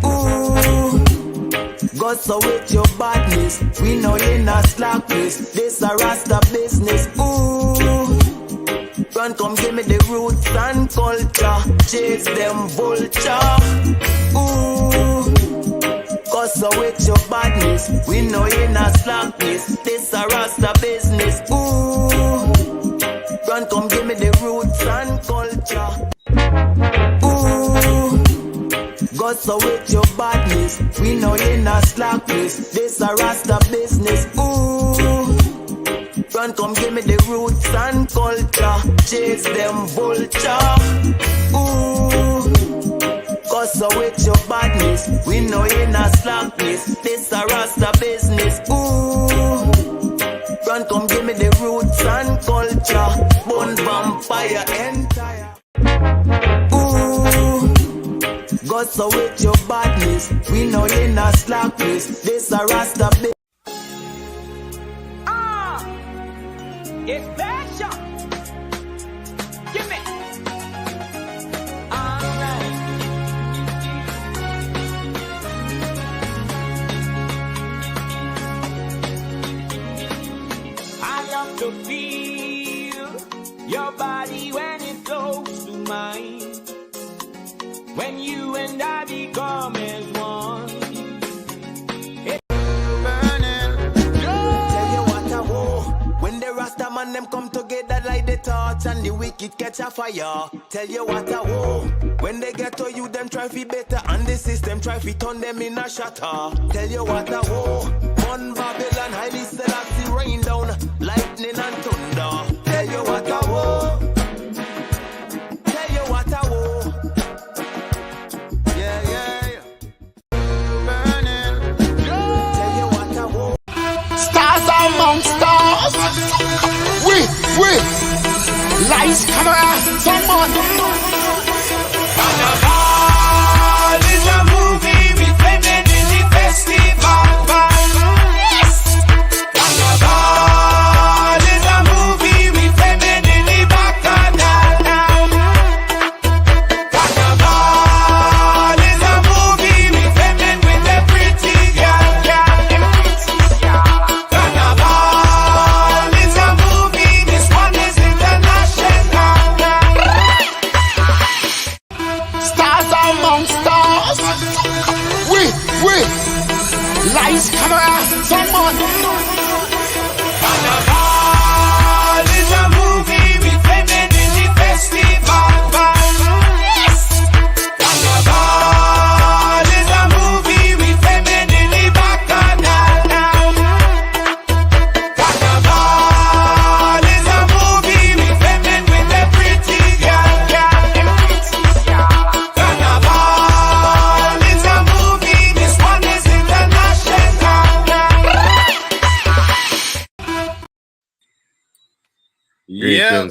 Ooh, go so with your badness. We know you not slackness. This a Rasta business. Ooh, run come give me the roots and culture. Chase them vulture. Ooh, go so with your badness. We know you not slackness. This a Rasta business. Ooh, run come give me the roots and culture. Ooh, go so with your badness. We know you not slackness. This a Rasta business. Ooh, run come give me the roots and culture. Chase them vulture. Ooh, go so with your badness. We know you not slackness. This a Rasta business. Ooh, run come give me the roots and culture. Bone vampire entire. Ooh, go so with your badness. We know you not slackness. This a Rasta business. It's Basha. Give me. Alright. I love to feel your body when it's close to mine. When you and I become as one. Rasta man them come together like the torch and the wicked catch a fire. Tell you what I woe. When they get to you, them try fi better and the system try fi turn them in a shatter. Tell you what I woe. One Babylon highly Selassie rain down lightning and thunder. Tell you what I woe. Tell you what I woe. Yeah, yeah, yeah. Burning. Tell you what I woe. Stars among stars. We lights, camera, someone. Carnival is a movie with women in the festival. Yes. Carnival is a movie with women in the bacchanal. Carnival is a movie with women with the pretty girl. Carnival is a movie. This one is international. Stars among stars. We lights, camera, someone. Carnival is a movie with women in the festival. Yes. Carnival is a movie with women in the bacchanal. Carnival is a movie with women with the pretty girl. Carnival is a movie. This one is international.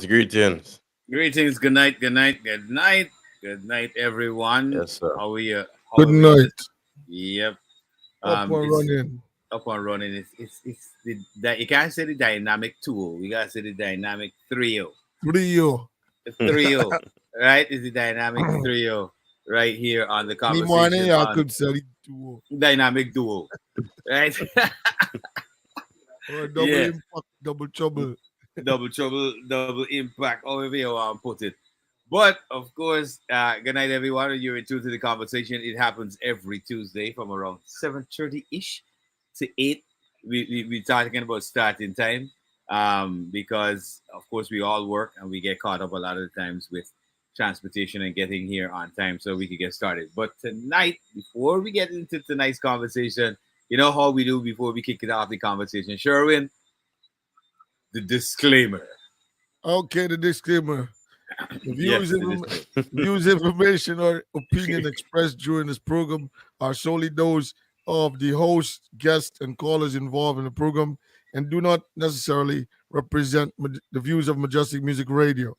Greetings. Good night, everyone. Yes, sir. How are you? Good night. Yep. Up and it's running. Up and running. It's you can't say the dynamic duo. We gotta say the dynamic trio. Trio. The trio, right? It's the dynamic trio right here on the Me conversation. morning, I on could say it too. dynamic duo, right? Or double Yeah. impact, double trouble. Double trouble, double impact, however you want to put it. But of course, good night, everyone. You're in tune to the conversation. It happens every Tuesday from around 7:30-ish to 8. We're talking about starting time because, of course, we all work and we get caught up a lot of the times with transportation and getting here on time so we can get started. But tonight, before we get into tonight's conversation, you know how we do before we kick it off the conversation. Sherwin, the disclaimer. Okay, the disclaimer. The views, Yes, the disclaimer. views, information, or opinion expressed during this program are solely those of the host, guests, and callers involved in the program and do not necessarily represent the views of Majestic Music Radio,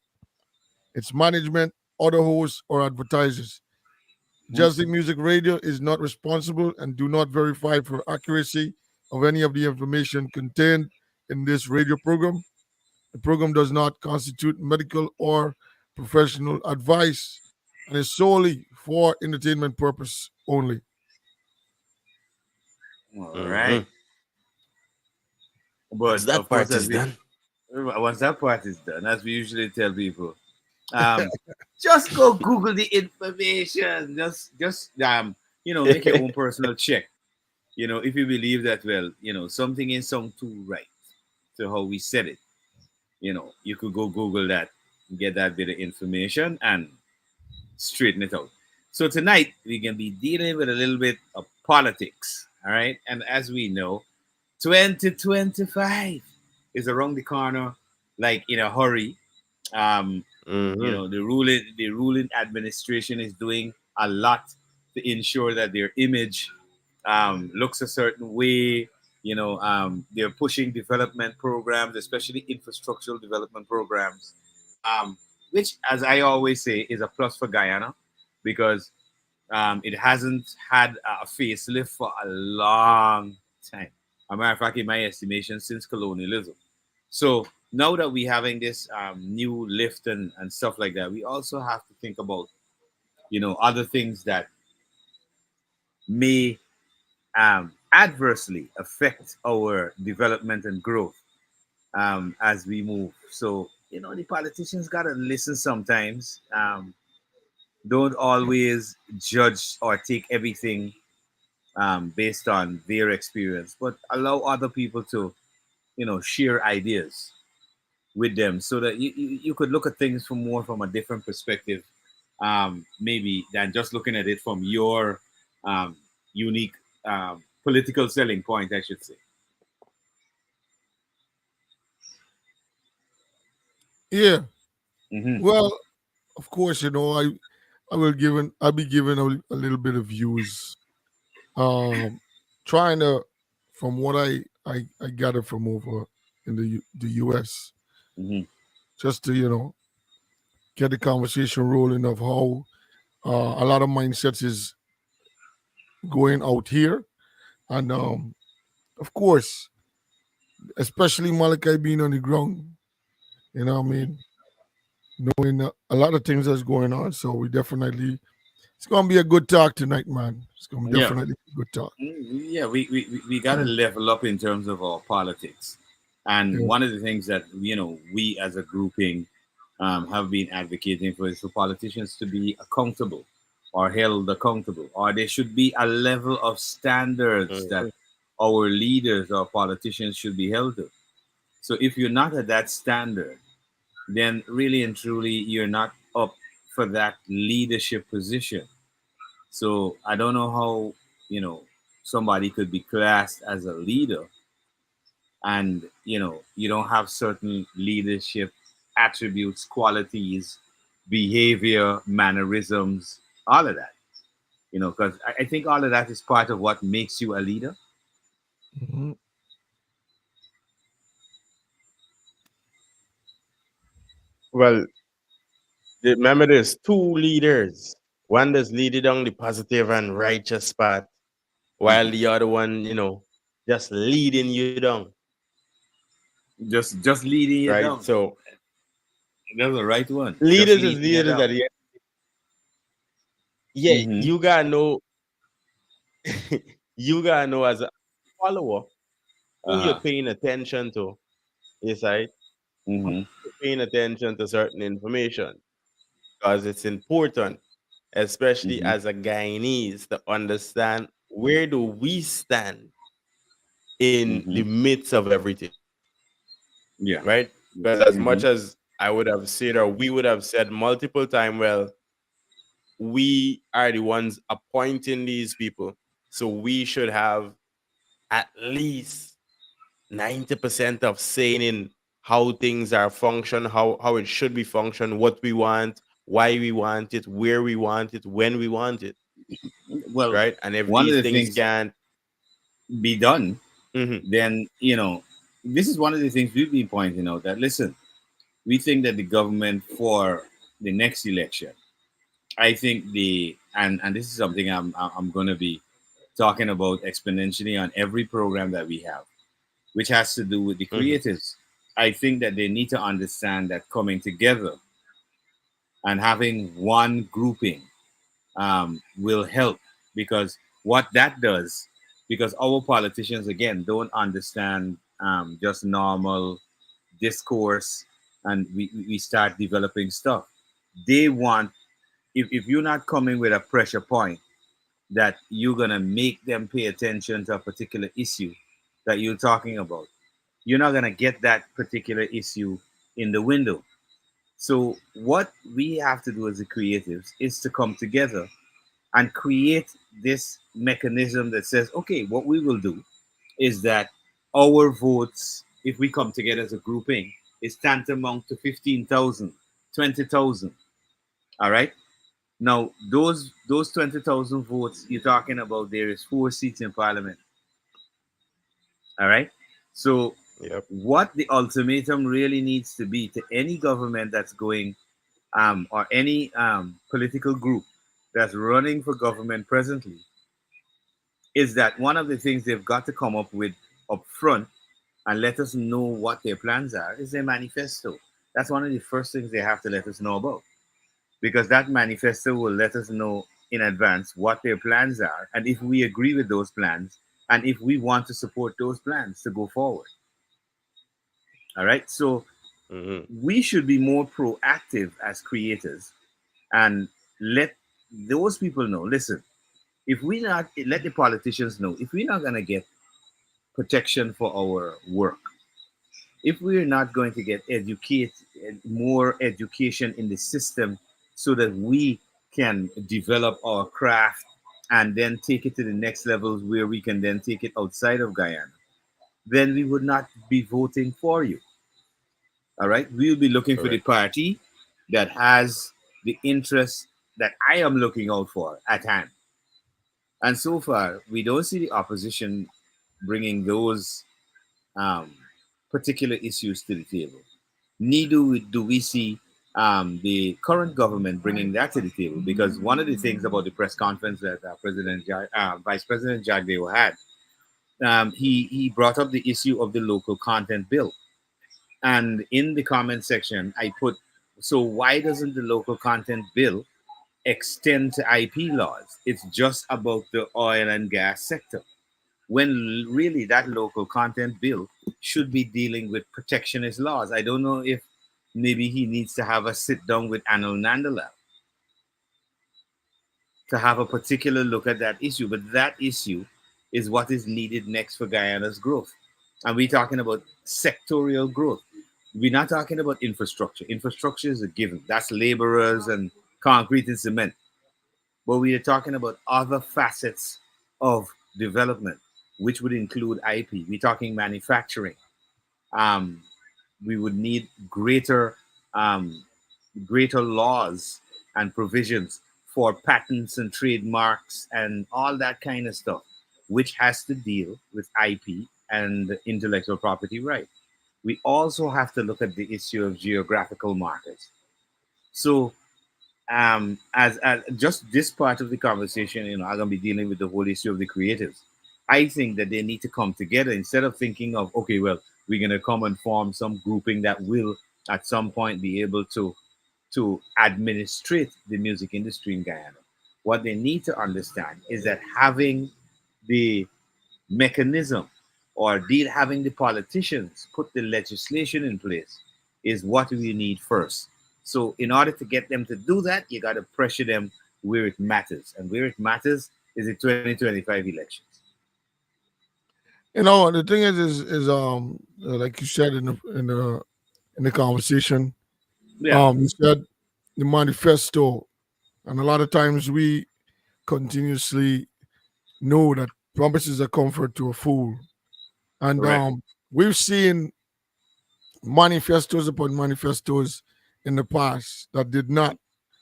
its management, other hosts, or advertisers. Majestic Music Radio is not responsible and do not verify for accuracy of any of the information contained in this radio program. The program does not constitute medical or professional advice and is solely for entertainment purpose only. All Mm-hmm. right. Once But that of course, part as is we done. once that part is done, as we usually tell people, um, just go Google the information. Just make your own personal check. If you believe that, well, something ain't sound too right to how we said it. You could go Google that, get that bit of information, and straighten it out. So tonight we're gonna be dealing with a little bit of politics. All right, and as we know, 2025 is around the corner, like in a hurry. Um, Mm-hmm. the ruling administration is doing a lot to ensure that their image looks a certain way. They're pushing development programs, especially infrastructural development programs, um, which, as I always say, is a plus for Guyana because it hasn't had a facelift for a long time. As a matter of fact, in my estimation, since colonialism. So now that we're having this new lift and stuff like that, we also have to think about, other things that may adversely affect our development and growth as we move. So, the politicians got to listen sometimes. Don't always judge or take everything based on their experience, but allow other people to, share ideas with them so that you could look at things from a different perspective, maybe than just looking at it from your um, unique political selling point, I should say. Yeah. Hmm. Well, of course, I'll be giving a little bit of views. Um, trying to, from what I gathered from over in the U.S. Hmm. just to get the conversation rolling of how a lot of mindsets is going out here, and of course, especially Malachi being on the ground. I mean, knowing a lot of things that's going on. So it's gonna be a good talk tonight, man. It's gonna be Yeah. definitely a good talk. Yeah, we got to level up in terms of our politics. And Yeah. one of the things that, we as a grouping have been advocating for is for politicians to be accountable or held accountable, or there should be a level of standards that Mm-hmm. our leaders or politicians should be held to. So if you're not at that standard, then really and truly you're not up for that leadership position. So I don't know how, you know, somebody could be classed as a leader and, you don't have certain leadership attributes, qualities, behavior, mannerisms, all of that. Because I think all of that is part of what makes you a leader. Mhm. Well, remember there's two leaders. One that's leading on the positive and righteous path, while the other one, just leading you down, Just leading you right? down. So That's the right one. Just leaders is leading you leaders down. at the end. Yeah, Mm-hmm. you gotta know as a follower who you're Uh-huh. paying attention to. Yes, right? Who Mm-hmm. you're paying attention to certain information because it's important, especially Mm-hmm. as a Guyanese, to understand where do we stand in Mm-hmm. the midst of everything, Yeah. right? Because as Mm-hmm. much as I would have said, or we would have said multiple times, well, we are the ones appointing these people, so we should have at least 90% of saying in how things are function, how it should be function, what we want, why we want it, where we want it, when we want it, Well, right? And if one of these the things things can't, be done, mhm, then, this is one of the things we've been pointing out that, listen, we think that the government for the next election, I think and this is something I'm going to be talking about exponentially on every program that we have, which has to do with the mhm, creators. I think that they need to understand that coming together and having one grouping will help, because what that does, because our politicians again don't understand just normal discourse, and we start developing stuff. They want, if you're not coming with a pressure point that you're going to make them pay attention to a particular issue that you're talking about, you're not going to get that particular issue in the window. So what we have to do as the creatives is to come together and create this mechanism that says, okay, what we will do is that our votes, if we come together as a grouping, is tantamount to 15,000, 20,000. All right. Now, those 20,000 votes you're talking about, there is 4 seats in parliament. All right. So, Yep. what the ultimatum really needs to be to any government that's going, or any political group that's running for government presently, is that one of the things they've got to come up with up front and let us know what their plans are is their manifesto. That's one of the first things they have to let us know about, because that manifesto will let us know in advance what their plans are and if we agree with those plans and if we want to support those plans to go forward. All right. So Hmm. we should be more proactive as creators and let those people know, listen, if we not let the politicians know, if we're not going to get protection for our work, if we're not going to get more education in the system so that we can develop our craft and then take it to the next levels where we can then take it outside of Guyana, then we would not be voting for you. All right. We'll be looking for the Correct. party that has the interests that I am looking out for at hand. And so far, we don't see the opposition bringing those um, particular issues to the table. Neither do we see the current government bringing that to the table, because one of the things about the press conference that Vice President Jagdeo had, he brought up the issue of the local content bill. And in the comment section, I put, so why doesn't the local content bill extend to IP laws? It's just about the oil and gas sector, when really that local content bill should be dealing with protectionist laws. I don't know if maybe he needs to have a sit down with Anil Nandala to have a particular look at that issue. But that issue is what is needed next for Guyana's growth. And we're talking about sectorial growth. We're not talking about infrastructure. Infrastructure is a given. That's laborers and concrete and cement. But we are talking about other facets of development, which would include IP. We're talking manufacturing. Um, we would need um, greater laws and provisions for patents and trademarks and all that kind of stuff, which has to deal with IP and intellectual property right. We also have to look at the issue of geographical markers. So as just this part of the conversation, I'm gonna be dealing with the whole issue of the creatives. I think that they need to come together instead of thinking of, okay, well, we're gonna come and form some grouping that will at some point be able to administrate the music industry in Guyana. What they need to understand is that having the mechanism, or deal having the politicians put the legislation in place, is what we need first. So in order to get them to do that, you got to pressure them where it matters, and where it matters is the 2025 elections. The thing is like you said in the conversation, Yeah. you said the manifesto, and a lot of times we continuously know that promises are comfort to a fool, and Correct. we've seen manifestos upon manifestos in the past that did not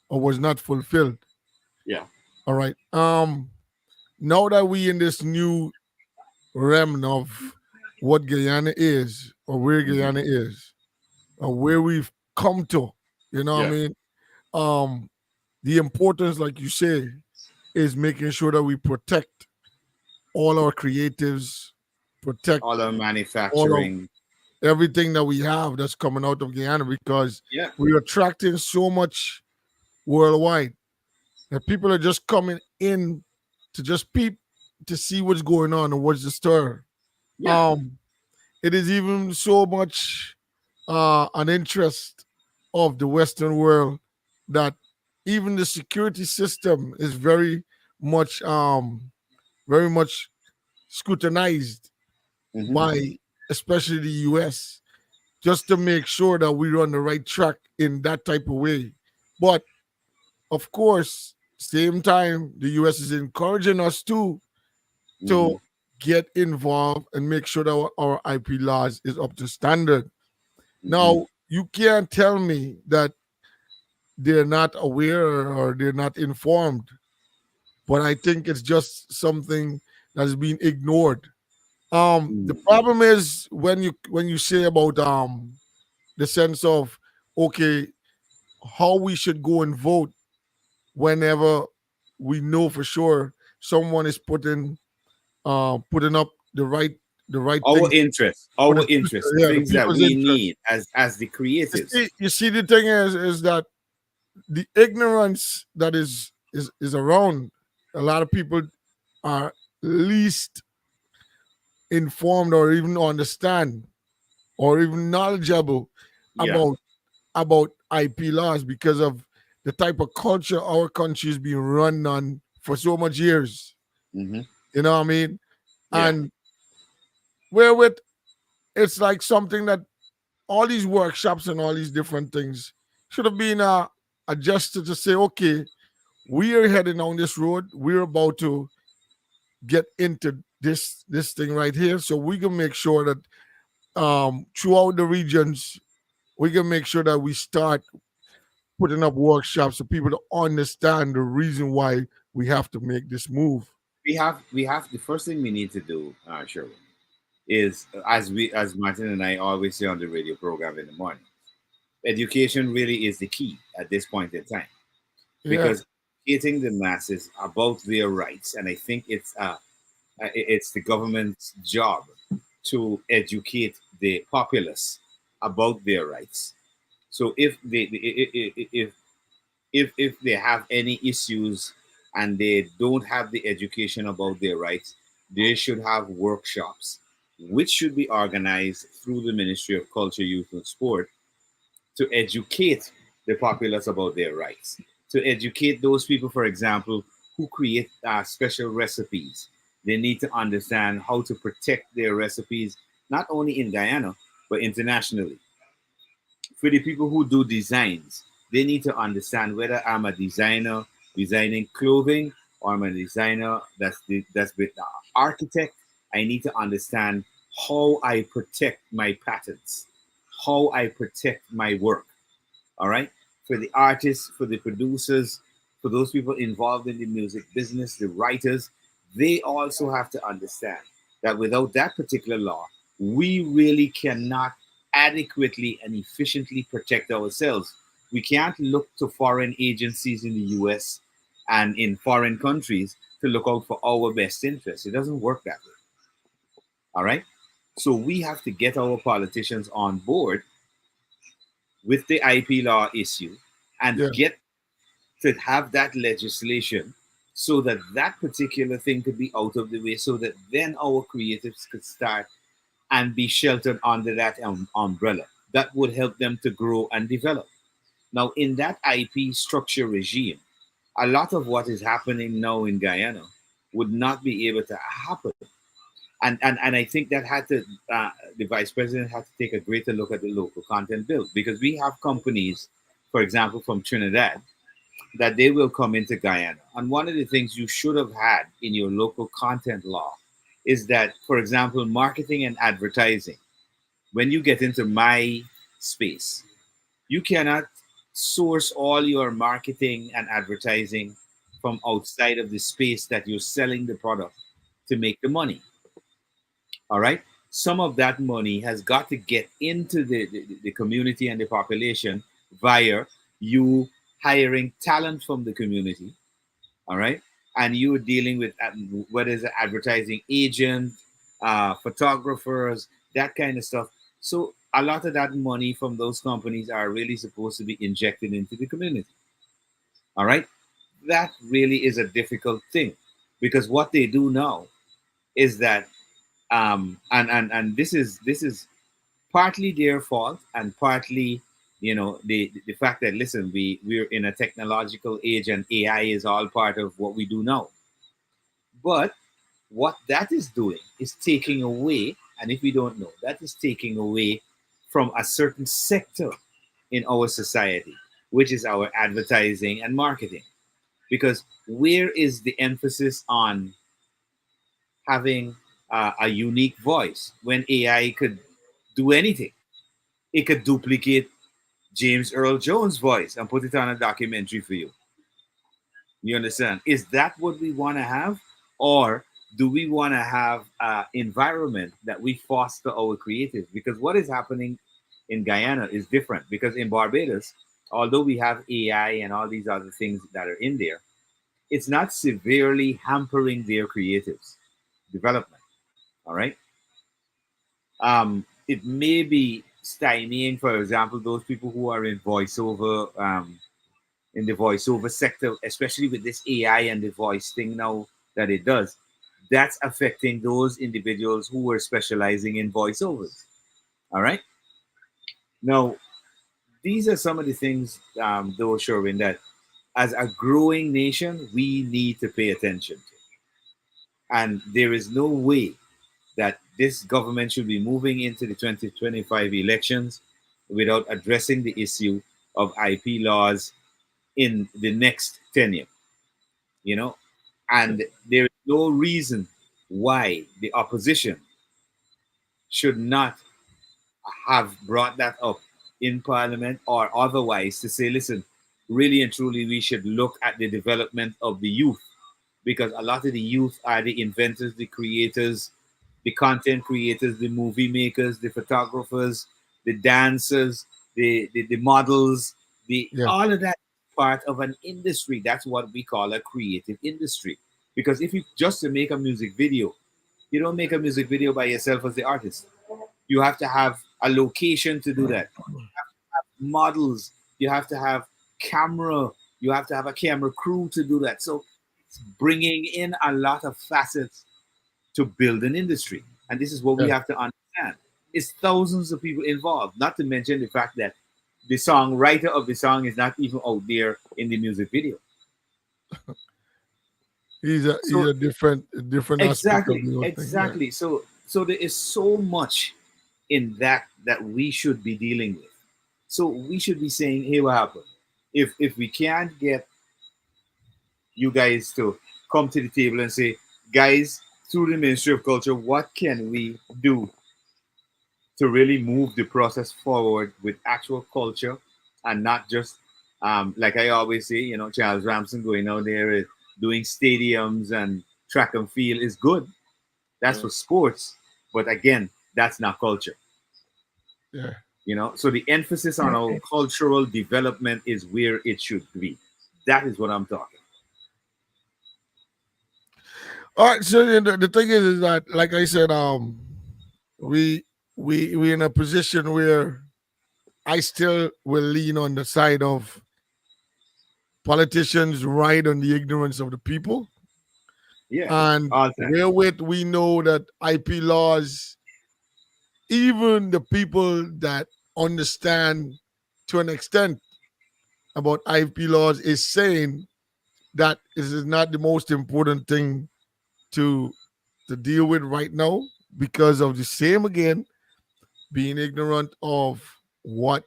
or was not fulfilled. Yeah. All right. Now that we in this new realm of what Guyana is, or where Mhm. Guyana is, or where we've come to, you know what I Yeah. mean? The importance, like you say, is making sure that we protect all our creatives, protect All our all of manufacturing. everything that we have that's coming out of Guyana, because Yeah. we're attracting so much worldwide. that people are just coming in to just peep to see what's going on and what's the stir. Yeah. Um, it is even so much an interest of the Western world that even the security system is very much scrutinized Hmm. by especially the US just to make sure that we're on the right track in that type of way. But of course, same time, the US is encouraging us to Hmm. get involved and make sure that our IP laws is up to standard. Hmm. Now, you can't tell me that they're not aware or they're not informed, but I think it's just something that is being ignored. The problem is when you say about the sense of, okay, how we should go and vote whenever we know for sure someone is putting up the right Our things interests, for our the interests, future, the yeah, the things that people's we interest. need as the creatives. You see, the thing is that the ignorance that is around, a lot of people are least informed or even understand or even knowledgeable Yeah. about about IP laws because of the type of culture our country is being run on for so much years. Hmm. You know what I mean? Yeah. And wherewith it's like something that all these workshops and all these different things should have been adjusted to say, okay, we are heading on this road. We're about to get into this thing right here, so we can make sure that throughout the regions, we can make sure that we start putting up workshops so people to understand the reason why we have to make this move. We have the first thing we need to do, Sherwin, is as Martin and I always say on the radio program in the morning. Education really is the key at this point in time Yeah, because educating the masses about their rights, and I think it's the government's job to educate the populace about their rights. So if they have any issues and they don't have the education about their rights, they should have workshops, which should be organized through the Ministry of Culture, Youth, and Sport to educate the populace about their rights, to educate those people, for example, who create special recipes. They need to understand how to protect their recipes, not only in Guyana, but internationally. For the people who do designs, they need to understand whether I'm a designer designing clothing or I'm a designer that's with the architect. I need to understand how I protect my patents, how I protect my work. All right. For the artists, for the producers, for those people involved in the music business, the writers, they also have to understand that without that particular law, we really cannot adequately and efficiently protect ourselves. We can't look to foreign agencies in the US and in foreign countries to look out for our best interests. It doesn't work that way. All right. So we have to get our politicians on board with the IP law issue and yeah. get to have that legislation so that that particular thing could be out of the way so that then our creatives could start and be sheltered under that umbrella. That would help them to grow and develop. Now, in that IP structure regime, a lot of what is happening now in Guyana would not be able to happen. And I think that the vice president had to take a greater look at the local content bill because we have companies, for example, from Trinidad, that they will come into Guyana. And one of the things you should have had in your local content law is that, for example, marketing and advertising, when you get into my space, you cannot source all your marketing and advertising from outside of the space that you're selling the product to make the money. All right. Some of that money has got to get into the community and the population via you hiring talent from the community. All right. And you dealing with whether it's an advertising agent, photographers, that kind of stuff. So a lot of that money from those companies are really supposed to be injected into the community. All right. that really is a difficult thing, because what they do now is that and this is partly their fault, and partly, the fact that, listen, we're in a technological age and AI is all part of what we do now. But what that is doing is taking away, and if we don't know, that is taking away from a certain sector in our society, which is our advertising and marketing. Because where is the emphasis on having a unique voice when AI could do anything? It could duplicate James Earl Jones' voice and put it on a documentary for you. You understand? Is that what we want to have? Or do we want to have an environment that we foster our creatives? Because what is happening in Guyana is different. Because in Barbados, although we have AI and all these other things that are in there, it's not severely hampering their creatives development. All right. It may be stymieing, for example, those people who are in the voiceover sector, especially with this AI and the voice thing now that it does. That's affecting those individuals who were specializing in voiceovers. All right. Now, these are some of the things, though, Sherwin, that as a growing nation, we need to pay attention to. And there is no way that this government should be moving into the 2025 elections without addressing the issue of IP laws in the next tenure, you know, and there is no reason why the opposition should not have brought that up in parliament or otherwise to say, listen, really and truly, we should look at the development of the youth, because a lot of the youth are the inventors, the creators, the content creators, the movie makers, the photographers, the dancers, the models, the Yeah. all of that part of an industry. That's what we call a creative industry. Because if you just to make a music video, you don't make a music video by yourself as the artist. You have to have a location to do that, models, you have to have camera, you have to have a camera crew to do that. So it's bringing in a lot of facets to build an industry. And this is what we Yeah. have to understand. It's thousands of people involved, not to mention the fact that the songwriter of the song is not even out there in the music video. He's So a different aspect of exactly, the whole thing. Yeah. exactly. So there is so much in that we should be dealing with. So we should be saying, hey, what happened? If we can't get you guys to come to the table and say, guys, through the Ministry of Culture, what can we do to really move the process forward with actual culture, and not just like I always say, Charles Ramson going out there doing stadiums and track and field is good. That's for Mm. sports, but again, that's not culture. Yeah. So the emphasis on our cultural development is where it should be. That is what I'm talking. All right. So the thing is that, like I said, we we in a position where I still will lean on the side of politicians ride on the ignorance of the people, Yeah, and all the time. wherewith we know that IP laws, even the people that understand to an extent about IP laws, is saying that this is not the most important thing to deal with right now, because of the same, again, being ignorant of what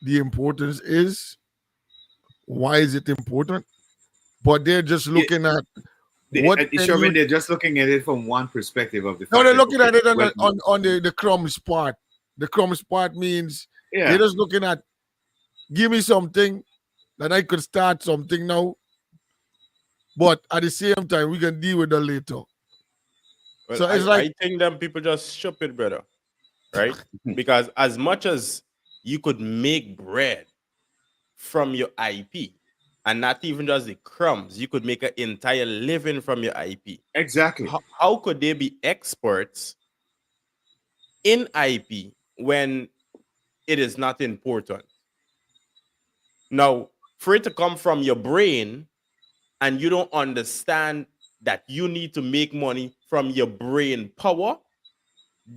the importance is. Why is it important? But they're just Yeah, looking at what can Sherman, you. they're just looking at it from one perspective of the No, fact they're that, looking okay, at it on well, the crumbs part. The crumbs part means they're yeah, just looking at, give me something that I could start something now, but at the same time we can deal with that later. Well, So it's like, I think them people just stupid, brother. Right? Because as much as you could make bread from your IP, and not even just the crumbs, you could make an entire living from your IP. exactly. How could they be experts in IP when it is not important? Now, for it to come from your brain, and you don't understand that you need to make money from your brain power,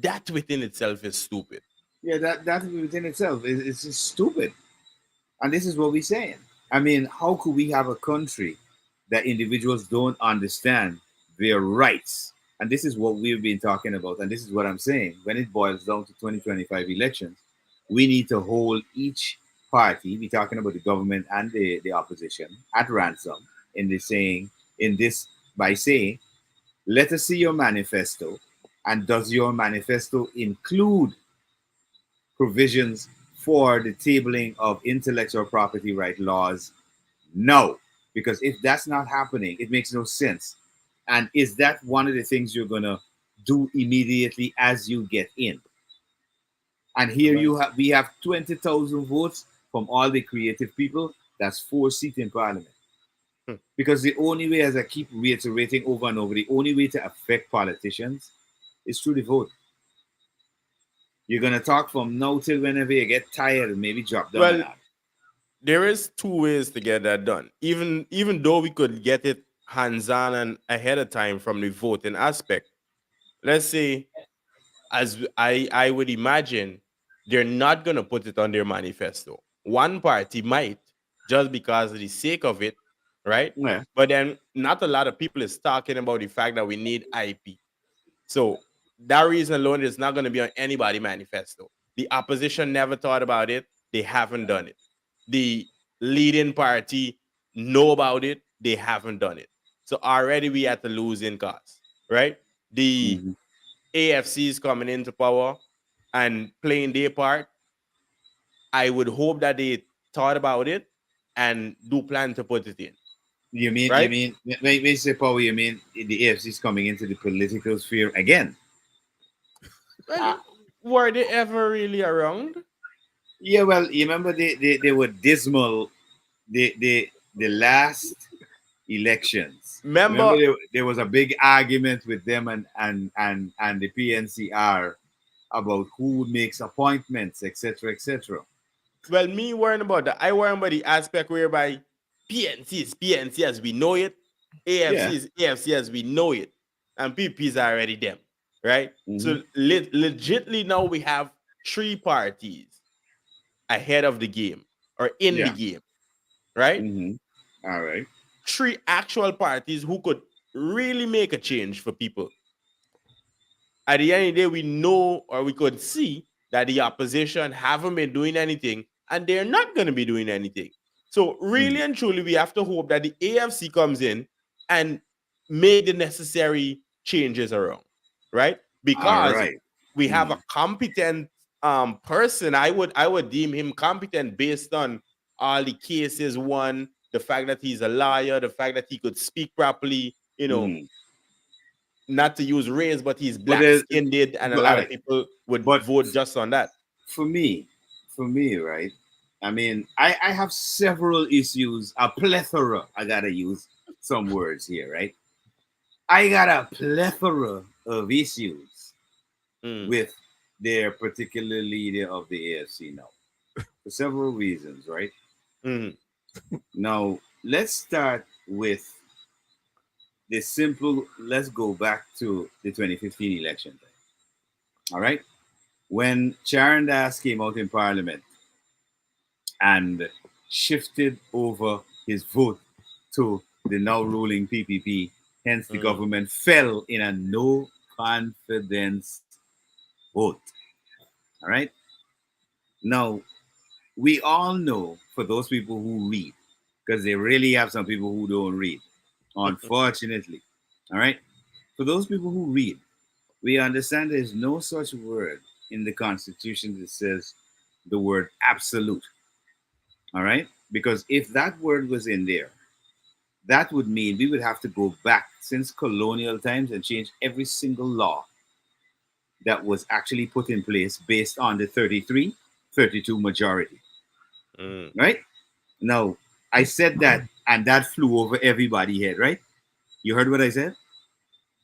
that within itself is stupid. Yeah, that within itself is just stupid. And this is what we're saying. I mean, how could we have a country that individuals don't understand their rights? And this is what we've been talking about. And this is what I'm saying. When it boils down to 2025 elections, we need to hold each party, we're talking about the government and the opposition, at ransom in the saying, in this, by saying, let us see your manifesto. And does your manifesto include provisions for the tabling of intellectual property right laws? No, because if that's not happening, it makes no sense. And is that one of the things you're gonna do immediately as you get in? And here you have we have 20,000 votes from all the creative people. That's 4 seats in parliament. Hmm. Because the only way, as I keep reiterating over and over, the only way to affect politicians is through the vote. You're gonna talk from now till whenever you get tired and maybe drop down an Well, app. there is two ways to get that done. Even though we could get it hands on and ahead of time from the voting aspect, let's say, I would imagine, they're not gonna put it on their manifesto. One party might, just because of the sake of it, right? Yeah. But then not a lot of people is talking about the fact that we need IP. So that reason alone is not going to be on anybody manifesto. The opposition never thought about it. They haven't done it. The leading party know about it. They haven't done it. So already we at the losing cause, right? The Mhm. AFC is coming into power and playing their part. I would hope that they thought about it and do plan to put it in, You right? mean when you say power, you mean the AFC is coming into the political sphere again? Uh, Well, were they ever really around? yeah, well, you remember they were dismal the last elections. Remember Remember, there was a big argument with them and the PNCR about who makes appointments, etc., etc. well, me worrying about that. I worry about the aspect whereby PNC is PNC as we know it, AFC Yeah. is AFC as we know it, and PP is already them, right? Hmm. So legitly now we have three parties ahead of the game or in the Yeah. game, right? Hmm. All right. Three actual parties who could really make a change for people. At the end of the day, we know or we could see that the opposition haven't been doing anything and they're not going to be doing anything. So, really Mm. and truly, we have to hope that the AFC comes in and make the necessary changes around, right? All Because right. we have Mm. a competent person. I would deem him competent based on all the cases won, the fact that he's a lawyer, the fact that he could speak properly, Mm. not to use race, but he's But black skinned, and a all lot of right. people would But vote just on that. for me, right? I mean, I have several issues, a plethora. I gotta use some words here, right? I got a plethora of issues Mm, with their particular leader of the AFC now for several reasons, right? mm, Now, let's start with the simple. Let's go back to the 2015 election. All right, when Charan Das came out in Parliament and shifted over his vote to the now ruling PPP. Hence, the mm, government fell in a no confidence vote. All right. Now, we all know for those people who read, because they really have some people who don't read, unfortunately. All right. For those people who read, we understand there's no such word in the Constitution that says the word absolute. All right. Because if that word was in there, that would mean we would have to go back since colonial times and change every single law that was actually put in place based on the 33-32 majority. mm, Right? Now, I said that and that flew over everybody's head, right? You heard what I said?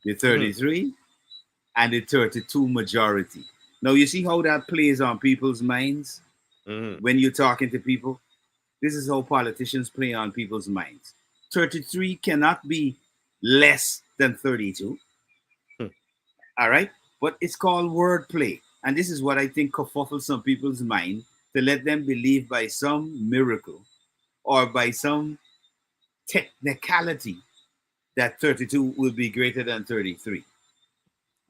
The mm, 33 and the 32 majority. Now, you see how that plays on people's minds mm, when you're talking to people? This is how politicians play on people's minds. 33 cannot be less than 32. Hmm. All right. But it's called wordplay. And this is what I think kerfuffles some people's mind to let them believe by some miracle or by some technicality that 32 will be greater than 33.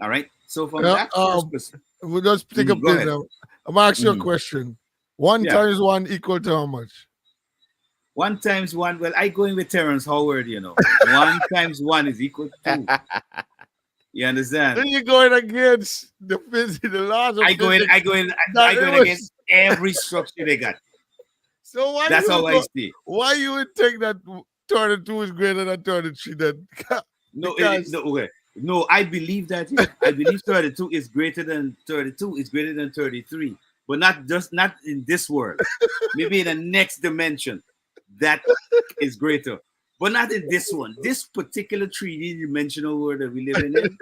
All right. So from Yeah, that first perspective, we'll just pick up go there ahead. now. I'm gonna ask you a Mhm. question. One Yeah. times one equal to how much? One times one. Well, I go in with Terrence Howard, you know. One times one is equal to two. You understand? Then you're going against the laws of I go in, physics. I go in, That I go it in against was every structure they got. so That's how I see. why you would think that 32 is greater than 33 then? No, Because no, okay. No, I believe that. Yeah, I believe 32 is greater than 32 is greater than 33, but not in this world. Maybe in the next dimension, that is greater, but not in this one. This particular 3D dimensional world that we living in,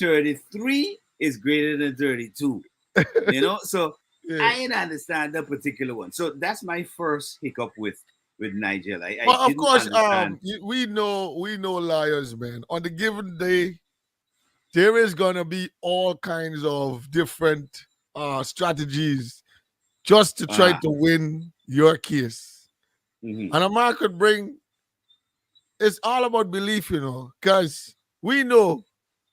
33 is greater than 32. You know, so yeah. I didn't understand that particular one. So that's my first hiccup with Nigel. I But of didn't course, understand. we know liars, man. On the given day, there is gonna be all kinds of different strategies just to try Uh, to win your case. mhm. And a man could bring it's all about belief, because we know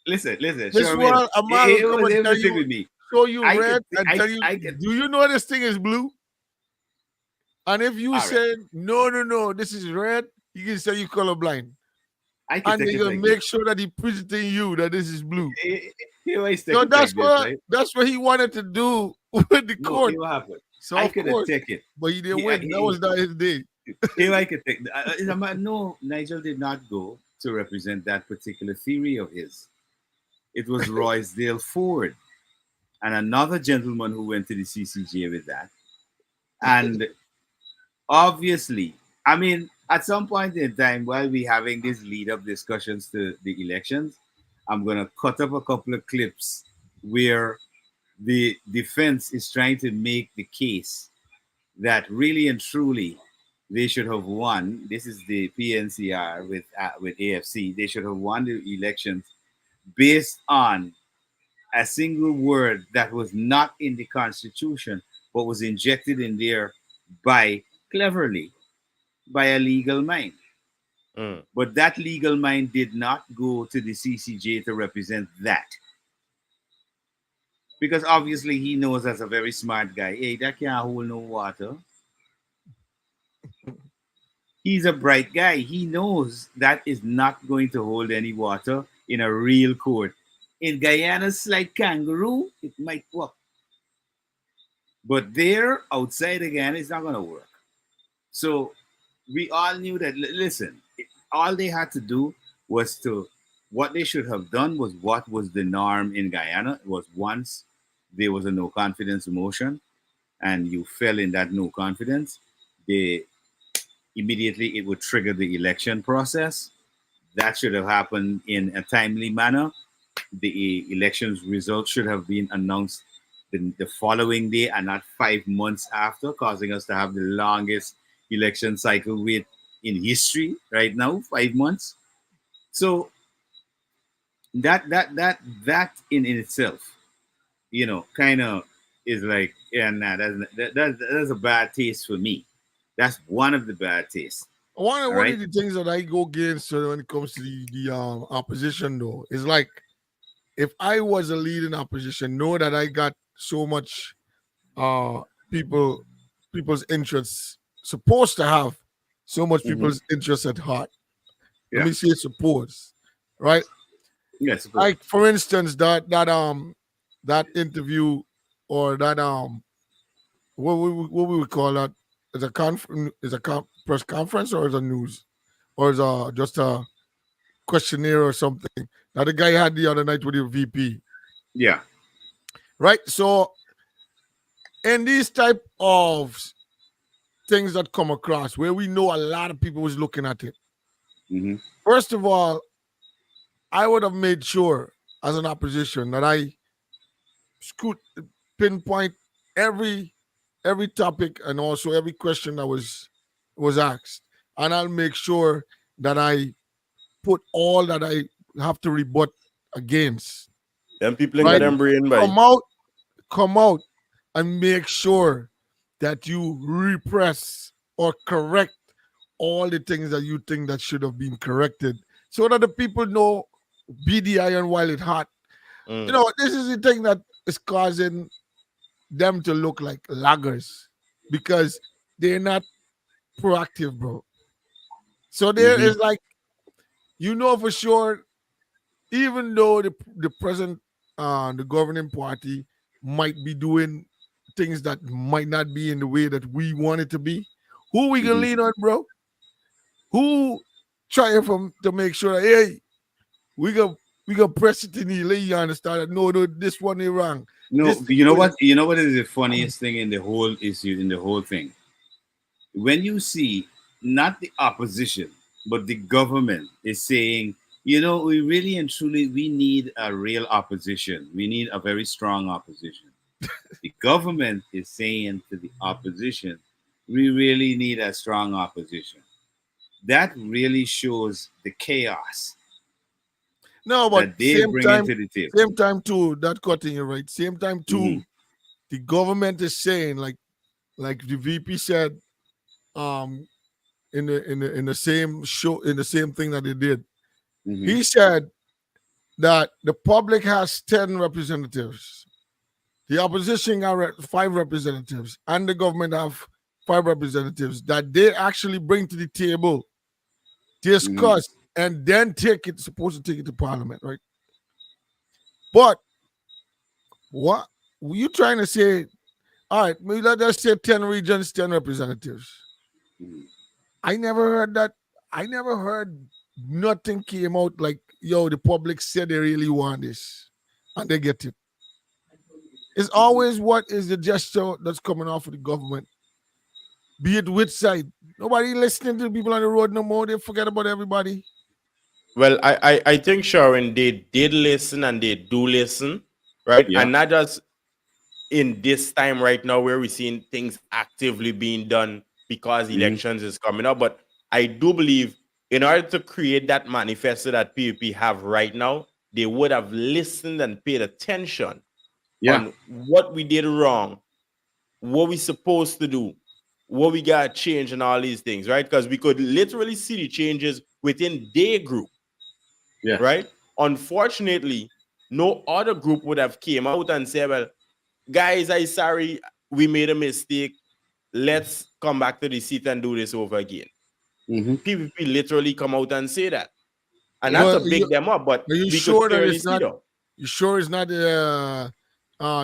Listen, this Sherman. world, a man will come and Here's tell the thing you, with me. show you I red could, and tell you, I could. do you know this thing is blue? And if you All right, say, no, no, no, this is red, he can say you colorblind. I could And take they're it gonna like this. make sure that he presenting you that this is blue. Here I take So it like this, right? that's what he wanted to do with the No, court. here what happened. So I of could have course, taken it. but he didn't Here, win. That was not his day. here I could take. No, Nigel did not go to represent that particular theory of his. It was Roysdale Ford and another gentleman who went to the CCJ with that. And obviously, I mean, at some point in time, while we having these lead up discussions to the elections, I'm gonna cut up a couple of clips where the defense is trying to make the case that really and truly they should have won. This is the PNCR with AFC. They should have won the elections based on a single word that was not in the Constitution but was injected in there by cleverly by a legal mind. Mm. But that legal mind did not go to the CCJ to represent that. Because obviously he knows as a very smart guy, hey, that can't hold no water. He's a bright guy. He knows that is not going to hold any water in a real court. In Guyana's like kangaroo, it might work. But there, outside again, it's not going to work. So we all knew that, listen, all they had to do was to, what they should have done was what was the norm in Guyana. It was once there was a no confidence motion and you fell in that no confidence, they immediately it would trigger the election process. That should have happened in a timely manner. The elections results should have been announced the following day and not 5 months after, causing us to have the longest election cycle with in history right now, 5 months. So that in itself, kind of is like, yeah, nah, that's a bad taste for me. That's one of the bad tastes. All One right. of the things that I go against when it comes to the opposition though is like if I was a leading opposition, know that I got so much uh people people's interests supposed to have so much Mm-hmm. people's interests at heart. Let Yeah. me say suppose, right? Yeah. Suppose. Like for instance, that interview or that what we would call that is a press conference or is a news or is just a questionnaire or something that the guy had the other night with the VP, Yeah. right? So in these type of things that come across where we know a lot of people was looking at it, Mm-hmm. first of all, I would have made sure as an opposition that I scoot pinpoint every topic and also every question that was asked, and I'll make sure that I put all that I have to rebut against. Them people ain't got Right? them brain by. Come out and make sure that you repress or correct all the things that you think that should have been corrected so that the people know beat the iron while it's hot. Mm. You know, this is the thing that is causing them to look like laggers because they're not proactive, bro. So there is like, you know, for sure, even though the present the governing party might be doing things that might not be in the way that we want it to be, who we gonna lean on, bro? Who trying to make sure that hey, we gonna press it in the lay you understand that no, this one is wrong. No, This you know what? You know what is the funniest thing in the whole issue, in the whole thing? When you see not the opposition, but the government is saying, you know, we really and truly we need a real opposition. We need a very strong opposition. The government is saying to the opposition, we really need a strong opposition. That really shows the chaos no, but that they bring into the table. same time too, that cutting you right. Same time too, the government is saying like the VP said, in the same show in the same thing that they did. He said that the public has 10 representatives, the opposition got 5 representatives, and the government have 5 representatives that they actually bring to the table, discuss, and then supposed to take it to parliament, right? But what were you trying to say? All right, maybe let's say 10 regions, 10 representatives. I never heard that. I never heard nothing came out like, yo, the public said they really want this and they get it. It's always what is the gesture that's coming off of the government, be it which side. Nobody listening to the people on the road no more. They forget about everybody. Well, I think, Sharon, they did listen and they do listen, right? Yeah. And not just in this time right now where we're seeing things actively being done because elections is coming up. But I do believe in order to create that manifesto that PUP have right now, they would have listened and paid attention on what we did wrong, what we supposed to do, what we got to change, and all these things, right? Because we could literally see the changes within their group, right? Unfortunately, no other group would have came out and said, well, guys, I'm sorry, we made a mistake. Let's come back to the seat and do this over again. PPP literally come out and say that. And that's to big them up, but are you we sure could that clearly it's see not? though. You sure it's not?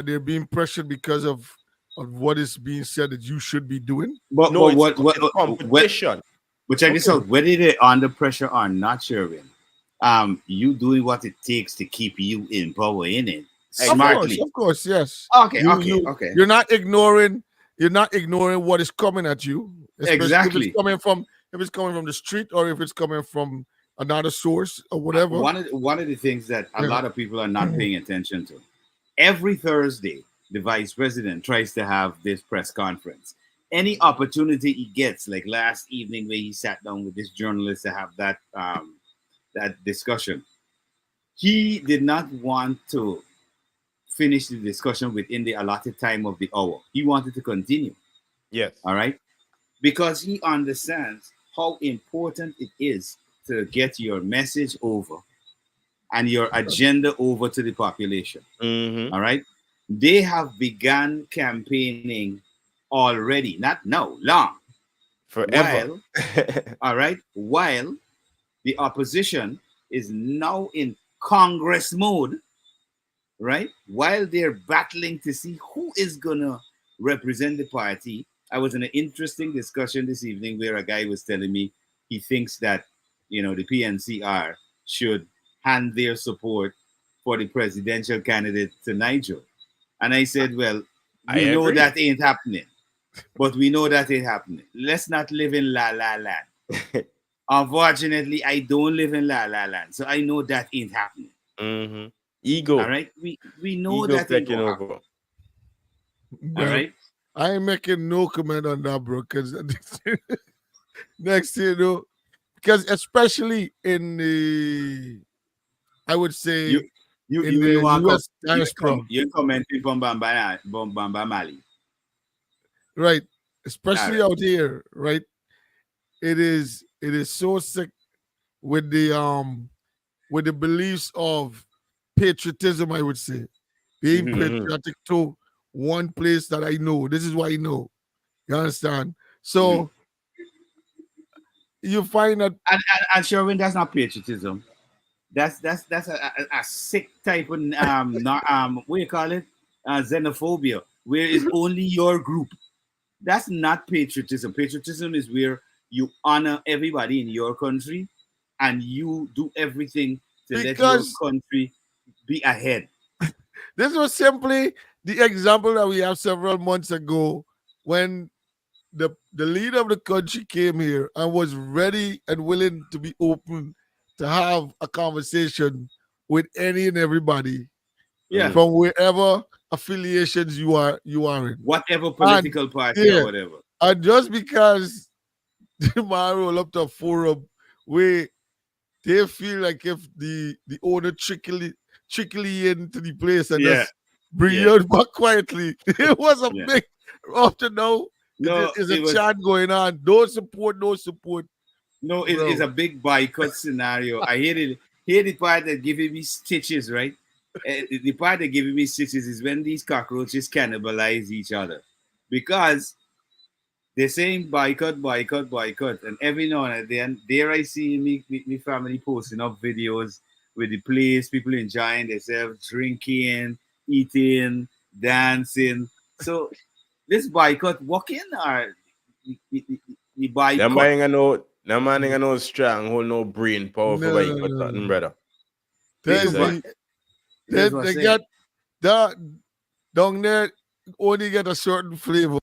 They're being pressured because of what is being said that you should be doing. But No, it's what competition. But check this out. Whether they're under pressure or not, Sherwin, you doing what it takes to keep you in power, in it smartly. Of course, yes. Okay. You're not ignoring. You're not ignoring what is coming at you. Exactly. If it's coming from the street or if it's coming from another source or whatever. One of the things that a lot of people are not paying attention to. Every Thursday, the vice president tries to have this press conference. Any opportunity he gets, like last evening where he sat down with this journalist to have that that discussion, he did not want to finish the discussion within the allotted time of the hour. He wanted to continue. Yes. All right. Because he understands how important it is to get your message over and your agenda over to the population. All right. They have begun campaigning already, not now, long. Forever. All right. While the opposition is now in Congress mode, right? While they're battling to see who is going to represent the party. I was in an interesting discussion this evening where a guy was telling me he thinks that, you know, the PNCR should hand their support for the presidential candidate to Nigel. And I said, well, we know that ain't happening. But we know that ain't happening. Let's not live in la la land. Unfortunately, I don't live in la la land. So I know that ain't happening. Ego. All right. We know that ain't gonna happen. All right. I ain't making no comment on that, bro. Because next thing you know, because especially in the, I would You say, you in you you the want come U.S. diaspora, you're commenting from Bamba Mali. right? All Especially right. out here, right? It is so sick with the beliefs of patriotism. I would say being Mm-hmm. Mhm. patriotic to one place that I know. This is what I know. You understand? Mm-hmm. So you find that And Sherwin, that's not patriotism. That's a sick type of not what do you call it, xenophobia, where it's only your group. That's not patriotism. Patriotism is where you honor everybody in your country, and you do everything to let your because country be ahead. this was simply the example that we have several months ago when the leader of the country came here and was ready and willing to be open to have a conversation with any and everybody Yeah, Mhm. from wherever affiliations you are in. whatever And political party or yeah, whatever. and just because the man roll up to a forum where they feel like if the owner trickly into the place and Yeah, just bring yeah, you out back quietly. It was a yeah. big up to now. No, It's a it was chant going on. Don't support, no support, no. It's bro. a big boycott scenario. I hear it. Hear the part that giving me stitches, right? The part that giving me stitches is when these cockroaches cannibalize each other, because they're saying boycott, boycott, boycott, and every now and then, there I see me family posting up videos with the place, people enjoying themselves, drinking, eating, dancing. So this boycott walking or the Them boycott. buying a no, them man ain't no strong, hold no brain, powerful No, bike, no, but no, nothing, no. brother. This You is Then what say? this is what I'm they saying. get that down there only get a certain flavor.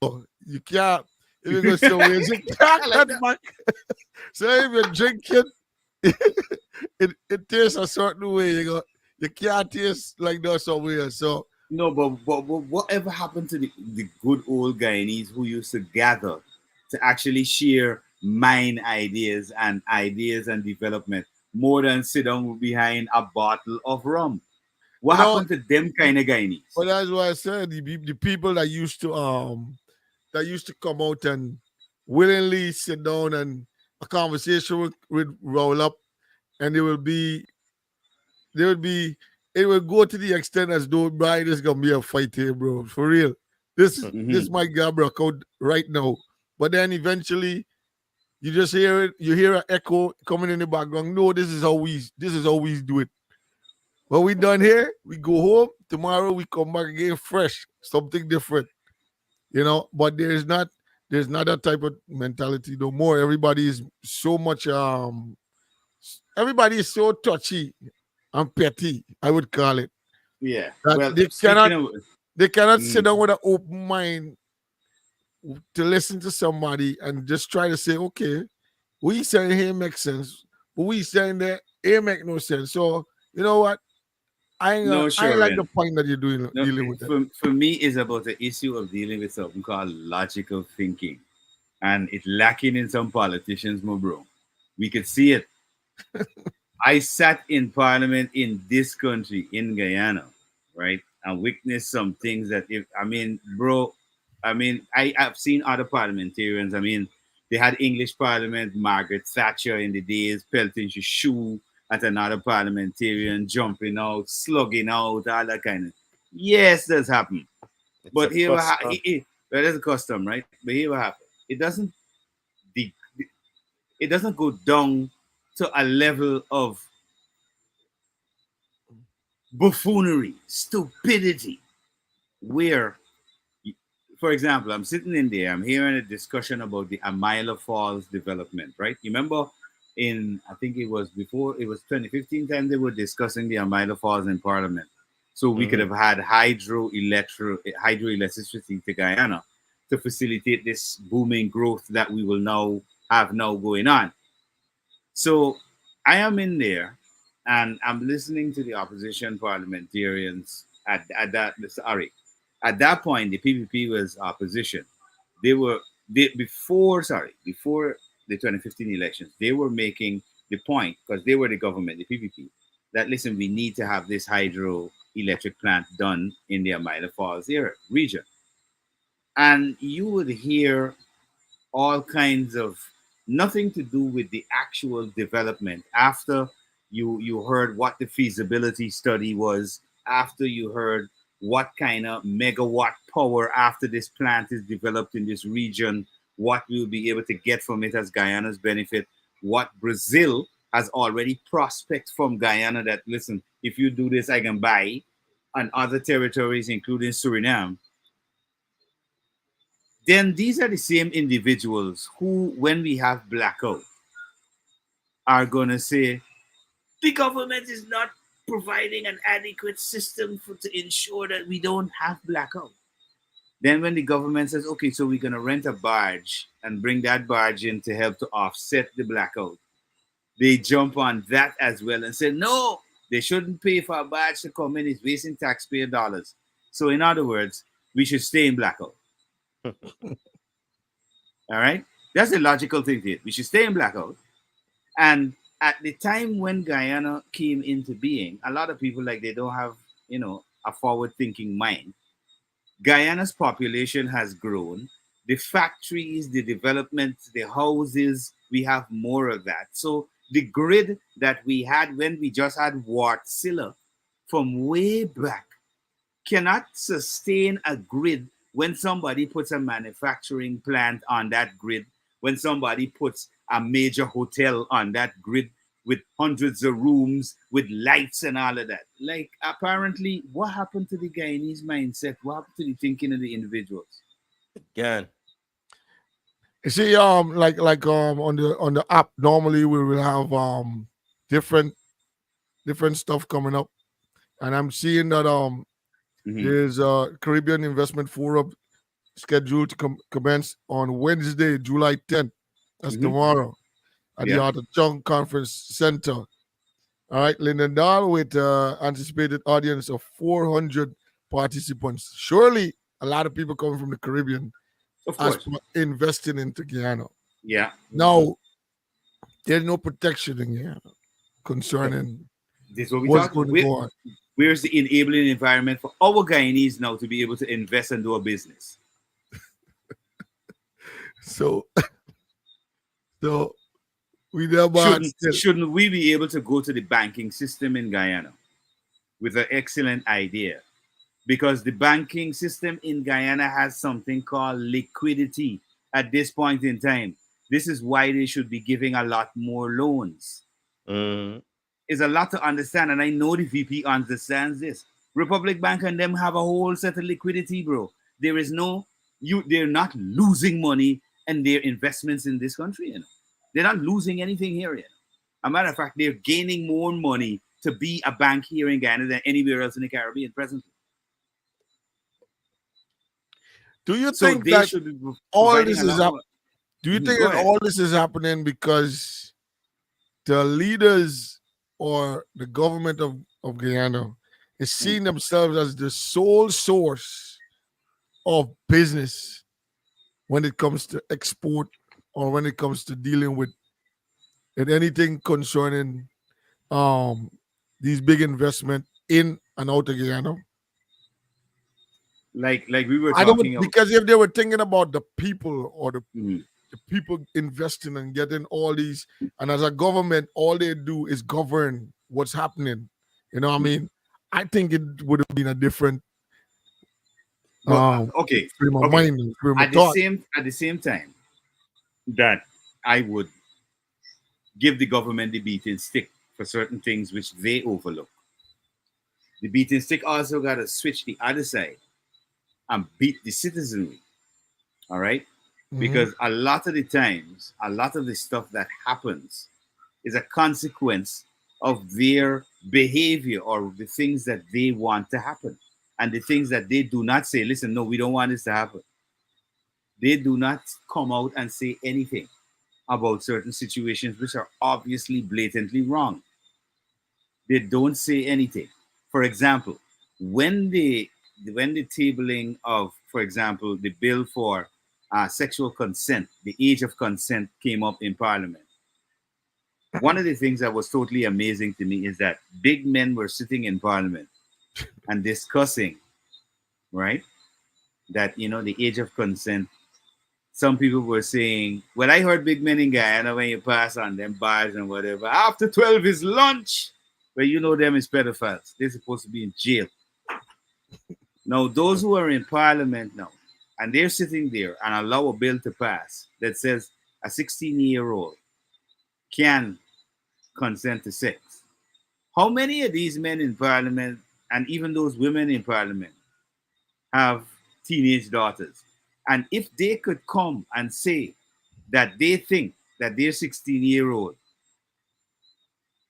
You can't if you go somewhere, you can't I like cut that. back. So if you drink it tastes a certain way. You can't taste like that somewhere. So No, but whatever happened to the good old Guyanese who used to gather to actually share mind ideas and development more than sit down behind a bottle of rum? What you know, happened to them kind of Guyanese? but that's why I said the people that used to come out and willingly sit down and a conversation would roll up and there would be it would go to the extent as though Brian is gonna be a fight here, bro. For real. This Mm-hmm. might get broke out right now. But then eventually you just hear it, you hear an echo coming in the background. No, this is how we do it. When we done here, we go home. Tomorrow we come back again fresh, something different, But there's not that type of mentality no more. Everybody is so touchy and petty, I would call it. Yeah. That Well, they speaking cannot of, they cannot sit mm, down with an open mind to listen to somebody and just try to say, okay, what you saying here makes sense, but what you saying there it make no sense. So you know what? no, I ain't sure, like man. the point that you're doing No, dealing with that. for me, it's about the issue of dealing with something called logical thinking, and it's lacking in some politicians, my bro. We could see it. I sat in parliament in this country, in Guyana, right, and witnessed some things that, if I mean, bro, I mean, I've seen other parliamentarians. I mean, they had English Parliament, Margaret Thatcher in the days, pelting her shoe at another parliamentarian, jumping out, slugging out, all that kind of. Yes, that's happened. It's a But here, custom. well, that's a custom, right? But here, what happened? The, it doesn't go down to a level of buffoonery, stupidity, where, for example, I'm sitting in there, I'm hearing a discussion about the Amila Falls development, right? You remember I think it was before, it was 2015 time they were discussing the Amila Falls in Parliament. So we could Mhm. have had hydroelectricity to Guyana to facilitate this booming growth that we will now have now going on. So I am in there and I'm listening to the opposition parliamentarians at that point the PPP was opposition. They were before the 2015 elections, they were making the point, because they were the government, the PPP, that listen, we need to have this hydroelectric plant done in the Amila Falls area region. And you would hear all kinds of nothing to do with the actual development after you heard what the feasibility study was, after you heard what kind of megawatt power after this plant is developed in this region, what we'll be able to get from it as Guyana's benefit, what Brazil has already prospect from Guyana that listen, if you do this I can buy, and other territories including Suriname. Then these are the same individuals who, when we have blackout, are going to say the government is not providing an adequate system to ensure that we don't have blackout. Then when the government says, okay, so we're going to rent a barge and bring that barge in to help to offset the blackout, they jump on that as well and say, no, they shouldn't pay for a barge to come in. It's wasting taxpayer dollars. So in other words, we should stay in blackout. All right? That's the logical thing to it. We should stay in blackout. And at the time when Guyana came into being, a lot of people like they don't have, a forward-thinking mind. Guyana's population has grown. The factories, the development, the houses, we have more of that. So the grid that we had when we just had Wartsila from way back cannot sustain a grid when somebody puts a manufacturing plant on that grid, when somebody puts a major hotel on that grid with hundreds of rooms, with lights and all of that. Like, apparently, what happened to the Guyanese mindset? What happened to the thinking of the individuals? Again. You see, like on the app, normally we will have different stuff coming up, and I'm seeing that there's a Caribbean Investment Forum scheduled to commence on Wednesday, July 10th. That's tomorrow at the Arthur Chung Conference Center. All right, Lindendal with anticipated audience of 400 participants. Surely a lot of people coming from the Caribbean Of course. investing into Guyana. Yeah. Now, there's no protection in Guyana concerning this is what we what's talk going to go on. Where's the enabling environment for our Guyanese now to be able to invest and do a business? So we never shouldn't we be able to go to the banking system in Guyana with an excellent idea? Because the banking system in Guyana has something called liquidity at this point in time. This is why they should be giving a lot more loans. It's a lot to understand, and I know the VP understands this. Republic Bank and them have a whole set of liquidity, bro. There is they're not losing money and their investments in this country, They're not losing anything here, As a matter of fact, they're gaining more money to be a bank here in Guyana than anywhere else in the Caribbean presently. Do you think that all this is happening? Do you think that all this is happening because the leaders or the government of Guyana is seeing themselves as the sole source of business when it comes to export or when it comes to dealing with anything concerning these big investment in and out of Guyana? Like we were talking about. Because if they were thinking about the people or the people investing and getting all these, and as a government, all they do is govern what's happening. You know what I mean? I think it would have been a different frame of mind, frame of thought. At the same time, that I would give the government the beating stick for certain things which they overlook. The beating stick also got to switch the other side and beat the citizenry. All right? Because a lot of the times, a lot of the stuff that happens is a consequence of their behavior or the things that they want to happen. And the things that they do not say, listen, no, we don't want this to happen. They do not come out and say anything about certain situations which are obviously blatantly wrong. They don't say anything. For example, when the tabling of, for example, the bill for sexual consent, the age of consent came up in Parliament. One of the things that was totally amazing to me is that big men were sitting in Parliament and discussing, right, that, the age of consent. Some people were saying, well, I heard big men in Guyana when you pass on them bars and whatever, after 12 is lunch. But them is pedophiles. They're supposed to be in jail. Now, those who are in Parliament now, and they're sitting there and allow a bill to pass that says a 16-year-old can consent to sex. How many of these men in Parliament, and even those women in Parliament, have teenage daughters? And if they could come and say that they think that their 16-year-old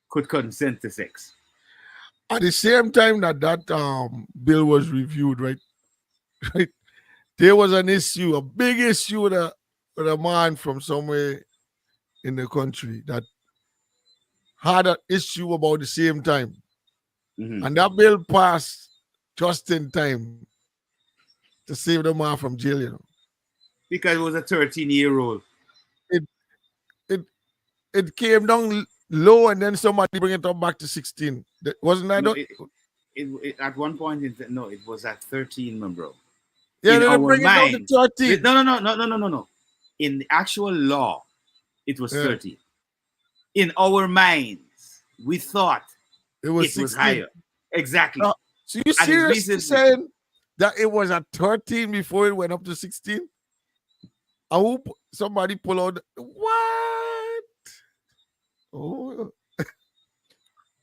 could consent to sex. At the same time that bill was reviewed, right? Right, there was an issue, a big issue with a man from somewhere in the country that had an issue about the same time. Mm-hmm. And that bill passed just in time to save the man from jail, Because it was a 13-year-old. It came down low and then somebody bring it up back to 16. Wasn't that? No, it at one point, it was at 13, my bro. Yeah, in they our bring it down to minds. 13. No. In the actual law, it was 13. In our minds, we thought it was higher. Exactly. So you seriously saying that it was at 13 before it went up to 16? I hope somebody pull out what? Oh,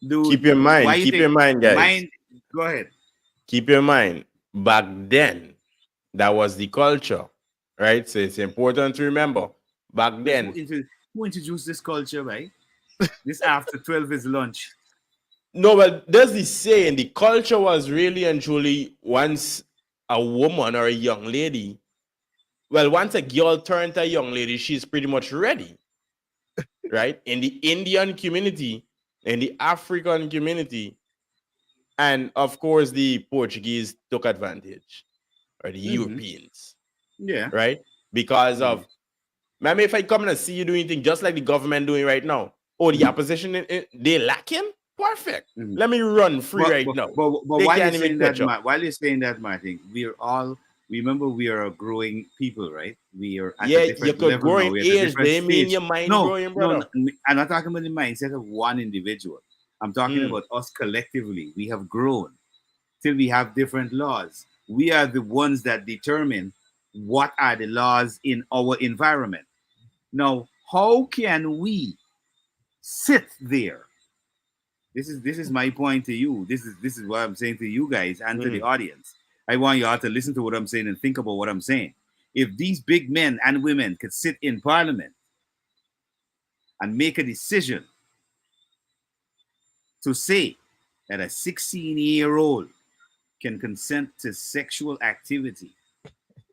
dude, keep in mind, guys. Go ahead. Keep in mind, back then, that was the culture, right? So it's important to remember. Back then, who introduced this culture, right? This after 12 is lunch. No, but there's this saying, the culture was really and truly once a woman or a young lady. Well, once a girl turned a young lady, she's pretty much ready, right? In the Indian community, in the African community, and of course, the Portuguese took advantage, or the Europeans. Yeah. Right? Because of, maybe if I come and see you doing things just like the government doing right now, or the opposition, they lacking? Perfect. Let me run free now. But while you're saying that, Martin, remember, we are a growing people, right? We are at a different level growing now. age, they mean your mind growing, brother. No, I'm not talking about the mindset of one individual. I'm talking about us collectively. We have grown till we have different laws. We are the ones that determine what are the laws in our environment. Now, how can we sit there? This is my point to you. This is what I'm saying to you guys and to the audience. I want you all to listen to what I'm saying and think about what I'm saying. If these big men and women could sit in Parliament and make a decision to say that a 16-year-old can consent to sexual activity,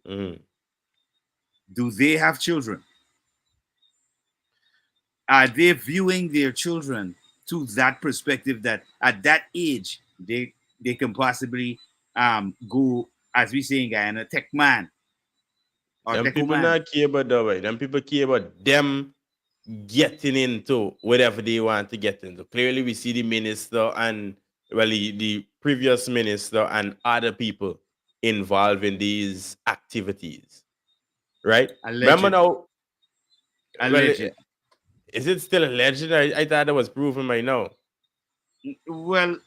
do they have children? Are they viewing their children to that perspective that at that age they can possibly go, as we say in Guyana, tech man? Them people not care about that way. Them people care about them getting into whatever they want to get into. Clearly, we see the minister and the previous minister and other people involved in these activities, right? Alleged. Remember now, alleged. Is it still alleged? I thought it was proven by now. Well,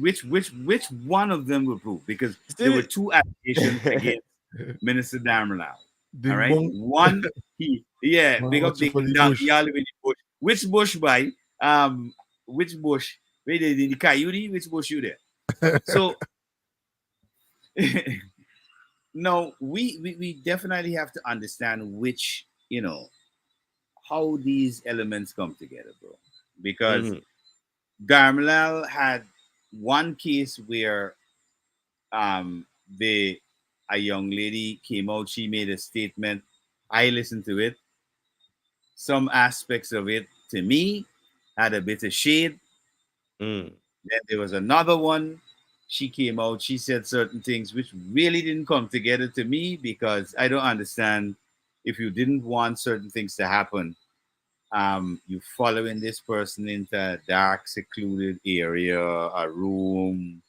which one of them were proved? Because there were two allegations against Minister Damerlau. All right, one big up the donkey all in the bush. Which bush by which bush? Where they in the coyote? Which bush you there? So no, we definitely have to understand which, how these elements come together, bro. Because Damerlau had one case where a young lady came out, she made a statement. I listened to it. Some aspects of it, to me, had a bit of shade. Then there was another one she came out, she said certain things which really didn't come together to me, because I don't understand, if you didn't want certain things to happen, you following this person into a dark, secluded area, a room.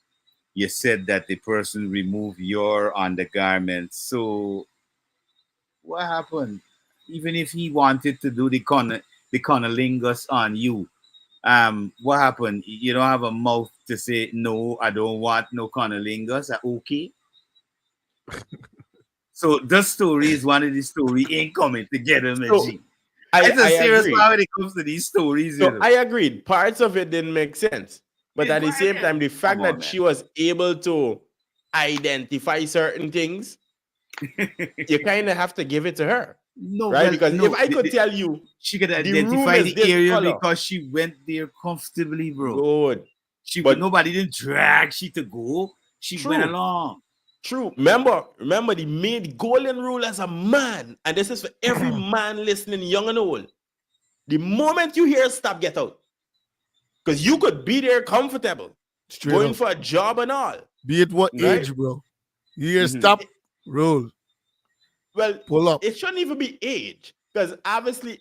You said that the person removed your undergarments. So what happened? Even if he wanted to do the conolingus on you, what happened? You don't have a mouth to say no, I don't want no conolingus. Okay. So the story is one of the story ain't coming together, my So G. I It's a serious agree. one when it comes to these stories, you So know. I agreed. Parts of it didn't make sense. But at the same time, the fact Come on, that she was able to identify certain things, man. you kind of have to give it to her. No, Right? well, Because if no. I could tell you She could the room identify is the this area color, because she went there comfortably, bro. good. She But nobody didn't drag she to go. She went true, along. true. Remember the main golden rule as a man, and this is for every man listening, young and old. The moment you hear stop, get out. Because you could be there comfortable, Straight going up. for a job and all. Be it what Mhm. Right? age, bro. You hear Mhm. stop, roll, Well, pull up. it shouldn't even be age. Because obviously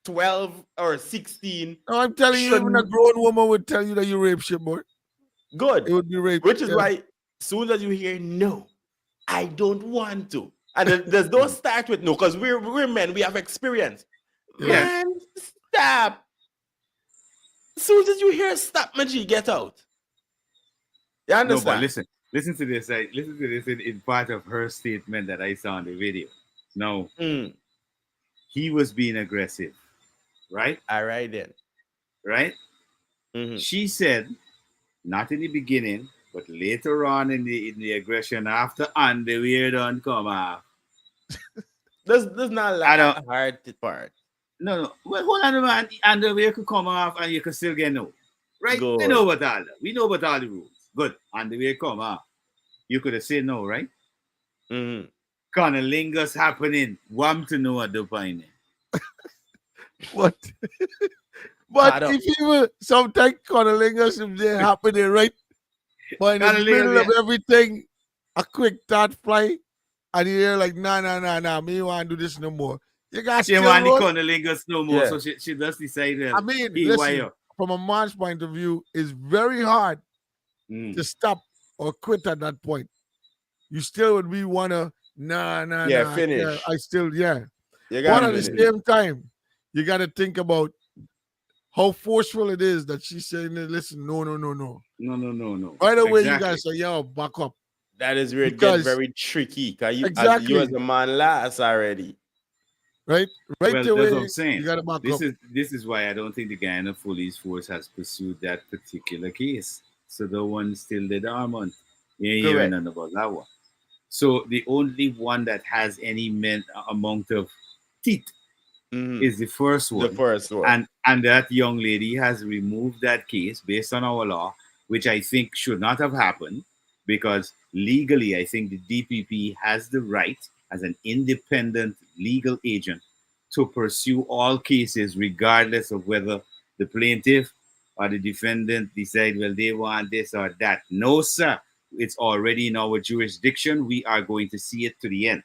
12 or 16 No, I'm telling you, even a shouldn't grown woman would tell you that you rape shit, boy. good. It would be rape. Which is Yeah. why soon as you hear no, I don't want to. And there's no start with no, because we're men, we have experience. Yeah. Man, stop. As soon as you hear stop, Maji, get out. You No, but understand? listen to this. Listen to this in part of her statement that I saw in the video. No, Mm. he was being aggressive, right? All right then. Right? Mhm. She said, not in the beginning, but later on in the aggression after underwear don't come off. There's not I like don't. a hard part. No. Well, hold on, man. The underwear could come off and you could still get no. Right? We know Good. about all that. We know about all the rules. Good. Underwear come off. You could have said no, right? Mhm. Conolingus happening. Want to know at the point. What? But Pad up. if even sometimes conolingus, if they happening right, but in the middle of Conolingus, everything, a quick thought fly, and you're like, nah, me want to do this no more. You got she still want the roll. conolingus no more. Yeah. So she just decided, I mean, hey, why listen, you? from a man's point of view, it's very hard Mm. to stop or quit at that point. You still would be wanna, Yeah, I can't. finish. I still, yeah. You But gotta at the Mm. finish. same time, you got to think about how forceful it is that she's saying, listen, no. No. Right away, you Exactly. guys say, yo, back up. That is where it get Because, very tricky. Cause you exactly, as a man last already. right? Right Well, that's what I'm away, saying. you got to back up. This is why I don't think the Guyana Police Force has pursued that particular case. So the one still the dormant. You ain't hearing Correct. nothing about that one. So the only one that has any amount of teeth Mhm. is the first The one. first one. And that young lady has removed that case based on our law, which I think should not have happened, because legally I think the DPP has the right as an independent legal agent to pursue all cases regardless of whether the plaintiff or the defendant decide, well, they want this or that. No, sir. It's already in our jurisdiction. We are going to see it to the end.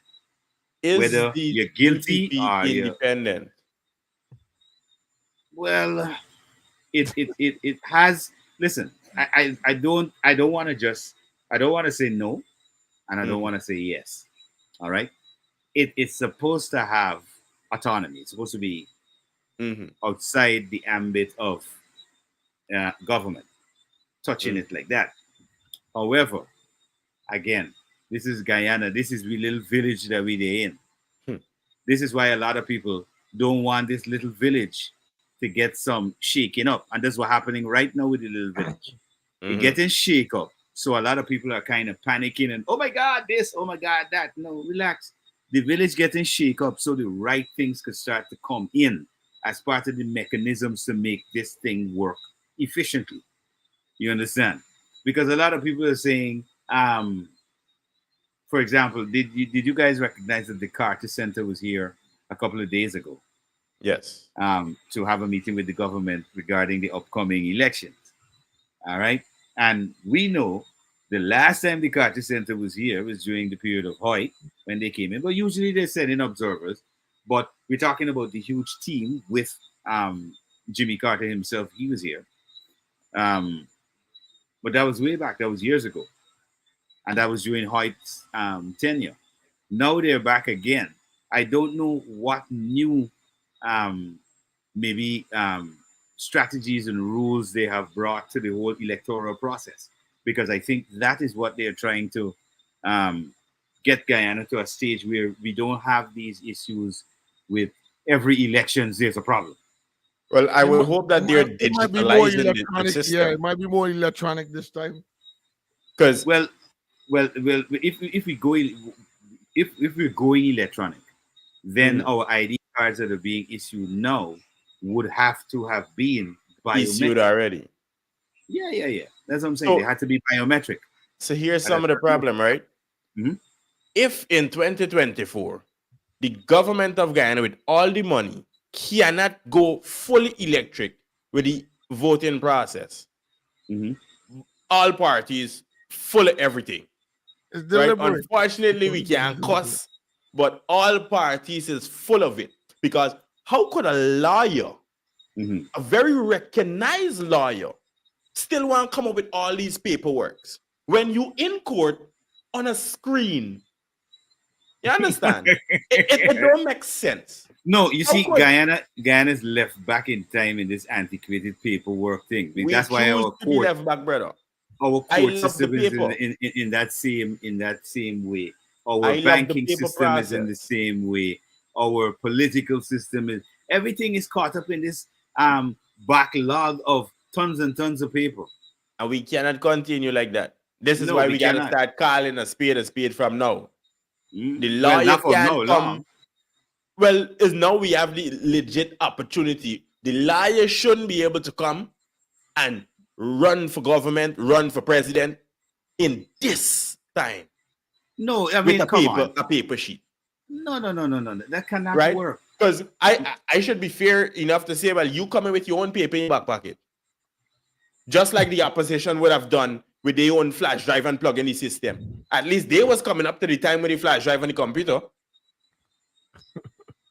Is Whether the you're guilty DPP or you're, independent? well, it has, listen, I don't want to just, I don't want to say no, and I don't Mhm. want to say yes. All right. It's supposed to have autonomy. It's supposed to be Mhm. outside the ambit of government touching Mhm. it like that. However, again, this is Guyana. This is the little village that we're in. Hmm. This is why a lot of people don't want this little village to get some shaking up. And that's what's happening right now with the little village. It's Mhm. getting shake up. So a lot of people are kind of panicking and, oh my God, this, oh my God, that. No, relax. The village getting shake up so the right things could start to come in as part of the mechanisms to make this thing work efficiently. You understand? Because a lot of people are saying, for example, did you guys recognize that the Carter Center was here a couple of days ago Yes. to have a meeting with the government regarding the upcoming elections? All right, and we know The last time the Carter Center was here was during the period of Hoyt when they came in. But usually they send in observers. But we're talking about the huge team with Jimmy Carter himself. He was here. But that was way back. That was years ago. And that was during Hoyt's tenure. Now they're back again. I don't know what new maybe strategies and rules they have brought to the whole electoral process, because I think that is what they're trying to get Guyana to a stage where we don't have these issues with every elections there's a problem. Well, I will hope that they're It might be more digitalizing the electronic. Yeah, system. it might be more electronic this time. Because Well, if we're going electronic, then our ID cards that are being issued now would have to have been issued biometric. already. Yeah. That's what I'm saying. So- They had to be biometric. So here's some of the problem, right? Mhm. If in 2024, the government of Guyana, with all the money, cannot go fully electric with the voting process, Mhm. all parties full of everything, It's right? deliberate. Unfortunately, we can't cuss, but all parties is full of it. Because how could a lawyer, Mhm. a very recognized lawyer, still want to come up with all these paperworks when you in court on a screen? You understand? it don't make sense. No, you How see, could- Guyana's left back in time in this antiquated paperwork thing. We That's why choose our to be court, left back, brother. our I court love system the is paper. in that same way. Our I love the banking paper system is in the process. same way. Our political system is, everything is caught up in this backlog of tons and tons of paper. And we cannot continue like that. This is No, why we we got to cannot. start calling a spade from now. The Well, lawyer not from can't now come. long. Well, is now we have the legit opportunity. The lawyer shouldn't be able to come and run for government, run for president in this time No, I with mean, come on. a paper sheet, No. That cannot right? work. Because I should be fair enough to say, well, you coming with your own paper in your back pocket, just like the opposition would have done with their own flash drive and plug in the system. At least they was coming up to the time with the flash drive on the computer.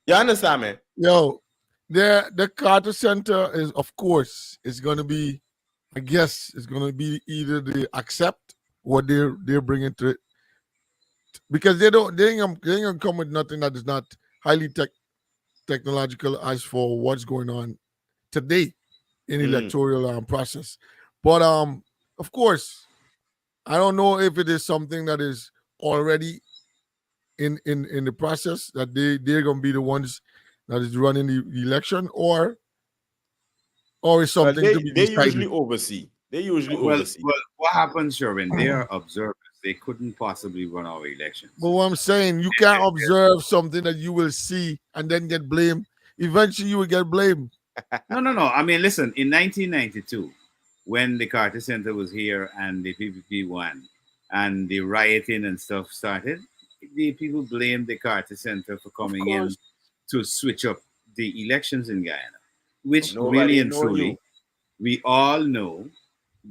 You understand me? Yo, the Carter Center is, of course, it's going to be, I guess, it's going to be either they accept what they're bringing to it, because they ain't gonna come with nothing that is not highly technological as for what's going on today in electoral process. But of course, I don't know if it is something that is already in the process, that they're gonna be the ones that is running the election, or it's Well, something to be they decided. usually oversee. They usually Well, oversee. what happens, sure, when they are observers, they couldn't possibly run our elections. But what I'm saying, you can't observe something that you will see and then get blamed. Eventually, you will get blamed. No. I mean, listen, in 1992, when the Carter Center was here and the PPP won and the rioting and stuff started, the people blamed the Carter Center for coming in course. to switch up the elections in Guyana, which Nobody really and know truly, you. we all know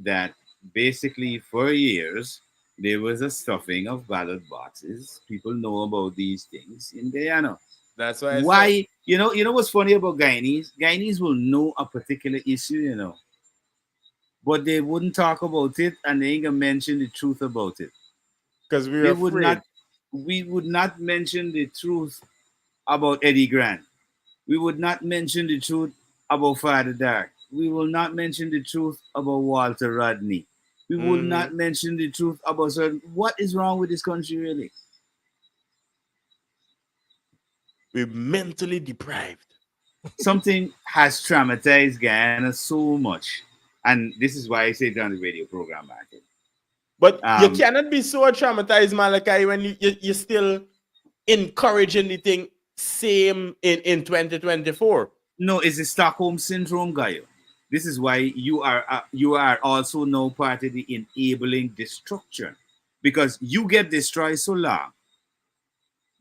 that basically for years there was a stuffing of ballot boxes. People know about these things in Guyana. That's why. Why? You know what's funny about Guyanese? Guyanese will know a particular issue, but they wouldn't talk about it and they ain't gonna mention the truth about it. Because we're They afraid. would not. We would not mention the truth about Eddie Grant. We would not mention the truth about Father Dark. We will not mention the truth about Walter Rodney. We would not mention the truth about certain. What is wrong with this country, really? We're mentally deprived. Something has traumatized Guyana so much, and this is why I say it on the radio program, Martin. But you Um, cannot be so traumatized, Malachi, when you're still encouraging the thing same in 2024. No, it's the Stockholm syndrome, guy. This is why you are also now part of the enabling destruction, because you get destroyed so long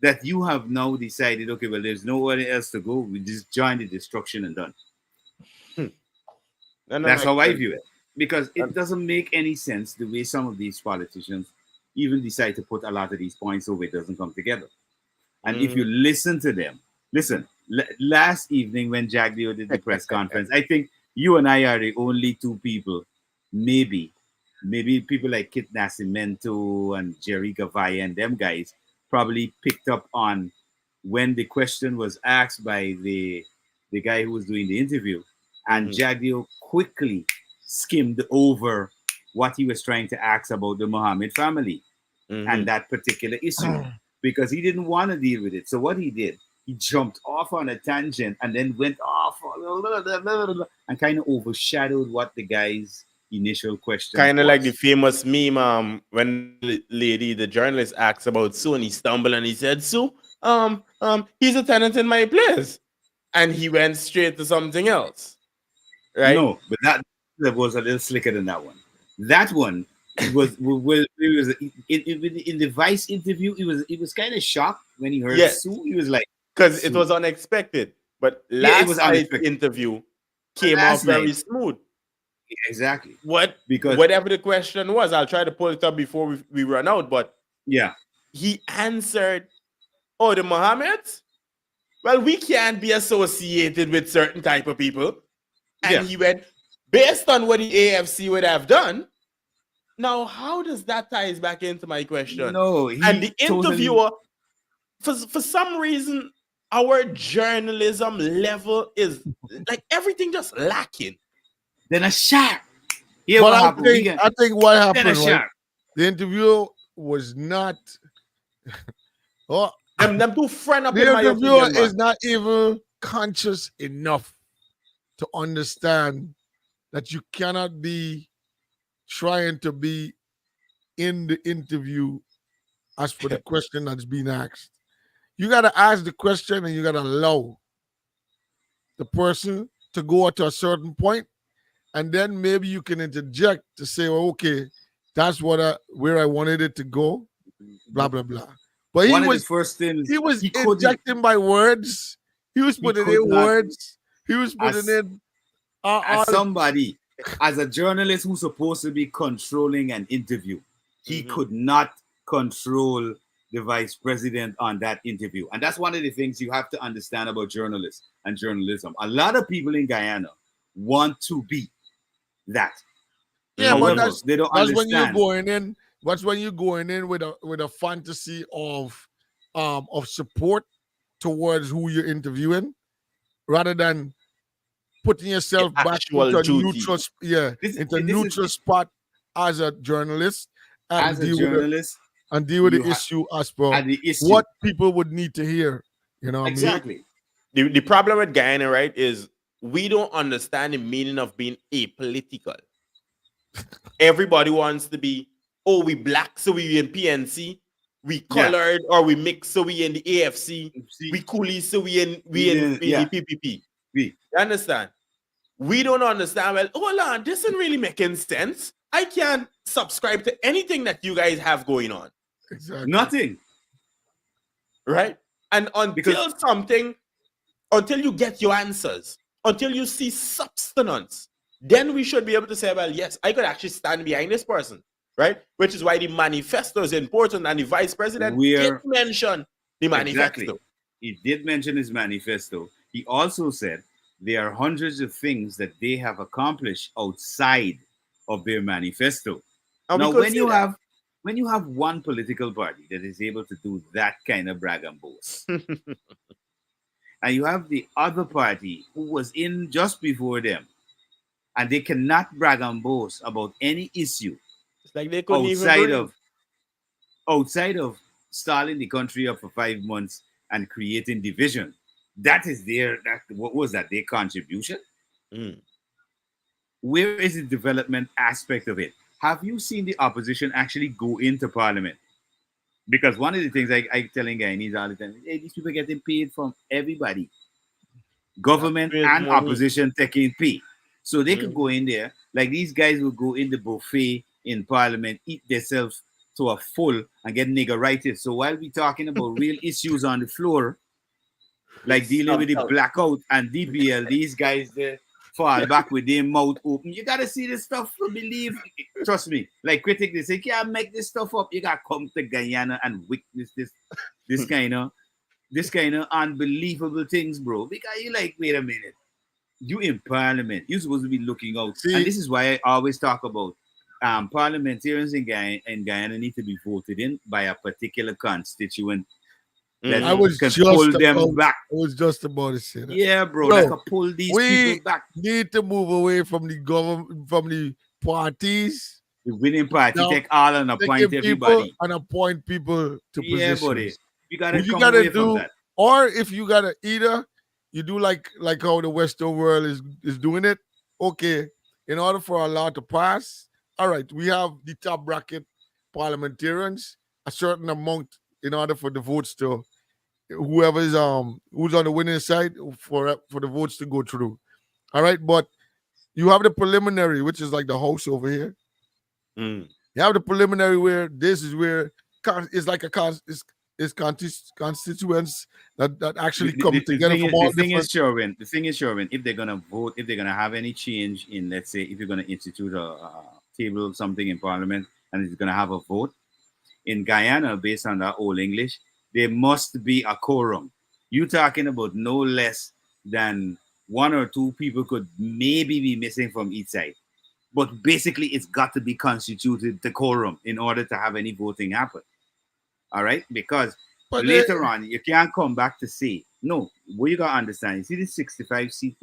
that you have now decided, okay, well, there's nowhere else to go. We just join the destruction and done. No, That's how I makes view sense. it. because it doesn't make any sense the way some of these politicians even decide to put a lot of these points over. It doesn't come together. And if you listen to them, last evening when Jagdeo did the press conference, I think you and I are the only two people, maybe people like Kit Nascimento and Jerry Gavaya and them guys probably picked up on when the question was asked by the guy who was doing the interview, and Jagdeo quickly skimmed over what he was trying to ask about the Muhammad family and that particular issue, because he didn't want to deal with it. So what he did, he jumped off on a tangent and then went off and kind of overshadowed what the guy's initial question Kind of was. like the famous meme when the journalist asks about Sue and he stumbled and he said, Sue, he's a tenant in my place. And he went straight to something else. Right? No, but that was a little slicker than that one. That one was in the Vice interview. He was kind of shocked when he heard Sue. He was like, because it was unexpected. But last night's unexpected. interview came off very smooth. Exactly. Because whatever the question was, I'll try to pull it up before we run out. But he answered, "Oh, the Mohammeds? Well, we can't be associated with certain type of people." And he went, based on what the AFC would have done. Now, how does that ties back into my question? No, and the interviewer, for some reason, our journalism level is like everything just lacking. Then a shot. But I think what happened was the interviewer was not. them two friend up. The interviewer is not even conscious enough to understand that you cannot be trying to be in the interview as for the question that's being asked. You got to ask the question and you got to allow the person to go to a certain point, and then maybe you can interject to say, well, okay, that's where I wanted it to go, blah, blah, blah. But he was injecting by words. He was putting in words. He was putting in... as somebody, as a journalist who's supposed to be controlling an interview, he could not control the vice president on that interview. And that's one of the things you have to understand about journalists and journalism. A lot of people in Guyana want to be that. Yeah, however, but they don't that's understand. When you're going in. That's when you're going in with a fantasy of support towards who you're interviewing, rather than putting yourself back into a neutral, neutral spot as a journalist and deal with the issue as per what people would need to hear. You know, exactly. I mean? The problem with Guyana, right, is we don't understand the meaning of being apolitical. Everybody wants to be, oh, we black, so we in PNC. We colored or we mix, so we in the AFC. We coolies, so we in the PPP. You understand? We don't understand. Well, hold on, this isn't really making sense. I can't subscribe to anything that you guys have going on. Exactly. Nothing. Right? And until you get your answers, until you see substance, then we should be able to say, well, yes, I could actually stand behind this person. Right? Which is why the manifesto is important, and the vice president did mention the manifesto. Exactly. He did mention his manifesto. He also said there are hundreds of things that they have accomplished outside of their manifesto. And now, when you have one political party that is able to do that kind of brag and boast, and you have the other party who was in just before them, and they cannot brag and boast about any issue. Like they couldn't outside of stalling the country up for 5 months and creating division. That is what was that, their contribution? Where is the development aspect of it? Have you seen the opposition actually go into parliament? Because one of the things I telling Guyanese all the time, hey, these people getting paid from everybody. Government and opposition taking pay. So they could go in there, like these guys will go in the buffet in parliament, eat themselves to a full and get niggeritis. So while we talking about real issues on the floor, like dealing with the blackout and DPL, these guys there fall back with their mouth open. You gotta see this stuff to believe. Trust me. Like critics, they say, can't make this stuff up. You gotta come to Guyana and witness this kind of unbelievable things, bro. Because you like, wait a minute. You in parliament, you're supposed to be looking out. See? And this is why I always talk about parliamentarians in Guyana need to be voted in by a particular constituent that I was can just pull them about, back. I was just about to say that. Yeah, bro, Bro, that can pull these we people back. need to move away from the government, from the parties, The winning party now, take all and taking appoint people everybody. and appoint people to Yeah, positions. buddy. You gotta What you come gotta away from do, that. or if you gotta either you do like how the Western world is doing it. Okay, in order for a law to pass, all right, we have the top bracket parliamentarians, a certain amount in order for the votes to whoever is who's on the winning side for the votes to go through. All right, but you have the preliminary, which is like the house over here. Mm. You have the preliminary where this is where it's like it's constituents that actually come together from all the thing different. is, Sherwin, if they're gonna vote, if they're gonna have any change in, let's say, if you're gonna institute a table something in Parliament and it's gonna have a vote in Guyana based on that old English, there must be a quorum. You talking about no less than one or two people could maybe be missing from each side. But basically, it's got to be constituted the quorum in order to have any voting happen. All right? Because But later on, you can't come back to say, no, what you got to understand, you see the 65 seat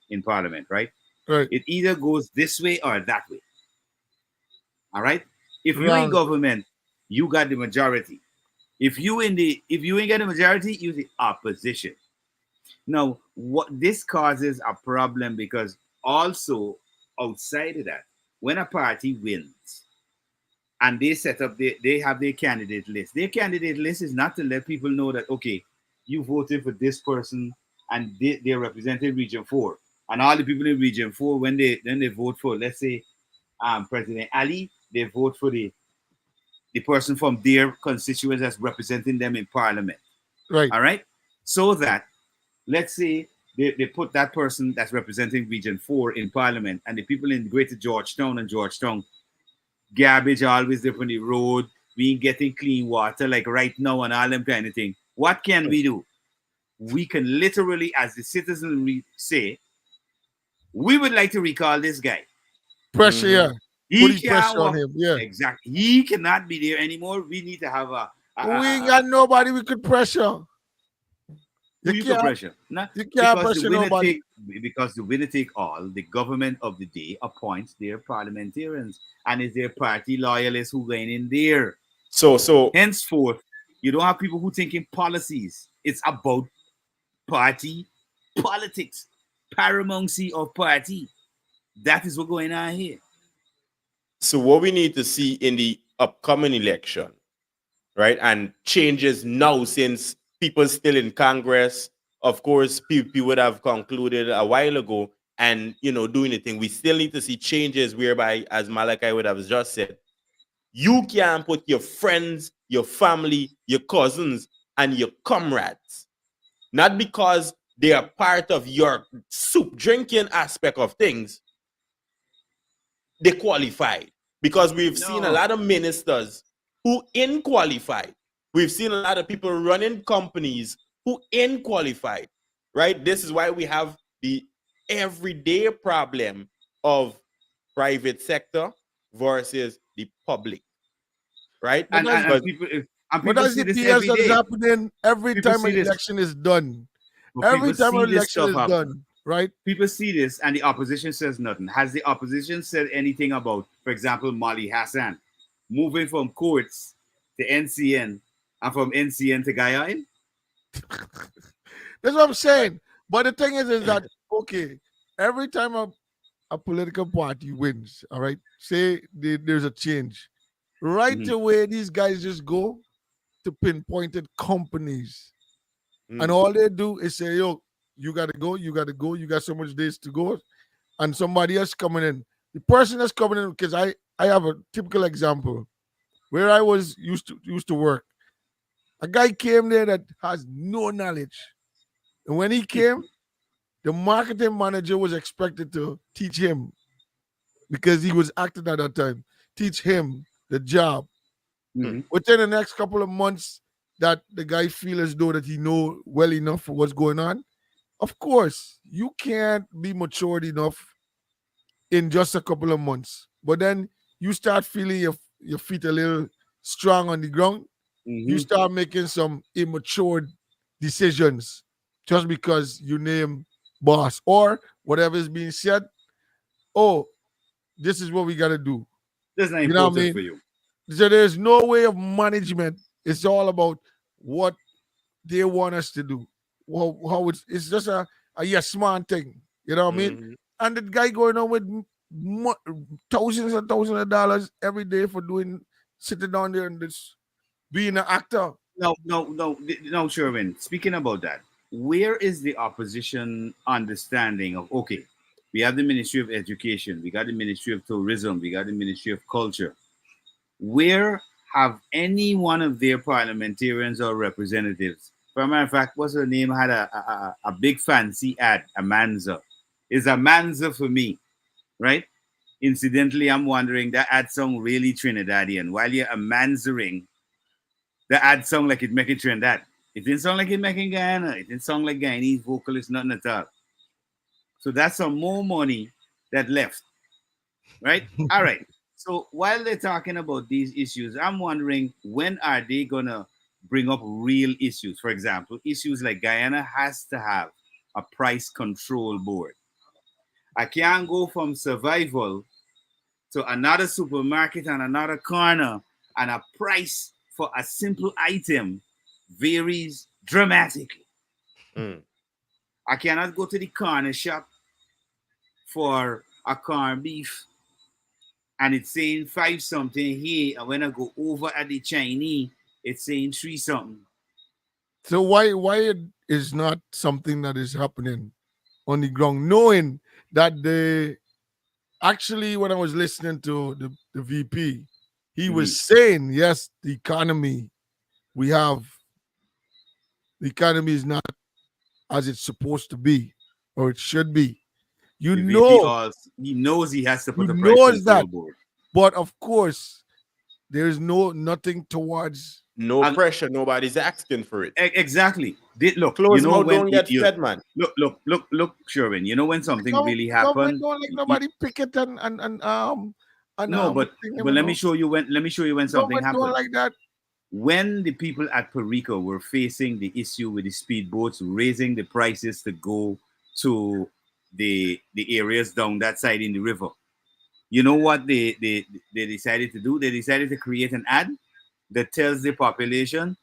in Parliament, right? right, It either goes this way or that way. All right? If you're in Wrong. government, you got the majority. If you ain't got the majority, you're the opposition. Now, what this causes a problem because also outside of that, when a party wins and they set up, they have their candidate list. Their candidate list is not to let people know that, okay, you voted for this person and they're representing Region 4. And all the people in Region 4, when they vote for, let's say, President Ali, they vote for the person from their constituents that's representing them in Parliament. right. All right? So that, let's say, they put that person that's representing Region 4 in Parliament, and the people in Greater Georgetown and Georgetown, garbage always there on the road, we ain't getting clean water like right now and all them kind of thing. What can we do? We can literally, as the citizenry say, we would like to recall this guy. Pressure, yeah. He Putting can't pressure on walk. him, yeah. Exactly. He cannot be there anymore. We need to have We ain't got nobody we could pressure. who you can pressure. Nah, You can't because pressure nobody. because the winner take all, the government of the day appoints their parliamentarians and is their party loyalists who going in there. So Henceforth, you don't have people who thinking policies. It's about party politics, paramountcy of party. That is what's going on here. So what we need to see in the upcoming election, right, and changes now since people still in Congress, of course, people would have concluded a while ago and, doing the thing. We still need to see changes whereby, as Malachi would have just said, you can put your friends, your family, your cousins, and your comrades, not because they are part of your soup drinking aspect of things, they qualified. Because we've seen a lot of ministers who ain't qualified. We've seen a lot of people running companies who ain't qualified, right? This is why we have the everyday problem of private sector versus the public, right? And But people But that's see the this PS every that is day. happening every People time see an this. election is done. But Every people time an see this election stuff is happen. done, right? People see this and the opposition says nothing. Has the opposition said anything about, for example, Molly Hassan moving from courts to NCN and from NCN to Guyana? That's what I'm saying. But the thing is that okay, every time a political party wins, all right, say there's a change, right Mhm. away these guys just go to pinpointed companies, Mm. and all they do is say, "Yo, you gotta go, you gotta go, you got so much days to go," and somebody else coming in. The person that's coming in, because I have a typical example where I was used to work. A guy came there that has no knowledge, and when he came, The marketing manager was expected to teach him because he was acting at that time. Teach him the job. Mhm. Within the next couple of months, that the guy feel as though that he know well enough for what's going on. Of course, you can't be matured enough in just a couple of months. But then you start feeling your feet a little strong on the ground. You Mhm. start making some immature decisions just because you name boss or whatever is being said. Oh, this is what we got to do. That's not You know what I important for mean? you. So there's no way of management. It's all about what they want us to do. Well, how it's just a yes man thing. You know what I mean? Mhm. And the guy going on with thousands and thousands of dollars every day for doing sitting down there and this being an actor. No, Sherwin. Speaking about that, where is the opposition understanding of okay? We have the Ministry of Education, we got the Ministry of Tourism, we got the Ministry of Culture. Where have any one of their parliamentarians or representatives, for a matter of fact, what's her name, had a big fancy ad, Amanza. Is Amanza for me, right? Incidentally, I'm wondering that ad song really Trinidadian. While you're Amanzering, the ad song like it make it Trinidad. It didn't sound like it making Guyana. It didn't sound like Guyanese vocalist, nothing at all. So that's some more money that left, right? All right. So while they're talking about these issues, I'm wondering when are they gonna bring up real issues? For example, issues like Guyana has to have a price control board. I can't go from survival to another supermarket and another corner, and a price for a simple item varies dramatically. Mm. I cannot go to the corner shop for a corned beef and it's saying five something here, and when I go over at the Chinese, it's saying three something. So why it is not something that is happening on the ground, knowing that they actually when I was listening to the VP, he Mhm. was saying yes, we have the economy is not as it's supposed to be or it should be. You The VP know, also he knows he has to you put a price knows control that, board. but of course, there is nothing towards. No And pressure. Nobody's asking for it. exactly. Look, you Close know mouth when don't get you fed, man. look, Sherwin, you know when something really Government happened. don't like nobody picket and No, thing, but you know. let me show you when something Government don't happened. like that. When the people at Perico were facing the issue with the speedboats raising the prices to go to the areas down that side in the river, you know what they decided to do? They decided to create an ad that tells the population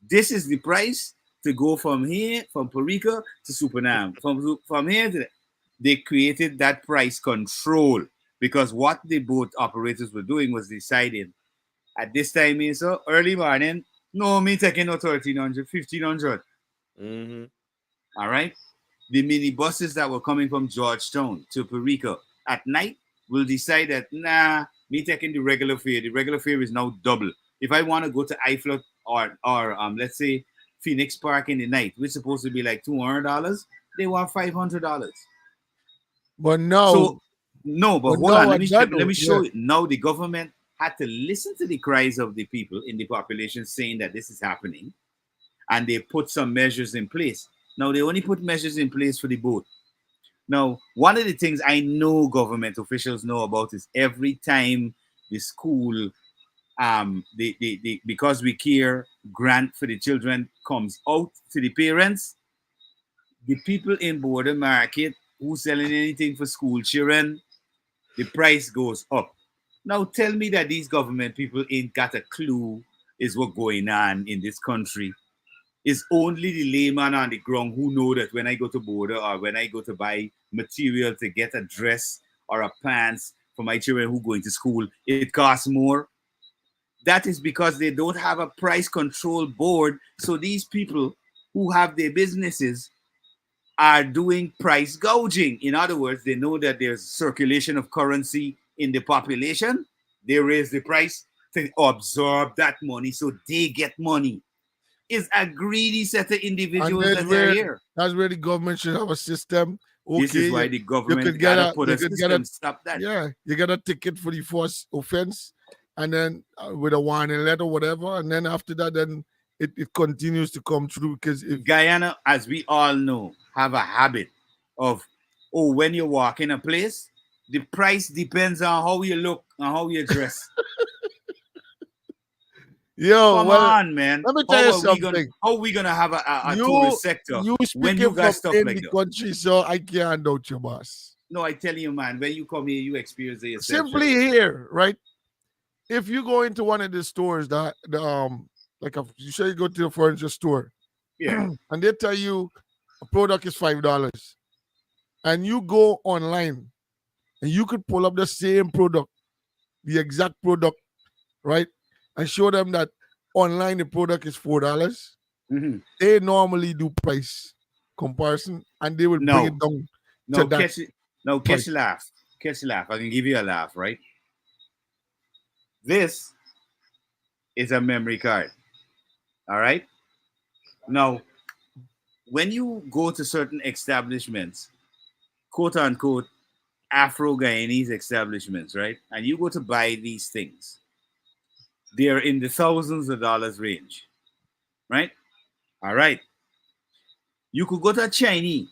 this is the price to go from here, from Perico to Supernam. From here to there. They created that price control because what the boat operators were doing was deciding at this time is so early morning. No, me taking no 1300, 1500. Hmm. All right. The minibuses that were coming from Georgetown to Perico at night will decide that, nah, me taking the regular fare. The regular fare is now double. If I want to go to Eiffel or let's say Phoenix Park in the night, which is supposed to be like $200, they want $500. But So now, no, but but hold on. now Let at me that let though, me yeah. show you. Now the government had to listen to the cries of the people in the population saying that this is happening, and they put some measures in place. Now they only put measures in place for the boat. Now, one of the things I know government officials know about is every time the school, because we care grant for the children comes out to the parents, the people in border market who selling anything for school children, the price goes up. Now tell me that these government people ain't got a clue is what going on in this country. It's only the layman on the ground who know that when I go to border or when I go to buy material to get a dress or a pants for my children who going to school, it costs more. That is because they don't have a price control board. So these people who have their businesses are doing price gouging. In other words, they know that there's circulation of currency in the population. They raise the price to absorb that money so they get money. It's a greedy set of And individuals that are here. that's where the government should have a system This is Okay, why you, the you government could get gotta a put you a could get a system stop that. yeah, you get a ticket for the first offense, and then with a warning letter, whatever, and then after that, then it continues to come through because if Guyana, as we all know, have a habit of, oh, when you walk in a place, the price depends on how you look and how you dress. yo, Come well, on, man. let me tell you something. How we gonna have a You tourist sector you when speaking you got from stuff in like the that? country, so I can't doubt your boss. No, I tell you, man, when you come here, you experience it yourself, Simply Shirley. here, right? If you go into one of the stores that like you say you go to a furniture store Yeah. and they tell you a product is $5, and you go online and you could pull up the same product, the exact product, right, and show them that online the product is $4. hmm They normally do price comparison and they will bring No, it down to no, that catch it. No, price. catch a laugh. Catch a laugh. I can give you a laugh, right? This is a memory card. All right. Now, when you go to certain establishments, quote unquote, Afro Guyanese establishments, right? And you go to buy these things, they're in the thousands of dollars range, right? All right. You could go to a Chinese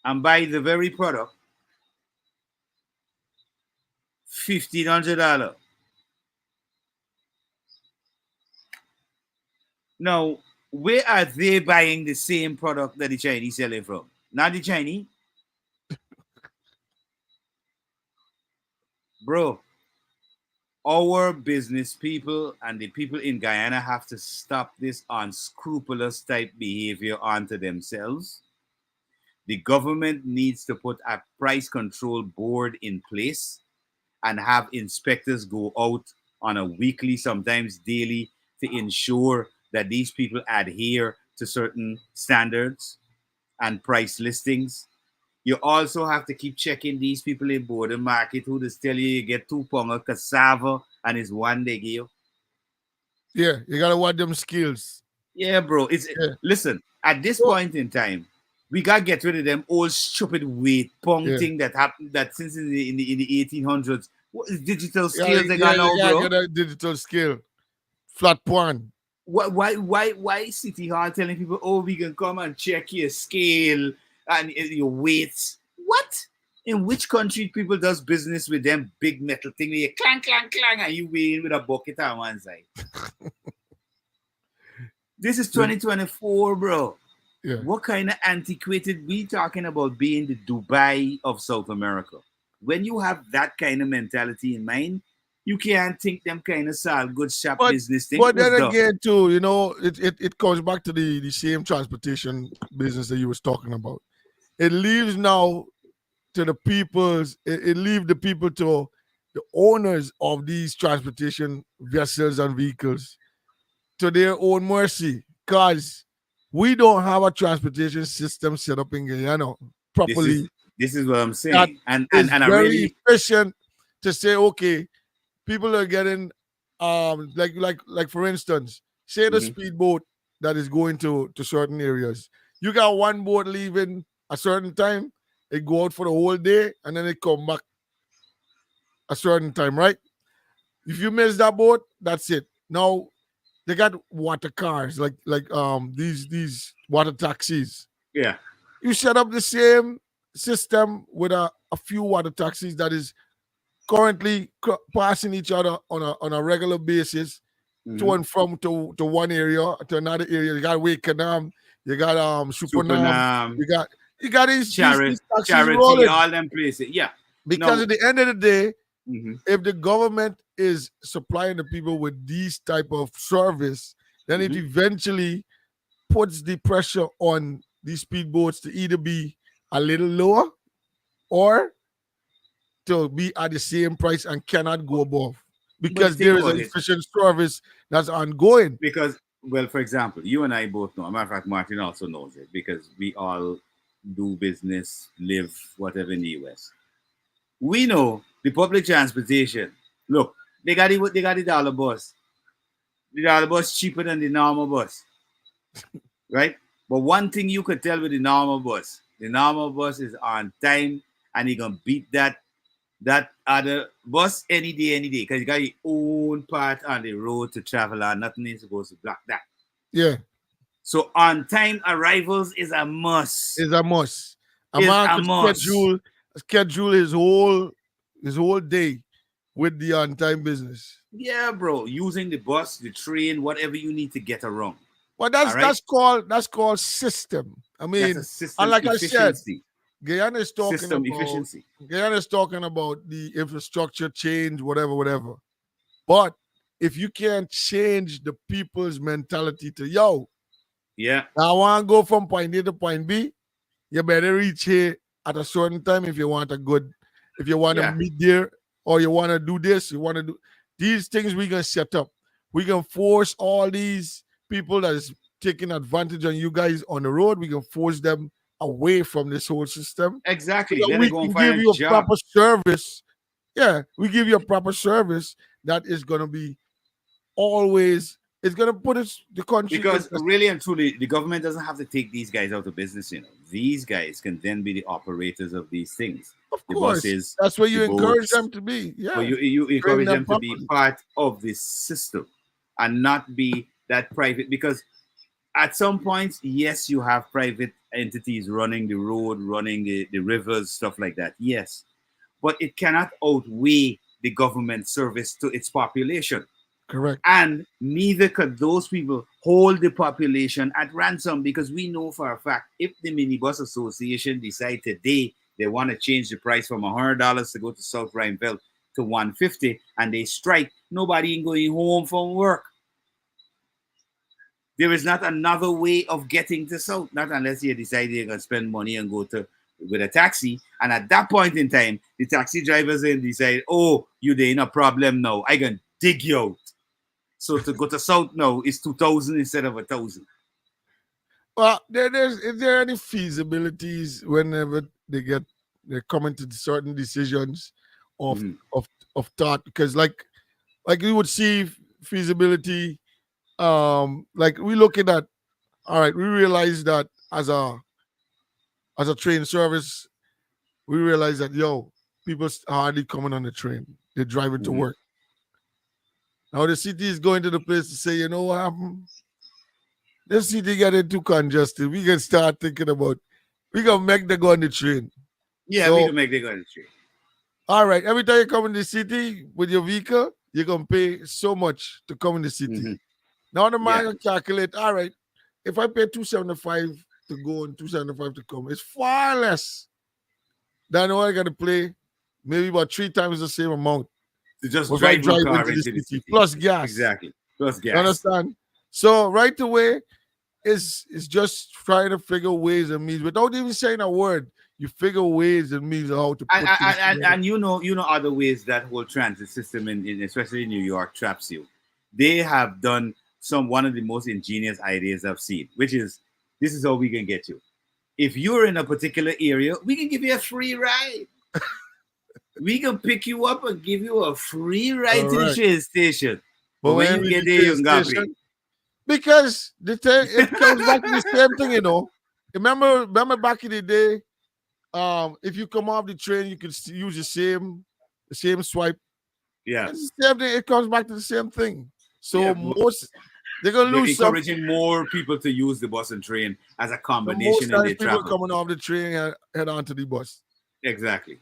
and buy the very product, $1,500. Now, where are they buying the same product that the Chinese selling from? Not the Chinese, bro. Our business people and the people in Guyana have to stop this unscrupulous type behavior onto themselves. The government needs to put a price control board in place and have inspectors go out on a weekly, sometimes daily, to ensure that these people adhere to certain standards and price listings. You also have to keep checking these people in border market who just tell you get 2 pounds of cassava and it's one they give. Yeah, you gotta watch them skills. Yeah, bro. It's Yeah. listen, at this So, point in time, we gotta get rid of them old stupid weight pong yeah. thing that happened that since in the 1800s. What is digital Yeah, skills they yeah, got you now, gotta bro? get a digital skill. Flat point. Why City Hall telling people, oh, we can come and check your scale and your weights? What? In which country people does business with them big metal thing where you clang, clang, clang, and you weigh in with a bucket on one side? This is 2024, bro. Yeah. What kind of antiquated we talking about being the Dubai of South America? When you have that kind of mentality in mind, you can't think them kind of salt good shop But business thing. but What's then the again too, you know, it comes back to the same transportation business that you was talking about. It leaves now to the people's it leaves the people to the owners of these transportation vessels and vehicles to their own mercy. Because we don't have a transportation system set up in Guyana this is properly this is what I'm that saying. And is and I very really efficient to say, okay, people are getting like for instance, say the Mhm. speedboat that is going to certain areas. You got one boat leaving a certain time, it go out for the whole day, and then it come back a certain time, right? If you miss that boat, that's it. Now they got water cars, like these water taxis. yeah. You set up the same system with a few water taxis that is currently passing each other on a regular basis to Mhm. and from to one area to another area. You got Wakenham, you got Supernam, Supernam, you got these taxis Charity, rolling. all them places. Yeah. Because No. at the end of the day, Mhm. if the government is supplying the people with these type of service, then it Mhm. eventually puts the pressure on these speedboats to either be a little lower or to be at the same price and cannot go above But because think there is about an it. efficient service that's ongoing. Because, well, for example, you and I both know. As a matter of fact, Martin also knows it because we all do business, live, whatever in the US. We know the public transportation. Look, they got the dollar bus. The dollar bus cheaper than the normal bus, right? But one thing you could tell with the normal bus, The normal bus is on time, and he gonna beat that other bus any day, because you got your own part on the road to travel on. Nothing is supposed to block that. Yeah, So on time arrivals is a must. it's a must. A Is man a could must. schedule his whole day with the on time business. Yeah, bro. Using the bus, the train, whatever you need to get around. But All right. that's called system. I That's a mean, and system like I said, efficiency. Guyana is talking System about efficiency. the infrastructure change, whatever. But if you can't change the people's mentality to yo, Yeah. I want to go from point A to point B, you better reach here at a certain time if you want if you want to Yeah. meet there, or you want to do this, you want to do these things. We can set up. We can force all these people that is taking advantage on you guys on the road. We can force them away from this whole system. Exactly. So that Let we it go can and find give a you a job. proper service. Yeah, we give you a proper service that is going to be always. It's going to put us the country Because really and truly, the government doesn't have to take these guys out of business. These guys can then be the operators of these things. of The course. buses, That's where you the encourage boats. them to be. Yeah, So you train encourage them to be properly. part of this system and not be that private. Because at some point, yes, you have private entities running the road, running the rivers, stuff like that. Yes. But it cannot outweigh the government service to its population. Correct. And neither could those people hold the population at ransom, because we know for a fact if the Minibus Association decide today they want to change the price from $100 to go to South Rhineville to $150 and they strike, nobody ain't going home from work. There is not another way of getting to South, not unless you decide you're going to spend money and go to with a taxi. And at that point in time, the taxi drivers then decide, oh, you there in a problem now. I can dig you out. So to go to South now is 2,000 instead of 1,000. Well, is there any feasibilities whenever they're coming to certain decisions of Mhm. of thought? Because like you would see feasibility, like we looking at, all right, we realize that as a train service, we realize that people hardly coming on the train. They're driving to Mhm. work. Now the city is going to the place to say, you know what happened? This city getting too congested. We can start thinking about we can make them go on the train. Yeah, we So can make the go on the street. all right, every time you come in the city with your vehicle, you can pay so much to come in the city. Mhm. Now the man Yeah. can calculate, all right, if I pay 275 to go and 275 to come, it's far less than what I gotta play, maybe about 3 times the same amount. To just If I drive my drive car into the into the city, city. plus gas. Exactly. Plus You gas. understand? So right away, it's just trying to figure ways and means without even saying a word. You figure ways and means of how to put things together. And you know other ways that whole transit system in especially in New York traps you. They have done one of the most ingenious ideas I've seen, which is this is how we can get you. If you're in a particular area, we can give you a free ride. We can pick you up and give you a free ride to the Correct. train station. But But when when you we get reach there, the you can pay. station, because it comes back to the same thing, Remember back in the day, if you come off the train, you could use the same swipe. Yeah. It's the same thing. It comes back to the same thing. So Yeah, but they're gonna they're lose some. encouraging more people to use the bus and train as a So combination most in times their people travel. coming off the train head on to the bus. Exactly.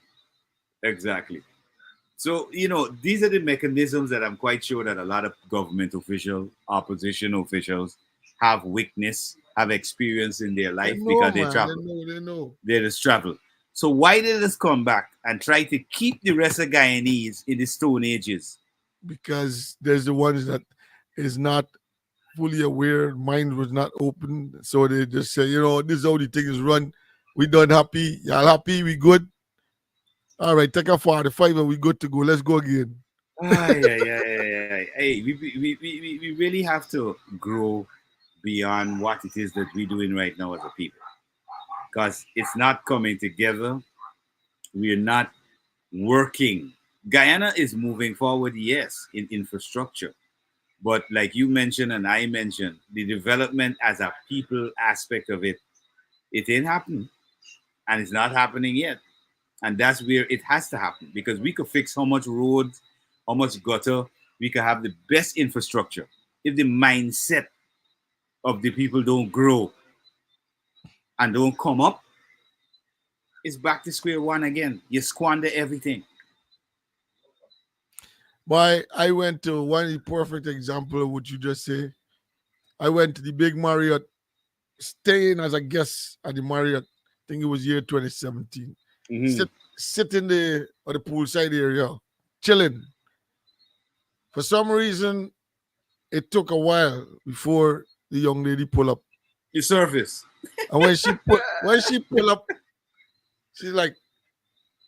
So, these are the mechanisms that I'm quite sure that a lot of government officials, opposition officials have witnessed, have experienced in their They life know, because they man. travel. They know. They just travel. So why did us come back and try to keep the rest of Guyanese in the Stone Ages? Because there's the ones that is not fully aware, mind was not open. So they just say, this is how the thing is run. We done happy. Y'all happy? We good? All right, take a 45 and we good to go. Let's go again. Hey, we really have to grow beyond what it is that we're doing right now as a people. Because it's not coming together. We're not working. Guyana is moving forward, yes, in infrastructure. But like you mentioned and I mentioned, the development as a people aspect of it, it ain't happening. and it's not happening yet. And that's where it has to happen, because we could fix how much road, how much gutter, we could have the best infrastructure. If the mindset of the people don't grow and don't come up, it's back to square one again. You squander everything. Why I went to one perfect example of what you just say. I went to the big Marriott, staying as a guest at the Marriott. I think it was year 2017. Mhm. Sit in the or the poolside area, chilling. For some reason, it took a while before the young lady pull up. You surface. And when she pull up, she's like,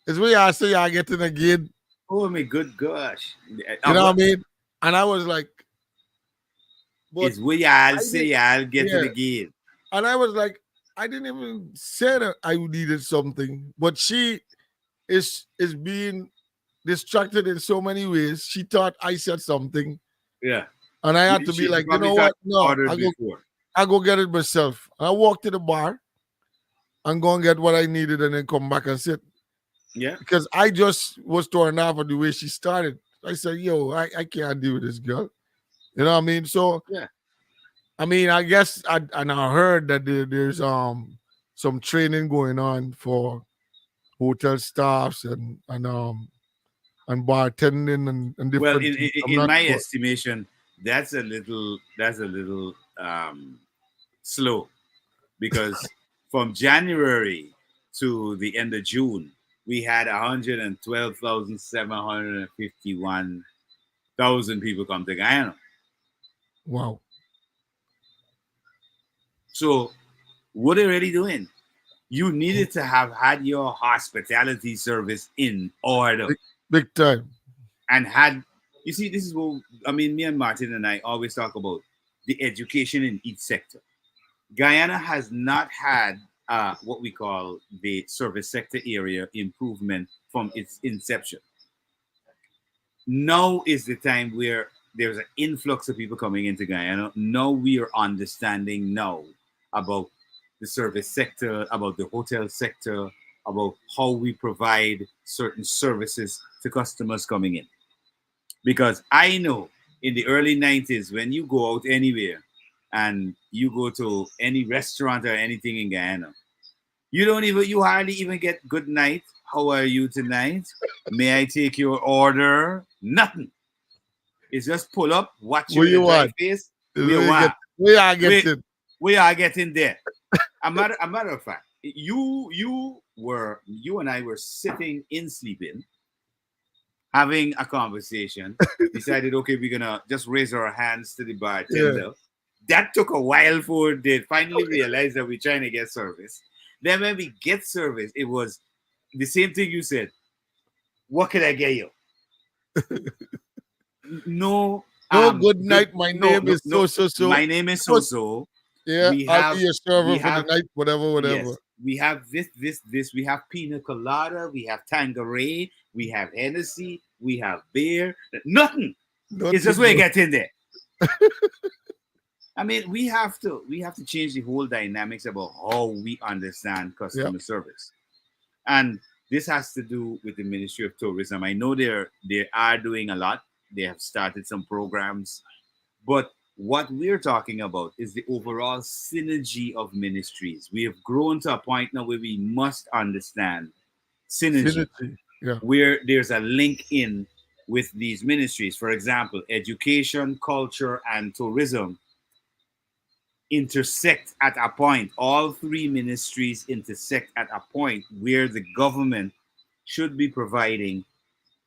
"It's where I say I get in again." Oh my good gosh. You know what I mean? And I was like, but It's where y'all I say did, y'all get yeah. it again. And I was like, I didn't even say that I needed something, but she is being distracted in so many ways. She thought I said something, Yeah. and I had to be She like, you probably know thought what? No, ordered before. I go get it myself. I walk to the bar and go and get what I needed, and then come back and sit Yeah. because I just was torn off of the way she started. I said, yo, I can't deal with this girl. You know what I mean? So Yeah. I mean, I guess I heard that there's some training going on for hotel staffs and bartending and Well, different things. I'm in not my sure. estimation, that's a little slow, because from January to the end of June, we had 112,751,000 people come to Guyana. Wow. So what are they really doing? You needed to have had your hospitality service in order, Big time. and had, you see, this is what I mean. Me and Martin and I always talk about the education in each sector. Guyana has not had what we call the service sector area improvement from its inception. Now is the time where there's an influx of people coming into Guyana. Now we are understanding now about the service sector, about the hotel sector, about how we provide certain services to customers coming in. Because I know in the early 90s, when you go out anywhere and you go to any restaurant or anything in Guyana, you hardly even get good night. How are you tonight? May I take your order? Nothing. It's just pull up, watch you What with a you dry want? face. Is We where you get want. where I get We, it. we are getting there. A matter of fact, you and I were sitting in sleeping, having a conversation, decided, okay, we're gonna just raise our hands to the Yeah. bartender. That took a while for they finally realized that we're trying to get service. Then when we get service, it was the same thing you said. What can I get you? No, No, good night. My no, name no, is no. so. My name is That so was- so. Yeah, We I'll be have your server we for the have night, whatever. yes, we have this. We have pina colada, we have Tanqueray, we have Hennessy, we have beer. Nothing. It's just Nothing where you more. get in there. I mean, we have to change the whole dynamics about how we understand customer service, and this has to do with the Ministry of Tourism. I know they are doing a lot. They have started some programs, but what we're talking about is the overall synergy of ministries. We have grown to a point now where we must understand synergy, Infinity. Yeah. where there's a link in with these ministries. For example, education, culture, and tourism intersect at a point. All three ministries intersect at a point where the government should be providing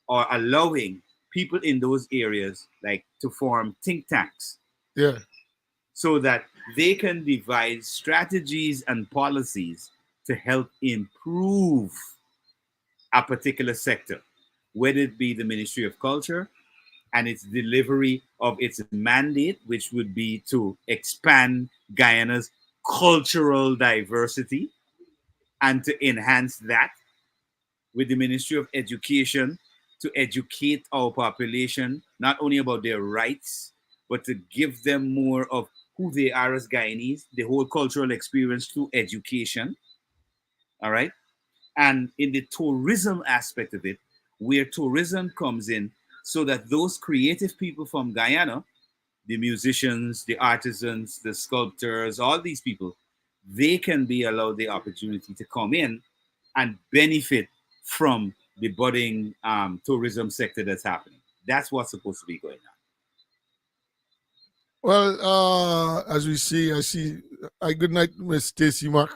or allowing people in those areas like to form think tanks Yeah. so that they can devise strategies and policies to help improve a particular sector, whether it be the Ministry of Culture and its delivery of its mandate, which would be to expand Guyana's cultural diversity and to enhance that, with the Ministry of Education to educate our population, not only about their rights, but to give them more of who they are as Guyanese, the whole cultural experience through education. All right. and in the tourism aspect of it, where tourism comes in, so that those creative people from Guyana, the musicians, the artisans, the sculptors, all these people, they can be allowed the opportunity to come in and benefit from the budding tourism sector that's happening. That's what's supposed to be going Well, as we see, I see. Good night, Miss Stacy Mack.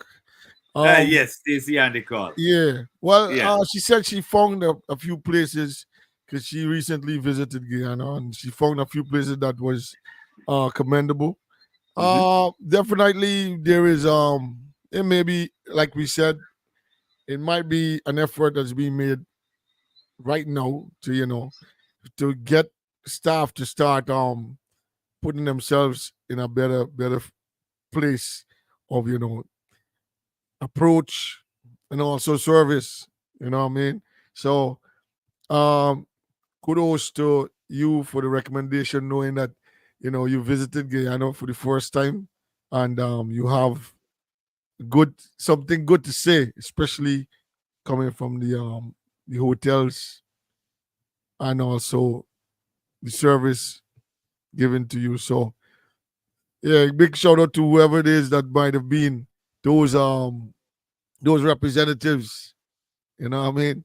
on. Yes, Stacey on the call. Yeah. Well, Yeah. she said she found a few places because she recently visited Guyana and she found a few places that was commendable. Definitely there is it may be like we said, it might be an effort that's being made right now to to get staff to start putting themselves in a better place of approach and also service. You know what I mean? So um kudos to you for the recommendation, knowing that you visited Guyana for the first time and you have something good to say, especially coming from the hotels and also the service given to you. So yeah, big shout out to whoever it is that might have been those representatives. You know what I mean?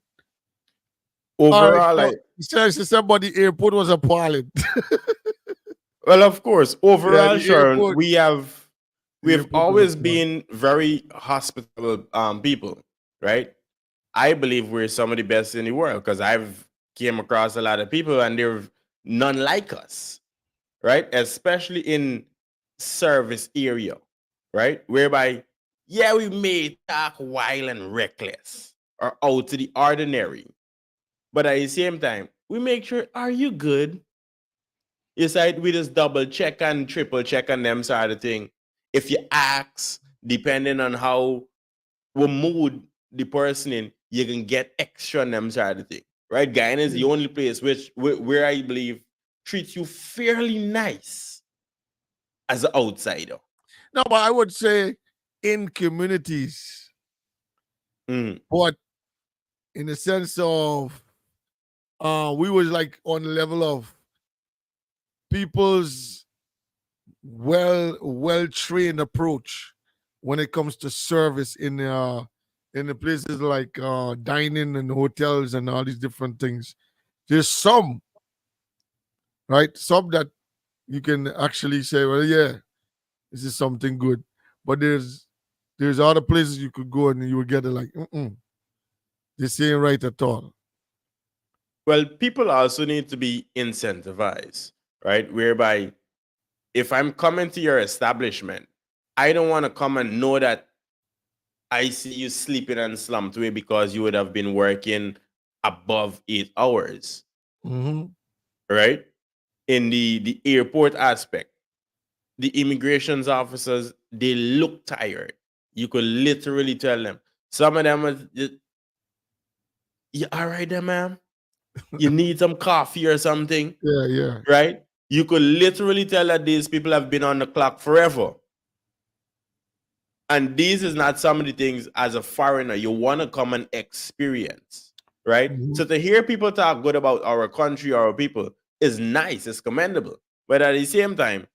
All right, Overall, so like, she said, but the airport was appalling. well, of course, Yeah, overall, the Sharon, airport, the we've airport was always appalling. been very hospitable people, right? I believe we're some of the best in the world because I've came across a lot of people and they're none like us, right? Especially in service area, right? Whereby, yeah, we may talk wild and reckless or out to the ordinary, but at the same time, we make sure, are you good? It's like we just double check and triple check on them sort of thing. If you ask, depending on how what mood the person in, you can get extra on them sort of thing. Right? Guyana is the only place where I believe treats you fairly nice as an outsider. No, but I would say in communities, Mm, but in the sense of we was like on the level of people's well trained approach when it comes to service in the places like dining and hotels and all these different things. There's some, right? Some that you can actually say, well, yeah, this is something good. But there's other places you could go and you would get it like, this ain't right at all. well, people also need to be incentivized, right? Whereby if I'm coming to your establishment, I don't want to come and know that I see you sleeping and slumped away because you would have been working above 8 hours, Mm-hmm. right? In the airport aspect, the immigrations officers, they look tired. You could literally tell them. Some of them are just, you all right there, ma'am? You need some coffee or something, Yeah, yeah. right? You could literally tell that these people have been on the clock forever. And this is not some of the things as a foreigner you want to come and experience, right? Mhm. So to hear people talk good about our country or our people is nice, it's commendable. But at the same time,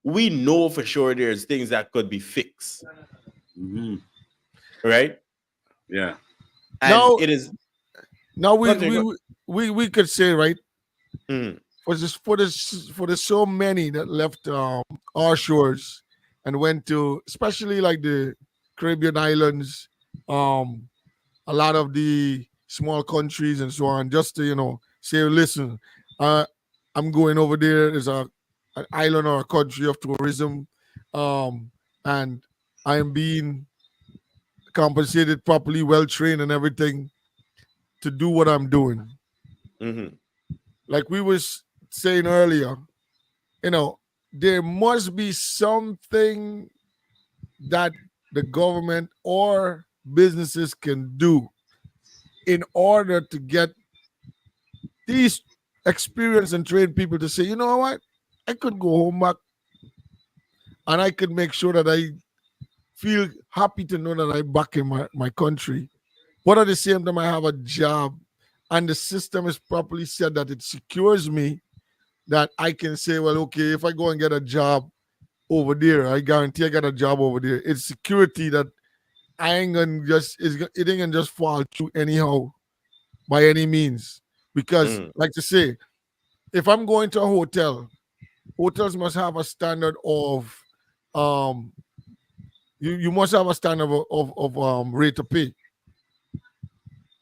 we know for sure there's things that could be fixed, Hmm. right? Yeah. And Now, it is now continue. we could say, right, Mm, for the so many that left our shores and went to especially like the Caribbean islands, um, a lot of the small countries and so on, just to say, listen, uh, I'm going over there. There's an island or a country of tourism, um, and I am being compensated properly, well trained, and everything to do what I'm doing. mhm. Like we was saying earlier, there must be something that the government or businesses can do in order to get these experienced and trained people to say, you know what, I could go home back and I could make sure that I feel happy to know that I'm back in my country but at the same time, I have a job, and the system is properly set that it secures me. That I can say, well, okay, if I go and get a job over there, I guarantee I got a job over there. It's security that I ain't gonna just it ain't gonna just fall through anyhow by any means. Because, Mm. like to say, if I'm going to a hotel, hotels must have a standard of um you must have a standard of rate of pay.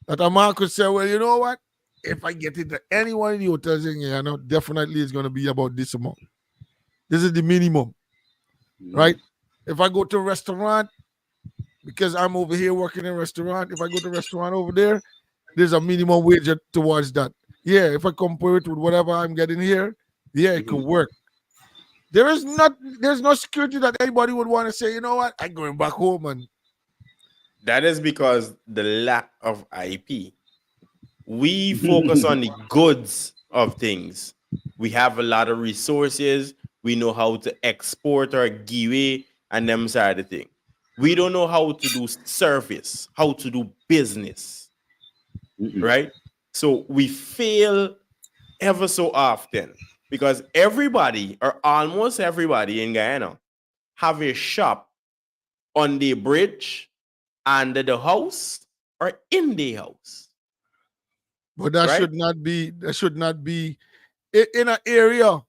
That a man could say, well, you know what? If I get into any one of the hotels in here, I know definitely it's gonna be about this amount. This is the minimum, right? If I go to a restaurant, because I'm over here working in a restaurant, if I go to a restaurant over there, there's a minimum wage towards that. Yeah, if I compare it with whatever I'm getting here, yeah, it could work. There's no security that anybody would want to say, you know what, I'm going back home and That is because the lack of IP. We focus on the goods of things. We have a lot of resources. We know how to export or give away and them side of thing. We don't know how to do service, how to do business, right? So we fail ever so often because everybody or almost everybody in Guyana have a shop on the bridge, under the house, or in the house, but that right? should not be in an area.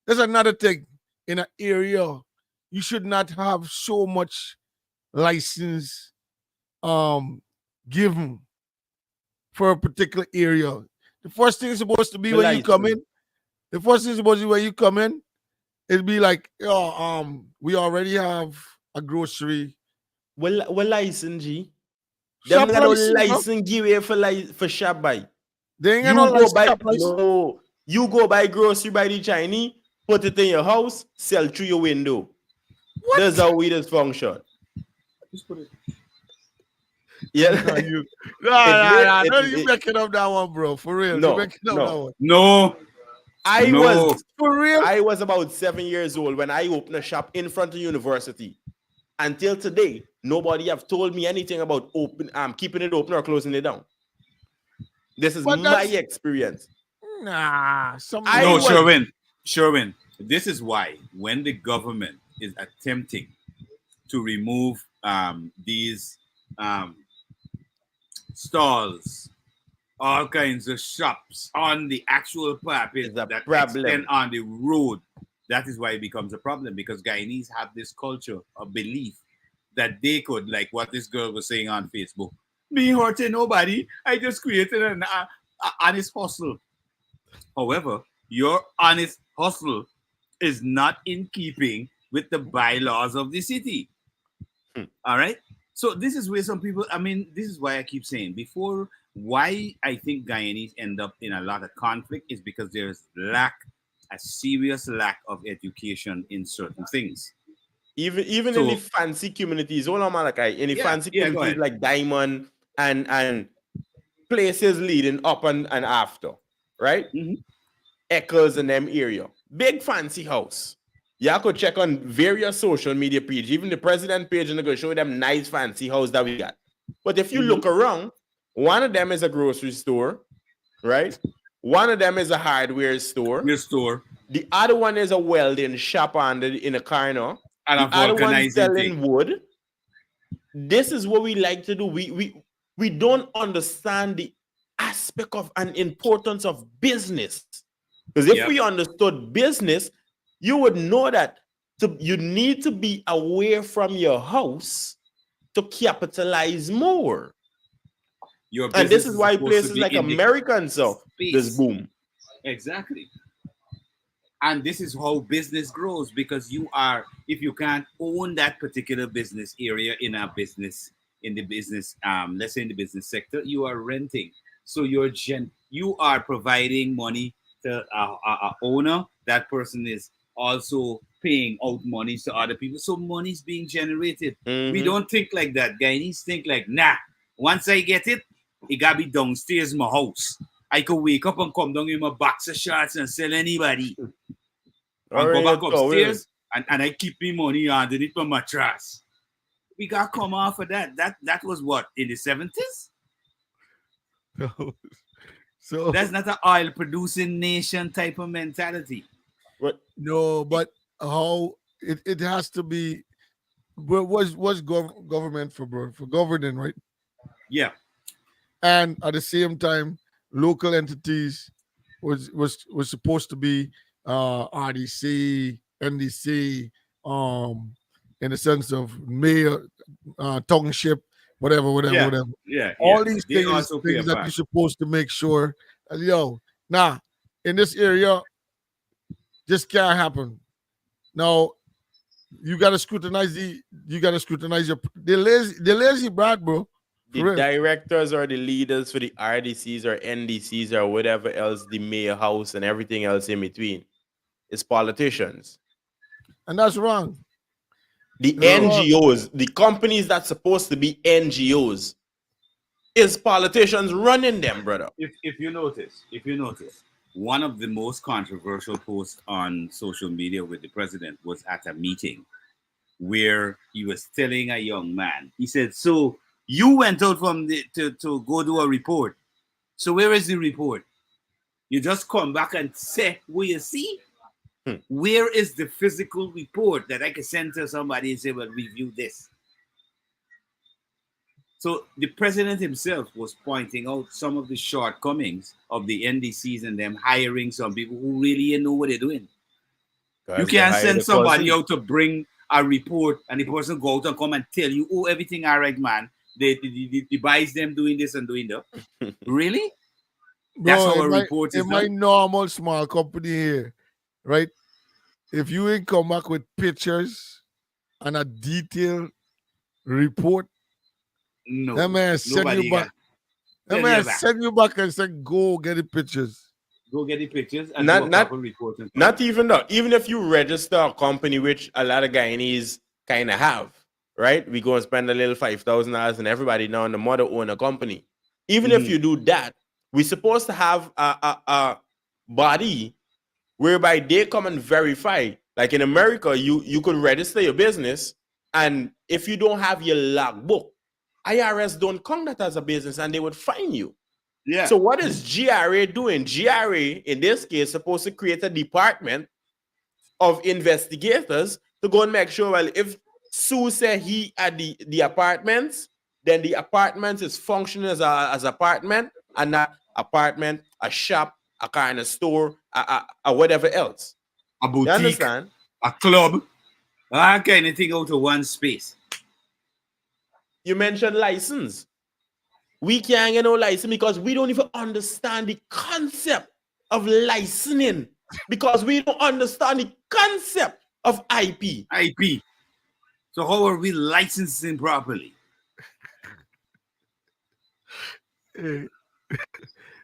There's another thing. In an area, you should not have so much license given for a particular area. The first thing is supposed to be The when you come license. in. The first thing is supposed to be when you come in. It'd be like, we already have a grocery Well, license, G. Them shop got no license, bro. license give away for shop buy. They ain't got no You go license buy shop license. no. You go buy grocery by the Chinese, put it in your house, sell through your window. What? That's how we just function. Just put it. Yeah. Nah, no, you It- making up that one, bro. For real. You no, making up that no. one. No, I No. was For real? I was about 7 years old when I opened a shop in front of university. Until today, nobody have told me anything about keeping it open or closing it down. This is But my that's- experience. Nah, I no, was- Sherwin. This is why when the government is attempting to remove these stalls, all kinds of shops on the actual purpose It's a that problem. extend on the road, that is why it becomes a problem, because Guyanese have this culture of belief that they could, like what this girl was saying on Facebook, me hurting nobody, I just created an honest hustle. However, your honest hustle is not in keeping with the bylaws of the city. All right. So this is where some people, I mean, this is why I keep saying before, why I think Guyanese end up in a lot of conflict is because there's a serious lack of education in certain things. Even in So- the fancy communities, hold on, Malachi, in the fancy go communities ahead. like Diamond and places leading up and after, right? Mhm. Echoes in them area. Big fancy house. Y'all could check on various social media pages, even the president page, and they're going to show them nice fancy house that we got. But if you look around, one of them is a grocery store, right? One of them is a hardware store. Your store The other one is a welding shop in a corner. and The a other one vulcanizing selling thing. wood. This is what we like to do. We don't understand the aspect of and importance of business. Because if Yep. we understood business, you would know that you need to be away from your house to capitalize more. Your And this business is why supposed to places be like in the America and so this space. boom. Exactly. And this is how business grows, because if you can't own that particular business area in the business, let's say in the business sector, you are renting. So you are providing money to a owner. That person is also paying out money to other people. So money is being generated. We don't think like that. Guyanese think like, nah, once I get it, it gotta be downstairs in my house. I could wake up and come down in my boxer shorts and sell anybody. And go back upstairs and I keep me money underneath my mattress. We got come off of that. That was what, in the 70s? So That's not an oil producing nation type of mentality. What? no, but how it has to be. But what's government for, bro? For governing, right? Yeah. And at the same time, local entities was supposed to be RDC, NDC, in the sense of mayor, township, Yeah. whatever. Yeah. Yeah. All these They things also play a things that you're part. supposed to make sure. Yo, nah, in this area, this can't happen. Now you gotta scrutinize your they're lazy Brad, bro. The For real. directors or the leaders for the RDCs or NDCs or whatever else, the mayor house and everything else in between, is politicians. And that's wrong. The That's Bro, wrong. NGOs, the companies that's supposed to be NGOs, is politicians running them, brother. if you notice, one of the most controversial posts on social media with the president was at a meeting where he was telling a young man, he said, "So you went out from to go do a report. So where is the report? You just come back and say what you see. Hmm. Where is the physical report that I can send to somebody and say, well, review this?" So the president himself was pointing out some of the shortcomings of the NDCs and them hiring some people who really know what they're doing. You Because they can't hired send a somebody cousin. out to bring a report and the person go out and come and tell you, oh, everything all right, man. The buys them doing this and doing that. Really? That's Bro, how a report is in my done? normal small company here, right? If you ain't come back with pictures and a detailed report, that No. man send you Nobody back. got That send you man back. send you back and say, go get the pictures. Go get the pictures and do Not a not proper report and come not back. even though. Even if you register a company, which a lot of Guyanese kind of have, right? We go and spend a little $5,000 and everybody now in the mother own a company. Even if Mhm. you do that, we're supposed to have a body whereby they come and verify. Like in America, you could register your business, and if you don't have your logbook, IRS don't count that as a business, and they would fine you. Yeah. So what is GRA doing? GRA in this case supposed to create a department of investigators to go and make sure. Well, if Sue said he at the apartments, then the apartment is functioning as apartment and not apartment, a shop, a kind of store, a whatever else. A You boutique, understand? a club, all kind of thing out of one space. You mentioned license. We can't get no license because we don't even understand the concept of licensing because we don't understand the concept of IP. IP. So how are we licensing properly? Hey,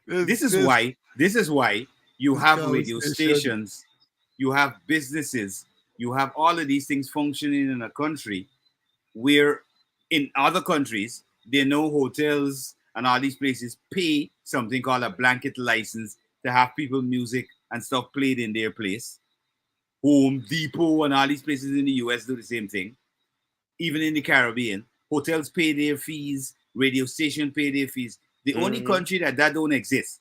This is this why. This is why you this have radio conversation. stations, you have businesses, you have all of these things functioning in a country where in other countries they know hotels and all these places pay something called a blanket license to have people music and stuff played in their place. Home Depot and all these places in the US do the same thing. Even in the Caribbean, hotels pay their fees, radio station pay their fees. The only Mhm. country that don't exist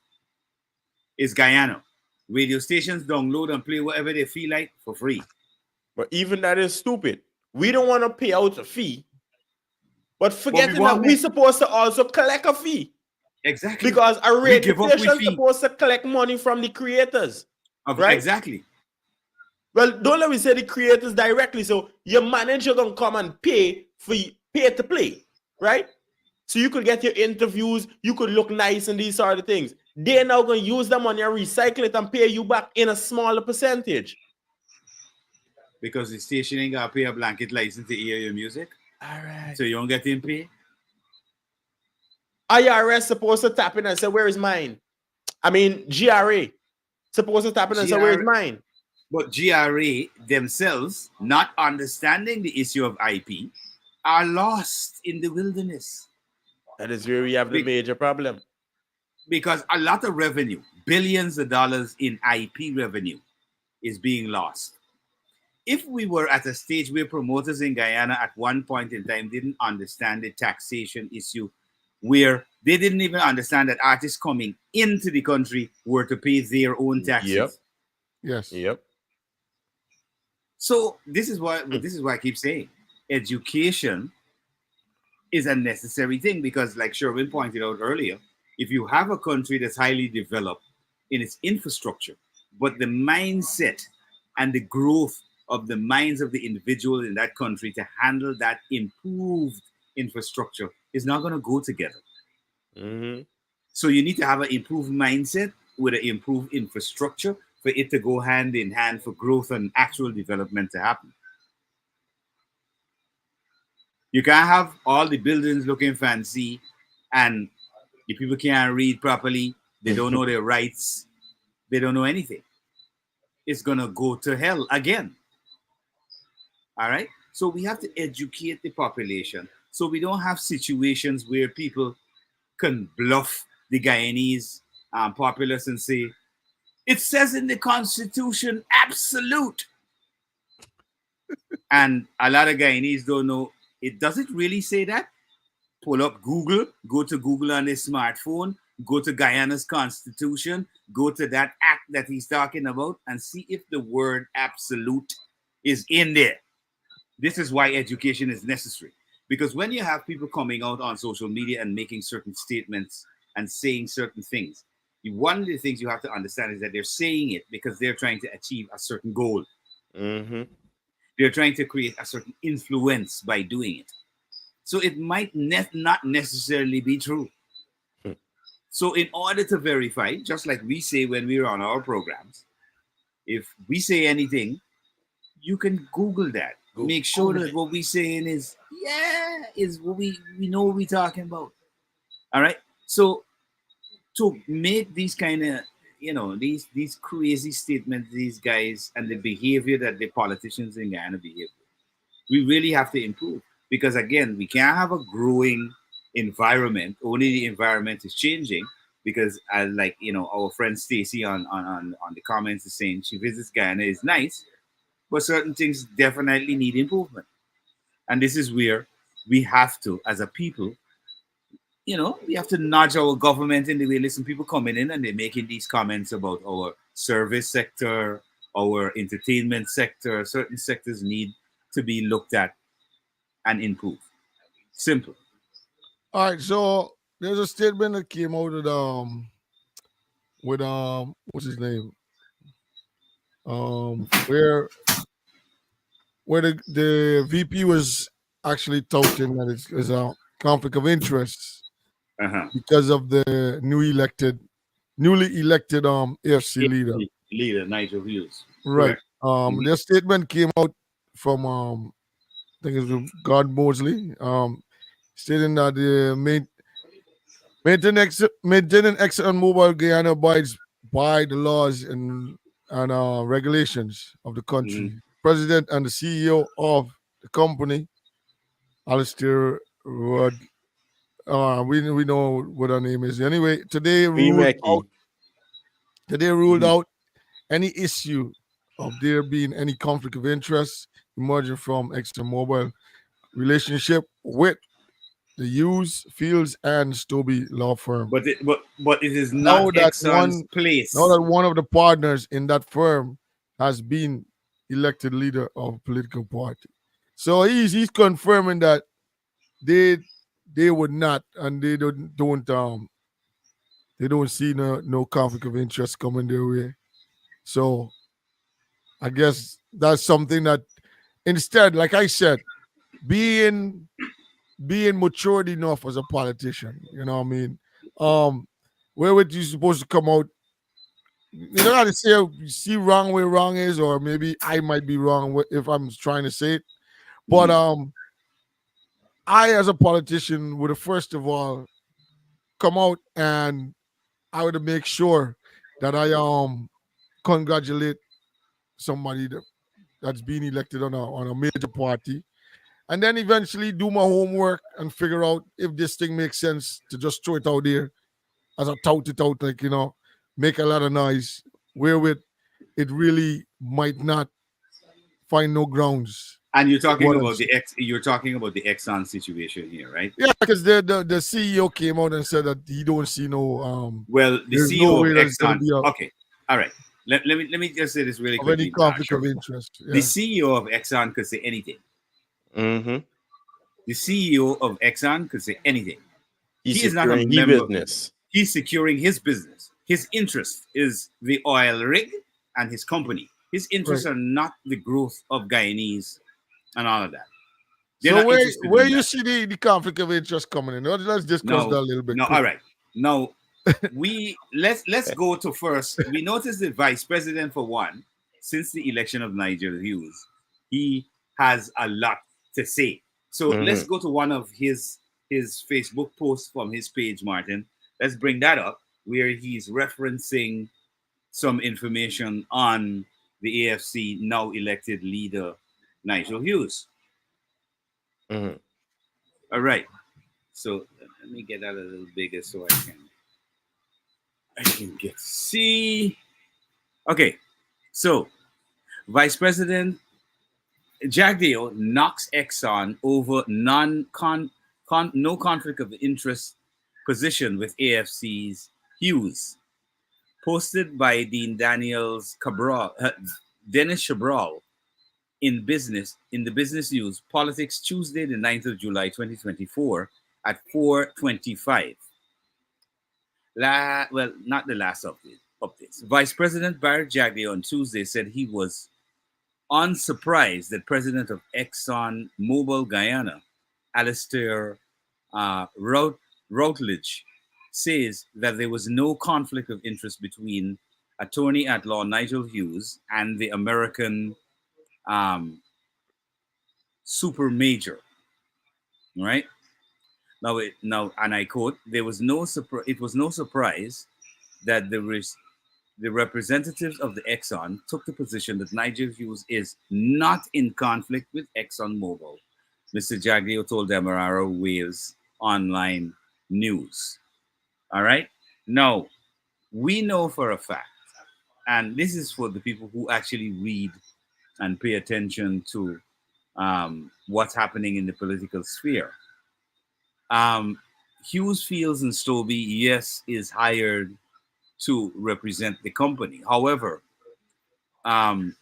is Guyana. Radio stations download and play whatever they feel like for free. But even that is stupid. We don't want to pay out a fee, but But we forgetting that want we're more. supposed to also collect a fee Exactly. because a We radio give up with station fee. supposed to collect money from the creators, right? Exactly. Well, don't let me say the creators directly. So your manager gonna come and pay pay to play, right? So you could get your interviews, you could look nice and these sort of things. They're now gonna use the money and recycle it and pay you back in a smaller percentage. Because the station ain't got to pay a blanket license to hear your music. All right. So you don't get in pay. IRS supposed to tap in and say, "Where is mine?" I mean, GRA supposed to tap in and say, "Where is GR, mine?" but GRA themselves, not understanding the issue of IP, are lost in the wilderness. That is where we have the Be- major problem. because a lot of revenue, billions of dollars in IP revenue, is being lost. If we were at a stage where promoters in Guyana at one point in time didn't understand the taxation issue where they didn't even understand that artists coming into the country were to pay their own Yep. taxes. Yes. Yep. So this is why I keep saying education is a necessary thing, because, like Sherwin pointed out earlier, if you have a country that's highly developed in its infrastructure, but the mindset and the growth of the minds of the individual in that country to handle that improved infrastructure is not going to go together. Mm-hmm. So you need to have an improved mindset with an improved infrastructure for it to go hand in hand for growth and actual development to happen. You can't have all the buildings looking fancy and the people can't read properly, they don't know their rights, they don't know anything. It's gonna go to hell again. All right. So we have to educate the population so we don't have situations where people can bluff the Guyanese populace and say, it says in the Constitution, absolute. And a lot of Guyanese don't know, it doesn't really say that. Pull up Google, go to Google on his smartphone, go to Guyana's Constitution, go to that act that he's talking about, and see if the word absolute is in there. This is why education is necessary. Because when you have people coming out on social media and making certain statements and saying certain things, one of the things you have to understand is that they're saying it because they're trying to achieve a certain goal. Mm-hmm. They're trying to create a certain influence by doing it. So it might not necessarily be true. So in order to verify, just like we say when we're on our programs, if we say anything, you can Google that. Make sure that what we're saying is what we know what we're talking about. All right. So to make these kind of these crazy statements, these guys and the behavior that the politicians in Guyana behave, we really have to improve, because again, we can't have a growing environment. Only the environment is changing, because like our friend Stacy on the comments is saying she visits Guyana is nice, but certain things definitely need improvement. And this is where we have to, as a people, we have to nudge our government in the way. Listen, people coming in and they're making these comments about our service sector, our entertainment sector. Certain sectors need to be looked at and improved. Simple. All right. So there's a statement that came out with what's his name? Where the VP was actually touting that it's a conflict of interest Uh-huh. because of the newly elected AFC leader. Leader Nigel Hughes. Right. Correct. Mhm. Their statement came out from I think it's God Mosley, stating that the maintaining excellent mobile Guyana abides by the laws and regulations of the country. Mhm. President and the CEO of the company, Alistair Rudd. We know what her name is. Anyway, Mackie. today ruled Mhm. out any issue of there being any conflict of interest emerging from ExxonMobil relationship with the Hughes, Fields, and Stobie law firm. But it is Now not that Exxon's now place. that one of the partners in that firm has been elected leader of a political party, so he's confirming that they they would not, and they don't see no conflict of interest coming their way. So I guess that's something that instead, like I said, being being matured enough as a politician, you know what I mean? Um, where would you supposed to come out? You don't have to say see wrong where wrong is, or maybe I might be wrong if I'm trying to say it. But Mhm. I as a politician would have first of all come out and I would make sure that I congratulate somebody that's being elected on a major party, and then eventually do my homework and figure out if this thing makes sense to just throw it out there as I tout it out, like make a lot of noise, wherewith it really might not find no grounds. And you're talking What about else? you're talking about the Exxon situation here, right? Yeah, because the CEO came out and said that he don't see no Well, the there's no CEO of way that it's gonna Exxon. be Okay, all right. Let me just say this really of any quickly, conflict of Short. interest. The Yeah. CEO of Exxon could say anything. Mm-hmm. The CEO of Exxon could say anything. He's He is not a securing his member. business. He's securing his business. His interest is the oil rig and his company. His interests Right. are not the growth of Guyanese and all of that. They're So not interested where in you that. see the conflict of interest coming in? Let's discuss that No, a little bit no. All quick. right. Now let's go to first. We noticed the vice president for one, since the election of Nigel Hughes, he has a lot to say. So let's Mm-hmm. go to one of his Facebook posts from his page, Martin. Let's bring that up where he's referencing some information on the AFC now elected leader Nigel Hughes. Mm-hmm. All right. So let me get that a little bigger so I can get to see. Okay, so Vice President Jagdeo knocks Exxon over no conflict of interest position with AFC's Hughes. Posted by Dean Daniels Cabral, Dennis Cabral in the Business News Politics Tuesday, the 9th of July 2024 at 4:25. Well, not the last updates. Vice President Barrett Jagdeo on Tuesday said he was unsurprised that President of Exxon Mobil Guyana, Alistair Routledge, says that there was no conflict of interest between attorney at law Nigel Hughes and the American um, super major. Right now, and I quote: "There was no surprise. It was no surprise that the representatives of the Exxon took the position that Nigel Hughes is not in conflict with ExxonMobil," Mr. Jagdeo told Demerara Waves Online News. All right. Now, we know for a fact, and this is for the people who actually read and pay attention to what's happening in the political sphere. Um, Hughes, Fields, and Stobie, yes, is hired to represent the company. However, um,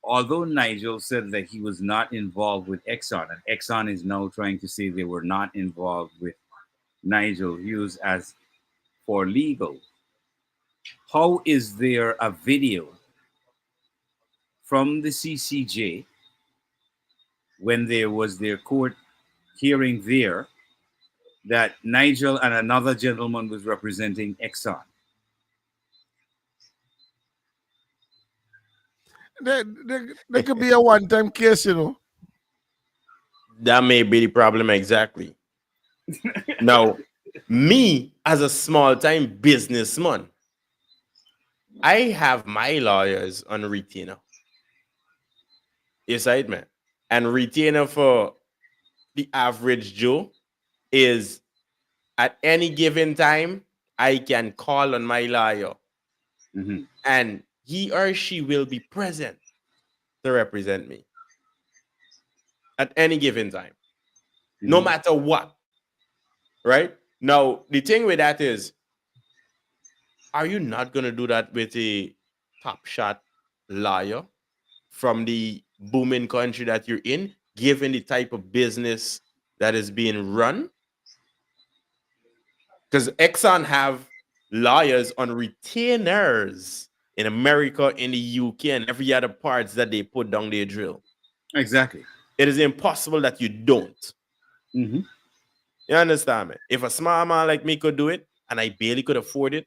although Nigel said that he was not involved with Exxon, and Exxon is now trying to say they were not involved with Nigel Hughes as for legal, how is there a video from the CCJ when there was their court hearing there that Nigel and another gentleman was representing Exxon? There could be a one-time case, you know. That may be the problem exactly. Now, me as a small-time businessman, I have my lawyers on retainer. Yes, I man. And retainer for the average Joe is at any given time, I can call on my lawyer Mm-hmm. and he or she will be present to represent me at any given time, no Mm-hmm. matter what. Right? Now, the thing with that is, are you not going to do that with a top shot lawyer from the booming country that you're in, given the type of business that is being run? Because Exxon have lawyers on retainers in America, in the UK, and every other parts that they put down their drill. Exactly. It is impossible that you don't. Mm-hmm. You understand me? If a small man like me could do it, and I barely could afford it,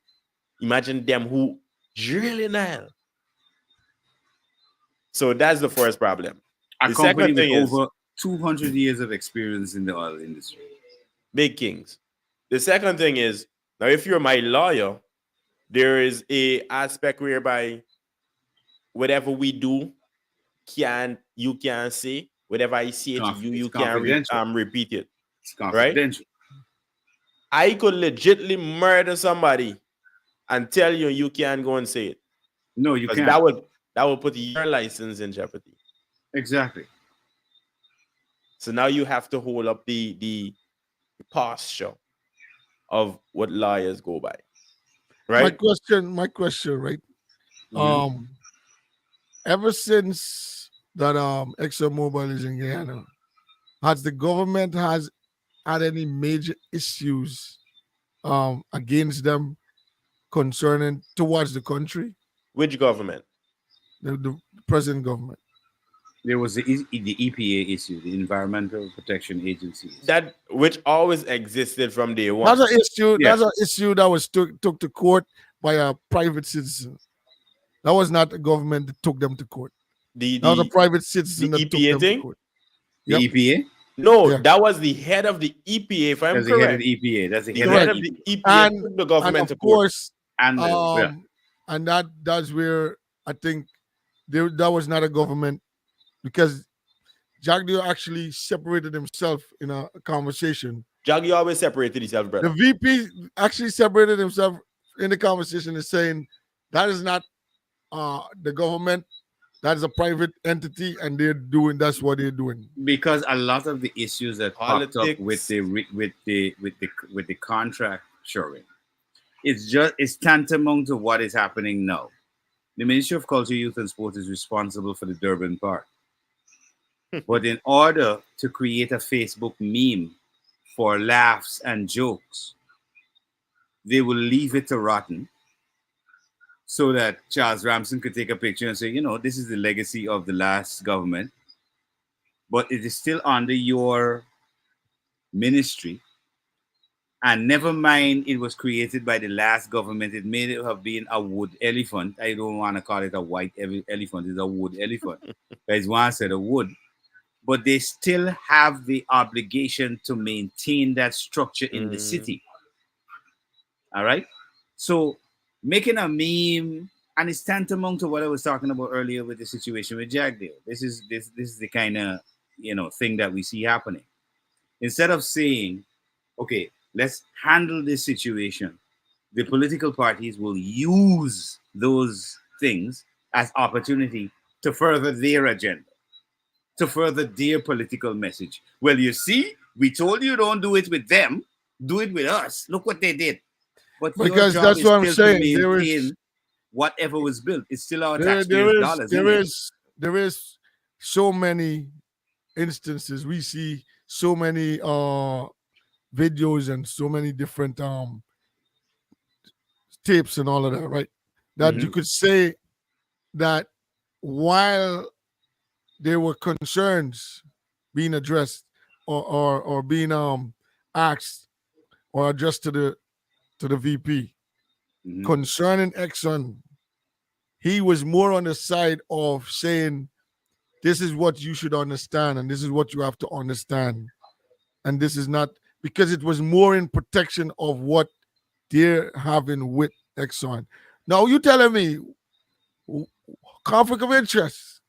imagine them who drilling hell. So that's the first problem. A The company second with thing is over 200 years of experience in the oil industry. big kings. The second thing is, now if you're my lawyer, there is a aspect whereby whatever we do you can say, whatever I say to you, It's you can confidential. repeat it. It's Right? confidential. I could legitimately murder somebody and tell you you can't go and say it. No, you Because can't. that would put your license in jeopardy. Exactly. So now you have to hold up the posture of what lawyers go by, right? My question, right? Mhm. Ever since that ExxonMobil is in Guyana, has the government has had any major issues against them concerning towards the country, Which government? the present government? There was the EPA issue, the Environmental Protection Agency issue. That which always existed from day That's one. an issue. Yeah, That's an issue that was took to court by a private citizen. That was not the government that took them to court. The That was a the private the citizen that took EPA them to thing? court. the Yep. EPA. No, Yeah. that was the head of the EPA, if I'm That's the head of correct. the EPA. That's the The head of head the Correct. of the EPA. EPA And took the and government of to court. course, And yeah, and that's where I think that was not a government because Jack Deere actually separated himself in a conversation. Jaggy always separated himself, The brother. VP actually separated himself in the conversation and saying that is not the government, that is a private entity, and that's what they're doing. because a lot of the issues that popped up with Politics. the contract, Sherwin, it's tantamount to what is happening now. The Ministry of Culture, Youth and Sport is responsible for the Durban part. But in order to create a Facebook meme for laughs and jokes, they will leave it to rotten so that Charles Ramson could take a picture and say, this is the legacy of the last government, but it is still under your ministry. And never mind, it was created by the last government. It may have been a wood elephant. I don't want to call it a white elephant. It's a wood elephant. As one said, a wood. But they still have the obligation to maintain that structure in the Mm. city. All right. So making a meme, and it's tantamount to what I was talking about earlier with the situation with Jagdale. This is the kind of thing that we see happening. Instead of saying, okay, let's handle this situation, the political parties will use those things as opportunity to further their agenda, to further their political message. Well, you see, we told you don't do it with them, do it with us. Look what they did. But your Because job that's is what I'm still to saying. maintain whatever was built. It's still our There taxpayers' is dollars, isn't it? there is so many instances. We see so many videos and so many different tapes and all of that, right? That you Mhm. could say that while there were concerns being addressed or being asked or addressed to the VP Mhm. concerning Exxon, he was more on the side of saying this is what you should understand and this is what you have to understand, and this is not, because it was more in protection of what they're having with Exxon. Now you telling me conflict of interest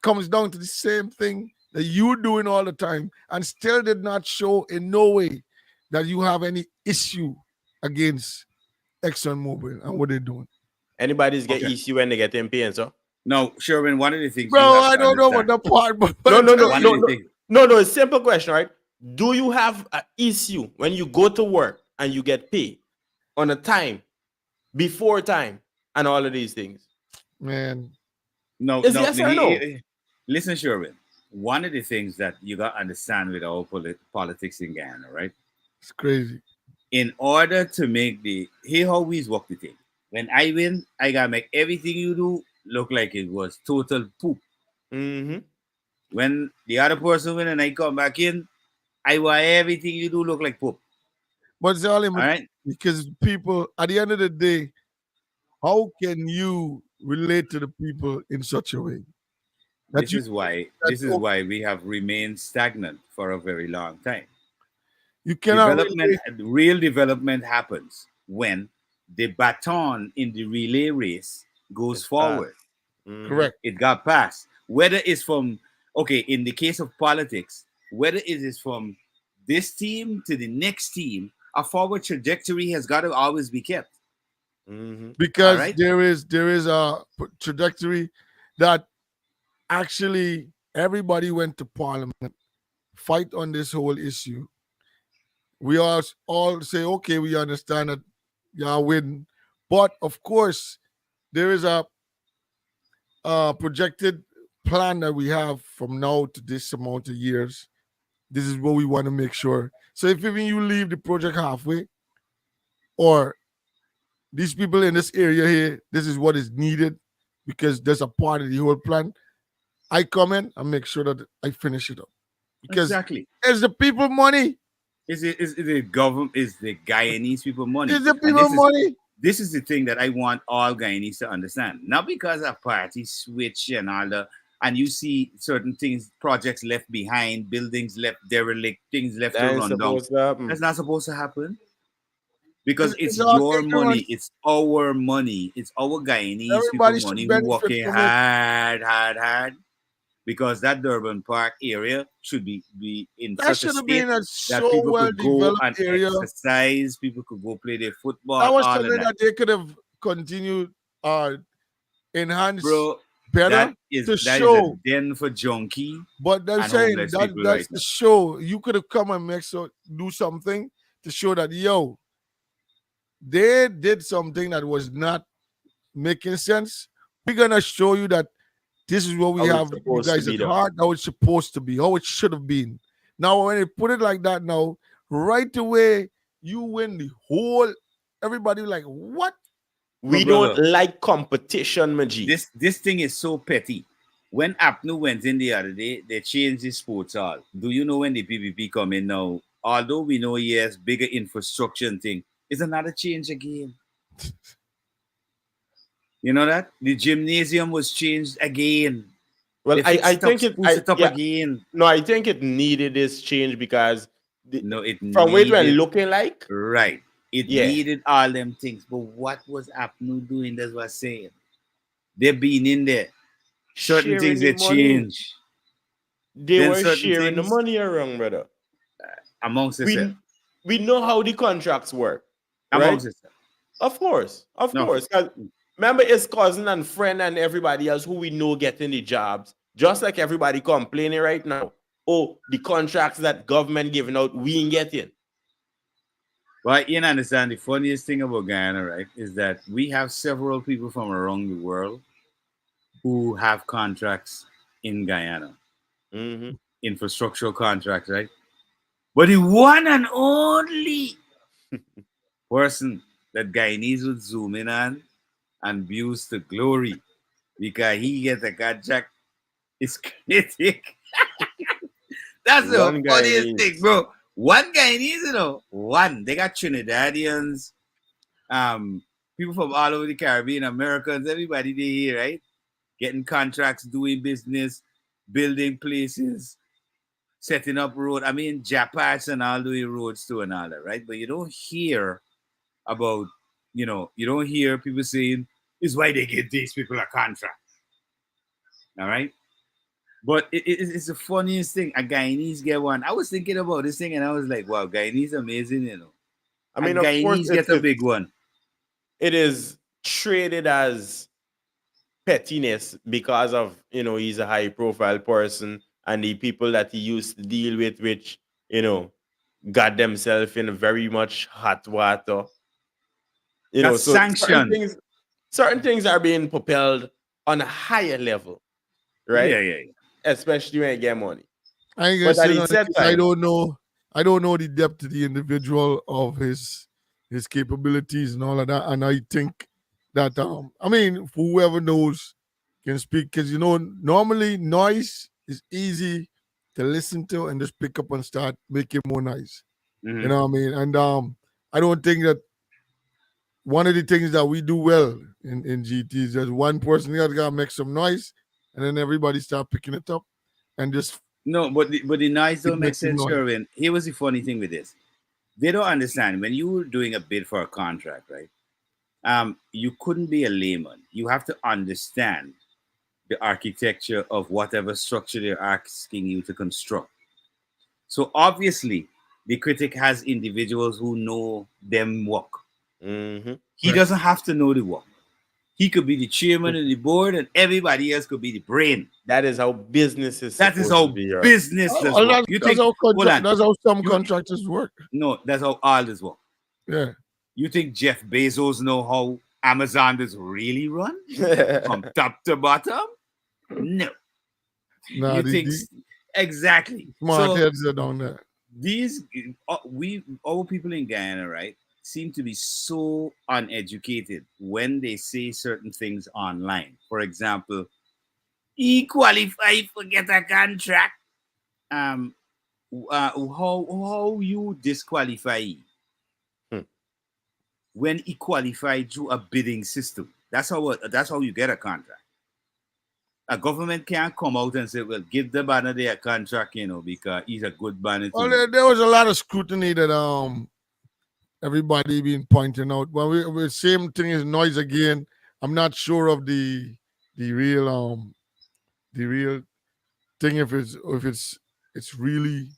comes down to the same thing that you're doing all the time and still did not show in no way that you have any issue against ExxonMobil and what they're doing. Anybody's get Okay. issue when they get in pay and so. Now, Sherwin, one of the things you Bro, have I to don't know what understand. the part, but No, I'm no, no, telling One no, of you, the no, things. no, no. It's a simple question, right? Do you have an issue when you go to work and you get paid on a time, before time, and all of these things? man. No, Is no. yes or no? Listen, Sherwin. One of the things that you got to understand with our politics in Ghana, right? It's crazy. In order to make here how we work the thing. When I win, I gotta make everything you do look like it was total poop. Mm-hmm. When the other person win and I come back in, I want everything you do look like poop. But it's all in All right. because people, at the end of the day, how can you relate to the people in such a way that This you is why that this is why we have remained stagnant for a very long time. you cannot Development, relate? real development happens when the baton in the relay race goes It's fast. forward. Mm-hmm. Correct. It got passed. Whether it's from, okay, in the case of politics, whether it is from this team to the next team, a forward trajectory has got to always be kept. Mm-hmm. All Because right. there is a trajectory that actually everybody went to parliament fight on this whole issue. We all say, okay, we understand that y'all win. But of course, there is a projected plan that we have from now to this amount of years. This is what we want to make sure. So if even you leave the project halfway, or these people in this area here, this is what is needed because there's a part of the whole plan. I come in and make sure that I finish it up because Exactly. it's the people money. Is the government, is the Guyanese people money? It's the And people money. this is the thing that I want all Guyanese to understand. Not because of party switch and all the, and you see certain things, projects left behind, buildings left derelict, things left to That ain't run down. supposed to happen. That's not supposed to happen because it's all your ignorance. money, it's our money, it's our Guyanese Everybody people should money who benefit working from it. hard. Because that Durban Park area should be in That such a should have state been a that so people well could go developed and area. exercise, people could go play their football, I was all telling of that that. they could have continued enhance Bro, better that is to a show. den for junkie But they're and saying homeless that people that's right the now. show. You could have come and do something to show that they did something that was not making sense. We're gonna show you that this is what we How it's have. You supposed to guys be at done. heart. How it's supposed to be. How it should have been. Now when they put it like that, now right away you win the whole. Everybody like what? We brother, don't like competition, Maji. this thing is so petty. When APNU went in the other day, they changed the sports hall. Do you know when the PPP come in now? Although we know yes, bigger infrastructure and thing, it's another change again. You know that? The gymnasium was changed again. Well, They I fixed it up, think spruce it up yeah, again. no, I think it needed this change because No, it from what we're needed, looking like, right. It yeah, needed all them things. But what was APNU doing? That's what I'm saying. They've been in there. Certain sharing things the they money. change. They Then were certain sharing the things money around, brother. amongst themselves. We know how the contracts work, right? Amongst themselves. Of No. course. 'Cause remember his cousin and friend and everybody else who we know getting the jobs, just like everybody complaining right now. Oh, the contracts that government giving out, we ain't getting. Well, you understand the funniest thing about Guyana, right, is that we have several people from around the world who have contracts in Guyana, Mm-hmm. infrastructural contracts, right? But the one and only person that Guyanese would zoom in on and views to glory because he gets a contract is critic. That's the One guy funniest thing, needs. bro. One Guyanese, you know, one. They got Trinidadians, people from all over the Caribbean, Americans, everybody they here, right? Getting contracts, doing business, building places, setting up road. I mean, Japas and all doing roads too and all that, right? But you don't hear about, you don't hear people saying, "Is why they give these people a contract." All right. But it's the funniest thing. A Guyanese get one. I was thinking about this thing and I was like, wow, Guyanese amazing, you know. I A mean, of course, Guyanese get a big one. it is traded as pettiness because of he's a high profile person and the people that he used to deal with, which got themselves in very much hot water. That's So sanctioned. certain things are being propelled on a higher level, right? Yeah. Especially when you get money. I ain't gonna But at say the nothing same 'cause I time, don't know. I don't know the depth of the individual of his capabilities and all of that. And I think that I mean, whoever knows can speak because normally noise is easy to listen to and just pick up and start making more noise. Mhm. You know what I mean? And I don't think that one of the things that we do well in GT is that one person gotta make some noise and then everybody start picking it up and just No, but the noise don't make make some sense, noise. Sherwin. Here was the funny thing with this. They don't understand when you were doing a bid for a contract, right? You couldn't be a layman. You have to understand the architecture of whatever structure they're asking you to construct. So obviously, the critic has individuals who know them work. mm-hmm. He doesn't have to know the work. He could be the chairman of the board, and everybody else could be the brain. That is how business is That is supposed to how be. Right? business does Well, work. You that's think? how Hold on. that's how some You- contractors work. No, that's how all this work. Yeah. You think Jeff Bezos know how Amazon is really run from top to bottom? No. Nah, You the, think the exactly? smart So heads are down there. these our people in Guyana, right, seem to be so uneducated when they say certain things online. For example, he qualified for get a contract. Um, how you disqualify Hmm. when he qualified through a bidding system? That's how you get a contract. A government can't come out and say, "Well, give the banner there a contract," because he's a good banner to Well, me. there was a lot of scrutiny that everybody been pointing out. Well, we same thing is noise again. I'm not sure of the real thing if it's really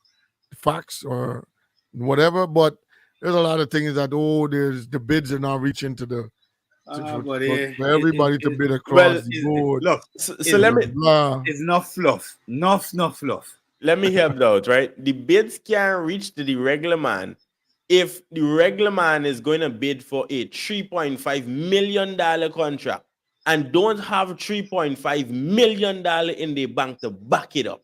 facts or whatever. But there's a lot of things that there's the bids are now reaching to the But for everybody to bid Well, across the board. look, so it's, let me Blah. it's not fluff, not fluff. help out, right? The bids can reach to the regular man if the regular man is going to bid for a $3.5 million contract and don't have $3.5 million in the bank to back it up.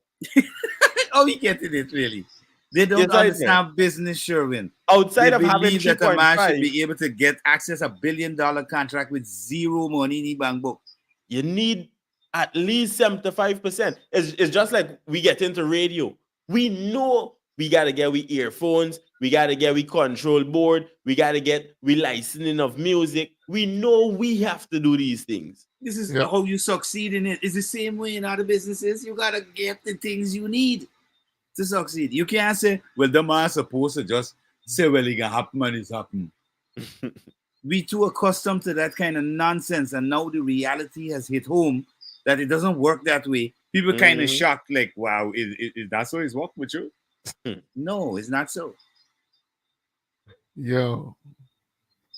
How we getting it really? They don't Yes, I think. understand business, Sherwin. Outside They of having believe that a man should 3.5, be able to get access $1 billion contract with zero money in the bank book. you need at least 75%. It's just like we get into radio. We know we gotta get we earphones, we gotta get we control board, we gotta get we licensing of music. We know we have to do these things. This is Yeah. how you succeed in it. It's the same way in other businesses. You gotta get the things you need to succeed. You can't say, "Well, the man supposed to just say, well, it can happen and it's happening." We too accustomed to that kind of nonsense, and now the reality has hit home that it doesn't work that way. People kind of Mhm. shocked, like, "Wow, is that so? It's work with you?" No, it's not so. Yo.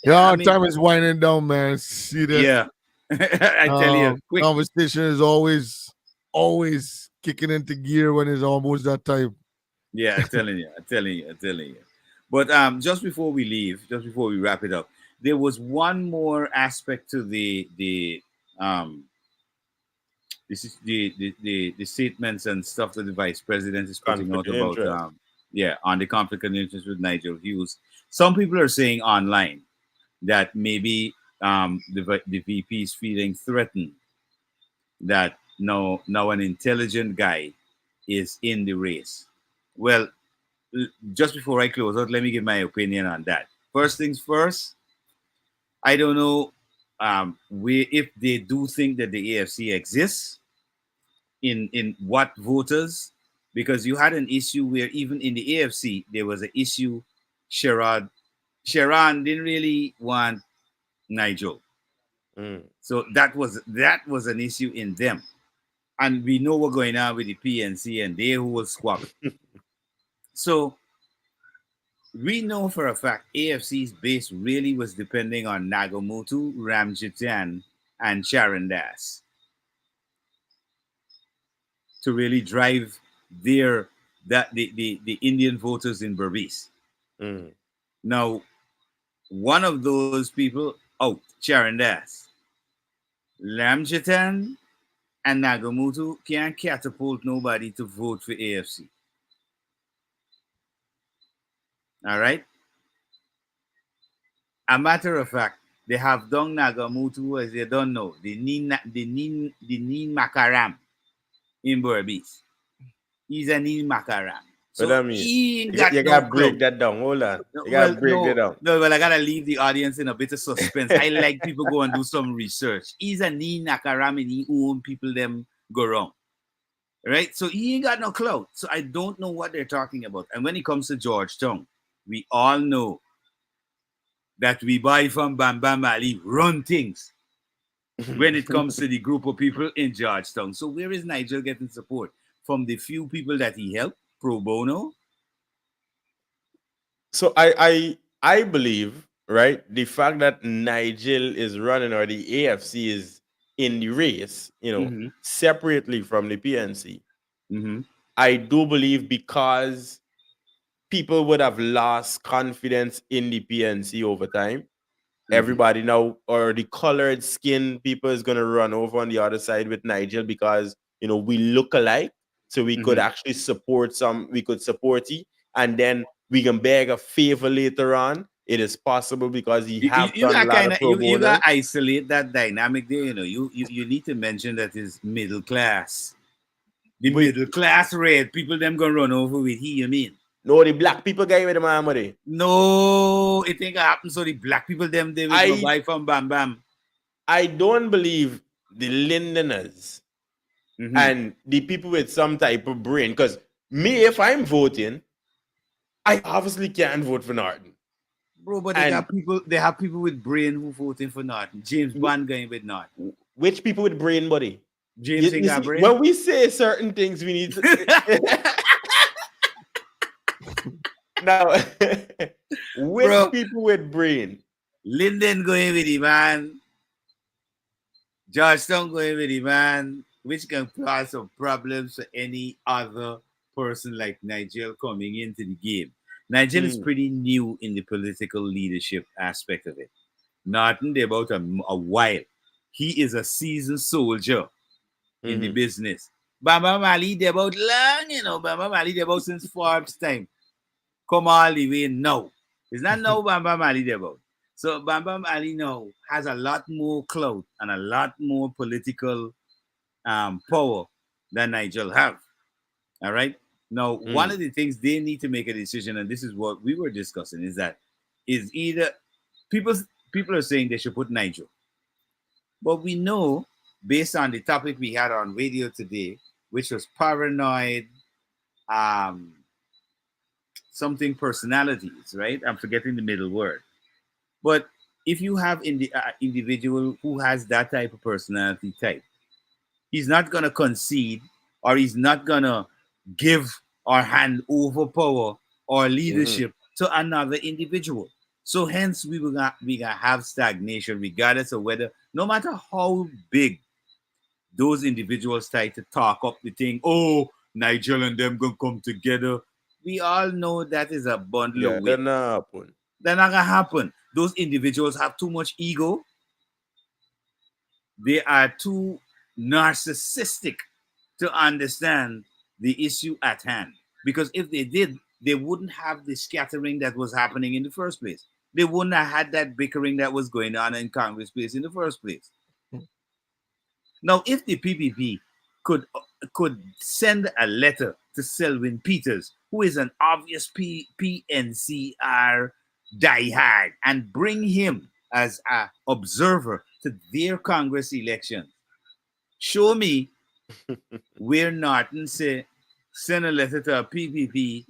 Yeah, Yeah, time is winding down, man. See that? yeah. I tell you, quick. Conversation is always kicking into gear when it's almost that time. Yeah, I'm telling you. But just before we leave, just before we wrap it up, there was one more aspect to the this is the statements and stuff that the vice president is putting out Conflict of about interest. on the conflict of interest with Nigel Hughes. Some people are saying online that maybe the VP is feeling threatened that now an intelligent guy is in the race. Well, just before I close out, let me give my opinion on that. First things first, I don't know if they do think that the AFC exists in what voters, because you had an issue where even in the AFC there was an issue. Sharon didn't really want Nigel, Mm. so that was an issue in them, and we know what's going on with the PNC and they who will squabble. So we know for a fact AFC's base really was depending on Nagamutu, Ramjitan, and Sharon Das to really drive the Indian voters in Berbice. Mm. Now, one of those people out, Sharon Das, Ramjitan, and Nagamutu can't catapult nobody to vote for AFC. All right. A matter of fact, they have done Nagamutu as they don't know. The Nin Makaram in Berbice. He's a Nin Makaram. What So I mean? he ain't You, got you no gotta break clout. that down. Hold on. You Well, gotta break that down. no, well, I gotta leave the audience in a bit of suspense. I like people go and do some research. He's a Nin Makaram and he own people them go wrong. Right? So he ain't got no clout. So I don't know what they're talking about. And when it comes to Georgetown, we all know that we buy from Bam Bam Ali run things when it comes to the group of people in Georgetown. So where is Nigel getting support? From the few people that he helped pro bono? So I believe, right? The fact that Nigel is running or the AFC is in the race, Mm-hmm. separately from the PNC, Mm-hmm. I do believe because people would have lost confidence in the PNC over time. Mm-hmm. Everybody now, or the colored skin people is going to run over on the other side with Nigel because, we look alike. So we could Mm-hmm. actually we could support he, and then we can beg a favor later on. It is possible because he have You done a got lot kind of of pro you got boners. isolate that dynamic there. You need to mention that is middle class. The Wait, middle class red people them gonna run over with he. You mean? no, the black people guy with the money. No, it ain't gonna happen. So the black people them they will go I buy from Bam Bam. I don't believe the Lindoners Mm-hmm. and the people with some type of brain. Because me, if I'm voting, I obviously can't vote for Norton. Bro, but they And got people. They have people with brain who voting for Norton. James Bond going with Norton. which people with brain, buddy? James ain't You got see, brain. when we say certain things, we need to. Now, which Bro, people with brain? Linden going with him, man. Georgetown going with him, man. Which can cause some problems for any other person like Nigel coming into the game. Nigel is Mm, pretty new in the political leadership aspect of it. Nothing about a while. He is a seasoned soldier in the mhm. business. Bamba Mali, they about long, Bamba Mali, they about since Forbes time. Come all the way now. It's not now Bamba Mali they about. So Bamba Mali now has a lot more clout and a lot more political power than Nigel have. All right. Now, one Mm, of the things they need to make a decision, and this is what we were discussing, is that is either people people are saying they should put Nigel, but we know based on the topic we had on radio today, which was paranoid, um, something personalities, right? I'm forgetting the middle word. But if you have in the individual who has that type of personality type, he's not gonna concede or he's not gonna give or hand over power or mhm. leadership to another individual. So hence we gonna have stagnation regardless of whether no matter how big those individuals try to talk up the thing, oh, Nigel and them gonna come together. We all know that is a bundle of Yeah, wind. that not happen. That's not gonna happen. Those individuals have too much ego. They are too narcissistic to understand the issue at hand. Because if they did, they wouldn't have the scattering that was happening in the first place. They wouldn't have had that bickering that was going on in Congress place in the first place. Now, if the PPP could send a letter to Selwyn Peters, who is an obvious PNCR diehard, and bring him as an observer to their Congress election, show me where Norton say send a letter to a PPP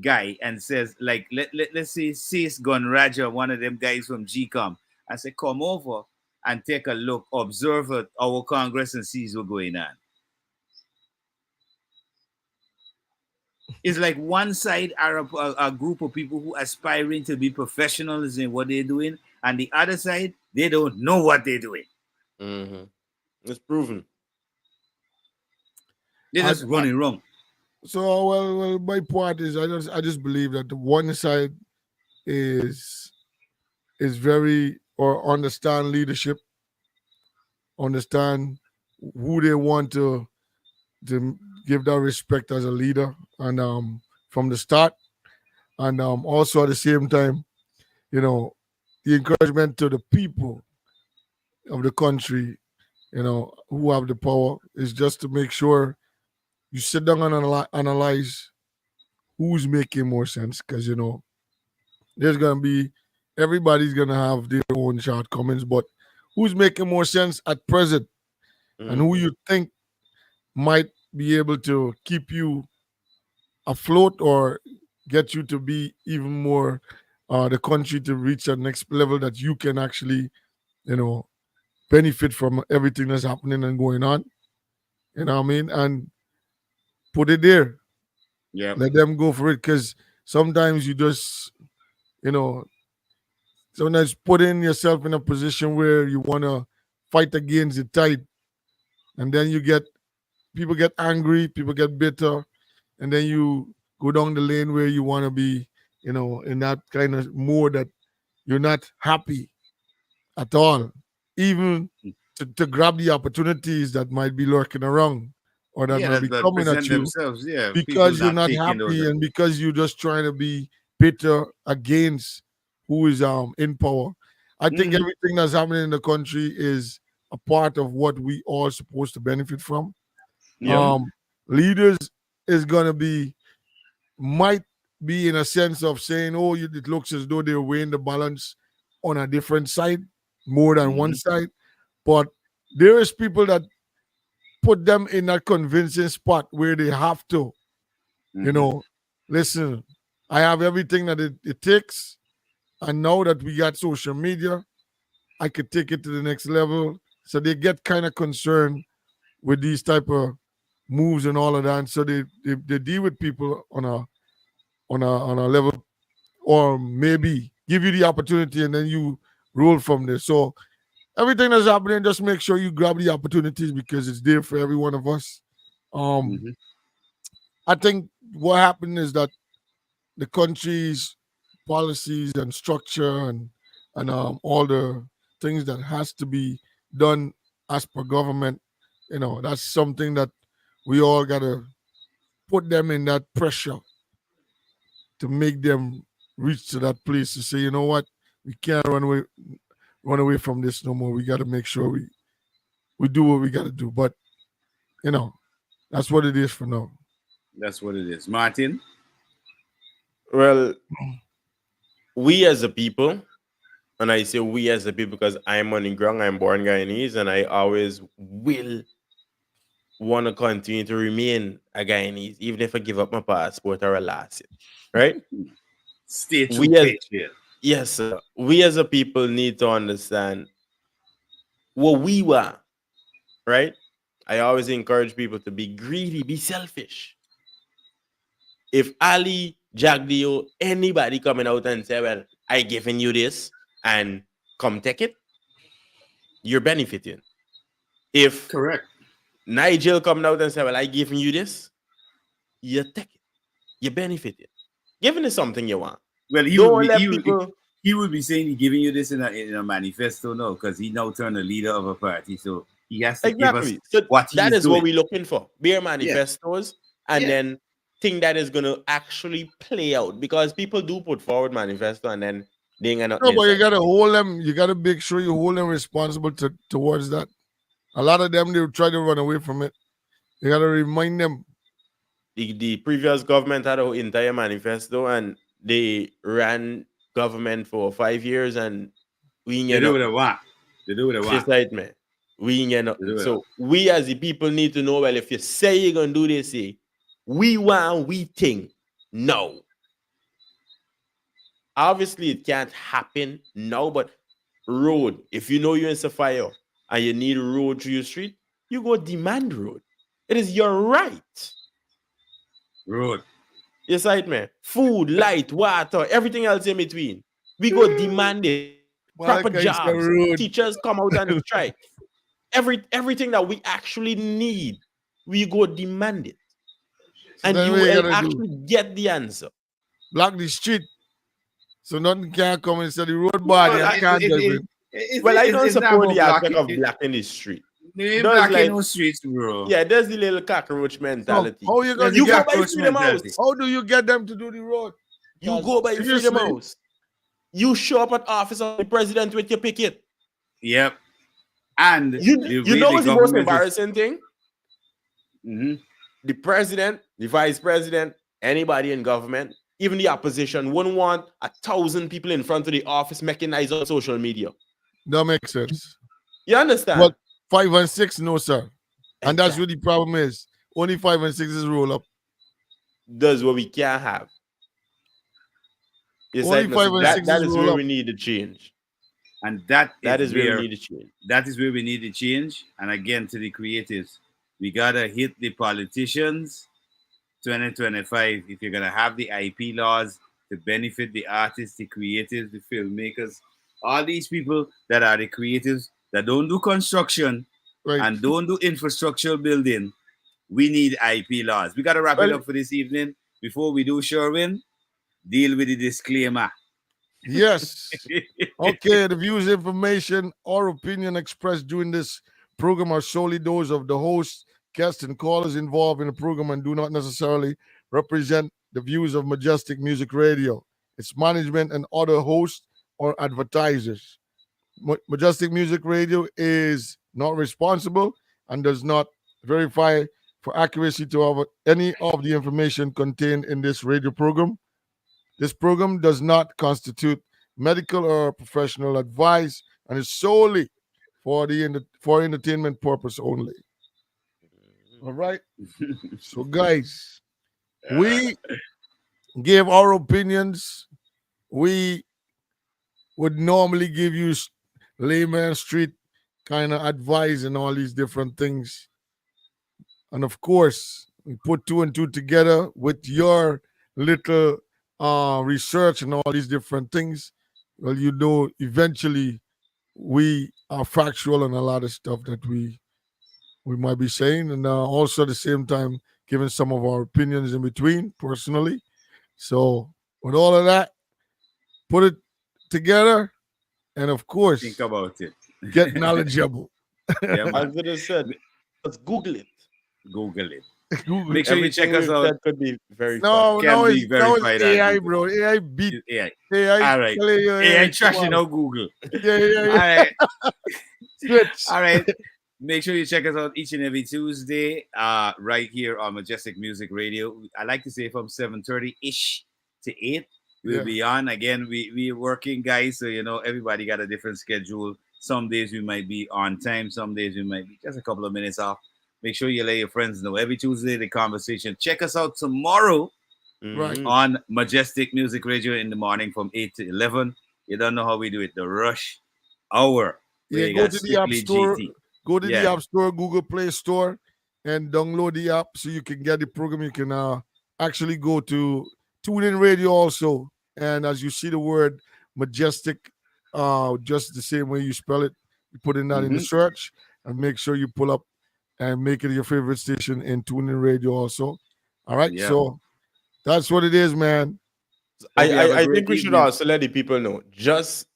guy and says, like, let's say Sis Gunraja, one of them guys from GCOM, and say, come over and take a look, observe our Congress and see what's going on. It's like one side are a group of people who aspiring to be professionals in what they're doing, and the other side, they don't know what they're doing. Mhm. It's proven. They're I, just running wrong. so well, my point is, I just believe that the one side is very or understand leadership, understand who they want to give that respect as a leader, and from the start, and also at the same time, you know, the encouragement to the people of the country, who have the power, is just to make sure you sit down and analyze who's making more sense, because there's gonna be everybody's gonna have their own shortcomings, but who's making more sense at present, and who Mhm. you think might be able to keep you afloat or get you to be even more the country to reach a next level that you can actually you know benefit from everything that's happening and going on, what I mean, and put it there, Yep. let them go for it, because sometimes you just you know So that's putting yourself in a position where you want to fight against the tide, and then you get people get angry, people get bitter, and then you go down the lane where you want to be, in that kind of mode that you're not happy at all, even to grab the opportunities that might be lurking around or that Yeah, might be that coming at present you themselves. Yeah, people because you're not not taking those. happy and because you're just trying to be bitter against who is in power. I think Mhm. everything that's happening in the country is a part of what we all supposed to benefit from. Yep. Um, Leaders is gonna be might be in a sense of saying, "Oh, it looks as though they're weighing the balance on a different side, more than one Mhm. side." But there is people that put them in that convincing spot where they have to, you Mhm. know, listen. I have everything that it takes, and now that we got social media, I could take it to the next level. So they get kind of concerned with these type of moves and all of that. And so they deal with people on a level, or maybe give you the opportunity and then you roll from there. So everything that's happening, just make sure you grab the opportunities because it's there for every one of us. Um, Mhm. I think what happened is that the country's policies and structure and all the things that has to be done as per government, that's something that we all gotta put them in that pressure to make them reach to that place to say, you know what, we can't run away from this no more. We gotta make sure we do what we gotta do. But you know, that's what it is for now. That's what it is. Martin. Well, we as a people, and I say we as a people because I'm on the ground, I'm born Guyanese, and I always will want to continue to remain a Guyanese, even if I give up my passport or I lost it. Right? Stay true, We as patriot. Yes, sir. We as a people need to understand what we want, right? I always encourage people to be greedy, be selfish. If Ali, Jagdio, anybody coming out and say, well, I giving you this and come take it, you're benefiting. If Correct. Nigel coming out and say, well, I giving you this, you take it. You're benefiting. Giving is something you want. Well, Don't let people he would be saying he giving you this in a manifesto, no, because he now turned the leader of a party, so he has to give us exactly. So what he that is is what doing. we're looking for. Bare Yeah, manifestos and yeah. then thing that is gonna actually play out because people do put forward manifesto and then they ain't got nothing No, but you inside. gotta hold them. You gotta make sure you hold them responsible towards that. A lot of them they try to run away from it. You gotta remind them. The previous government had an entire manifesto and they ran government for 5 years and we ain't They get do what they nothing. want. They do what they Just want. like me. We ain't get They do nothing. what they want. So we as the people need to know well if you say you're gonna do this, say we want we think. No. Obviously it can't happen now, but road, if you know you're in Sapphire and you need a road through your street, you go demand road. It is your right. Road. Yes, right, man. Food, light, water, everything else in between. We go demand it. Proper Malachi is jobs. rude. Teachers come out and strike. Everything that we actually need, we go demand it. So And then you what you will gotta do? actually get the answer. Block the street so nothing can come and say the road body. Well, I can't drive it. Well, I don't it's not support about the aspect blocking. of blacking the street. They ain't There's blocking like no streets, bro. Yeah, there's the little cockroach So mentality. how you There's gonna the You go get? by cockroach Freedom mentality. House. How do you get them to do the road? You 'Cause go by Freedom seriously, House. You show up at office of the president with your picket. Yep. And the You way know the what's the most government is. embarrassing thing? Mhm. The president, the vice president, anybody in government, even the opposition, wouldn't want 1,000 people in front of the office mechanized on social media. that makes sense. You understand? But 5 and 6, no sir. And that's Exactly. what the problem is. Only 5 and 6 is roll up. That's what we can't have. Yes, Only so five and That six that is is roll where up. we need to change. and that That is is where we where need to change. we need to change. And again, to the creatives, we gotta hit the politicians. 2025. If you're gonna have the IP laws to benefit the artists, the creatives, the filmmakers, all these people that are the creatives that don't do construction Right. and don't do infrastructural building, we need IP laws. We got to wrap it Well- up for this evening. Before we do, Sherwin, deal with the disclaimer. Yes. Okay, the views, information, or opinion expressed during this program are solely those of the host, guests, and callers involved in the program and do not necessarily represent the views of Majestic Music Radio, its management, and other hosts or advertisers. Majestic Music Radio is not responsible and does not verify for accuracy to any of the information contained in this radio program. This program does not constitute medical or professional advice and is solely for entertainment purpose only. All right. So, guys, we give our opinions. We would normally give you layman street kind of advice and all these different things. And of course, we put two and two together with your little research and all these different things. Well, you know, eventually we are factual on a lot of stuff that we might be saying, and also at the same time giving some of our opinions in between personally. So with all of that, put it together, and of course, Think about it. get knowledgeable. Yeah, As man. it is said, let's Google it. Google it. Google Make sure you check us out. That could be very No, Can no, be it's, no, verified it's on AI, Google. bro. AI beat AI. AI. All right. Tell you, AI come trashing on. out Google. Yeah. All right. Switch. All right. Make sure you check us out each and every Tuesday, right here on Majestic Music Radio. I like to say from 7:30-ish to 8. We'll Yeah. be on. Again, we're working, guys, so you know everybody got a different schedule. Some days we might be on time, some days we might be just a couple of minutes off. Make sure you let your friends know. Every Tuesday, the conversation. Check us out tomorrow Right. on Majestic Music Radio in the morning from 8 to 11. You don't know how we do it. The rush hour. where Yeah, you go got to the App Strictly Store. GT. Go to the Yeah. App Store, Google Play Store, and download the app so you can get the program. You can actually go to TuneIn Radio also. And as you see the word Majestic, just the same way you spell it, you put in that in the search and make sure you pull up and make it your favorite station in TuneIn Radio also. All right. Yeah. So that's what it is, man. Hope you have a I great think we should evening. also let the people know, just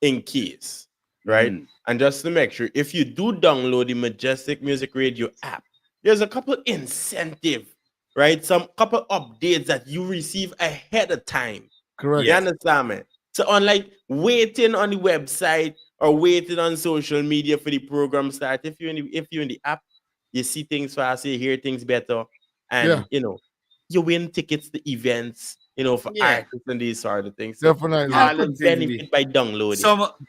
in case, right? Mhm. And just to make sure, if you do download the Majestic Music Radio app, there's a couple incentive, right? Some couple updates that you receive ahead of time. Correct. You understand me? So unlike waiting on the website or waiting on social media for the program start, if you're in the app, you see things faster, you hear things better, and Yeah. you know, you win tickets to events, you know, for Yeah. artists and these sort of things. So Definitely. Yeah. you could benefit by downloading.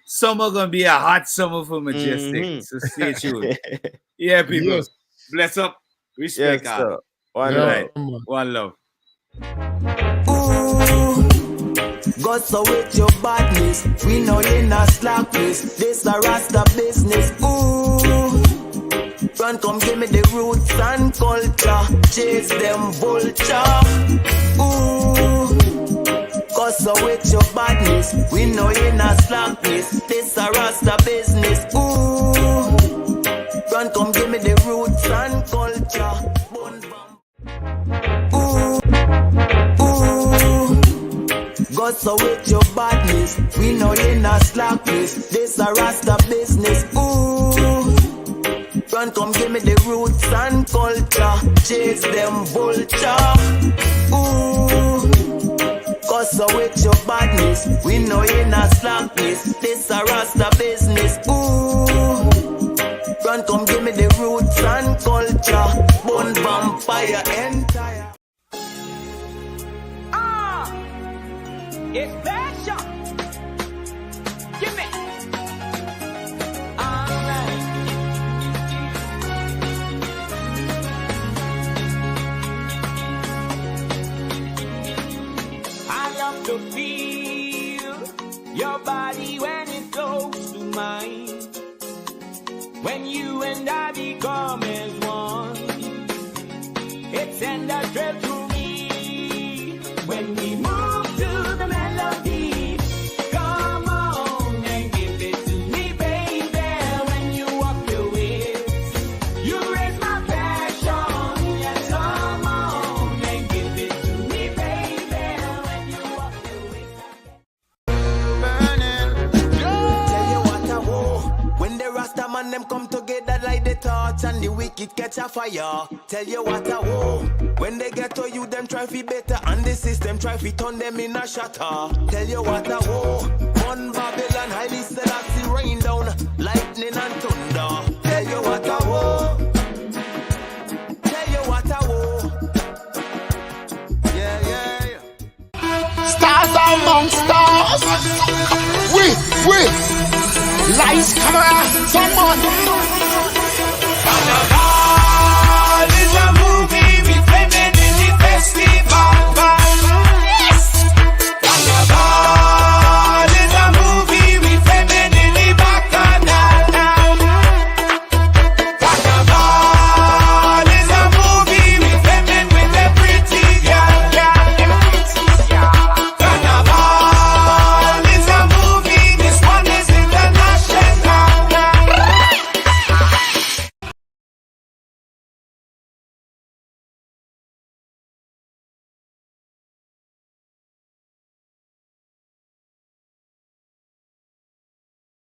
Summer gonna be a hot summer for Majestic. Mhm. So stay tuned. Yeah, people. Yes. Bless up. Yes, Respect. all. sir. One Yeah, night. man. One love. Ooh, go so with your badness. We know you not slackness. This a Rasta business. Ooh, run come give me the roots and culture. Chase them vulture. Ooh, go so with your badness. We know you not slackness. This a Rasta business. Ooh, run come give me the roots and culture. Bun bam. Ooh. Go so with your badness. We know you not slackness. This a Rasta business. Ooh, run come give me the roots and culture. Chase them vulture. Ooh, go so with your badness. We know you not slackness. This a Rasta business. Ooh, run come give me the roots and culture. Bun vampire entire. It's special. Give me. Alright. I love to feel your body when it's close to mine. When you and I become as one, it sends a thrill through me when we move to the melody. Come on and come together like the torch and the wicked catch a fire. Tell you what I want. When they get to you, them try fi better, and the system try fi turn them in a shatter. Tell you what I want. One Babylon, highly Selassie rain down, lightning and thunder. Tell you what I want. Tell you what I want. Yeah. Stars among stars. We. Lights, camera, someone.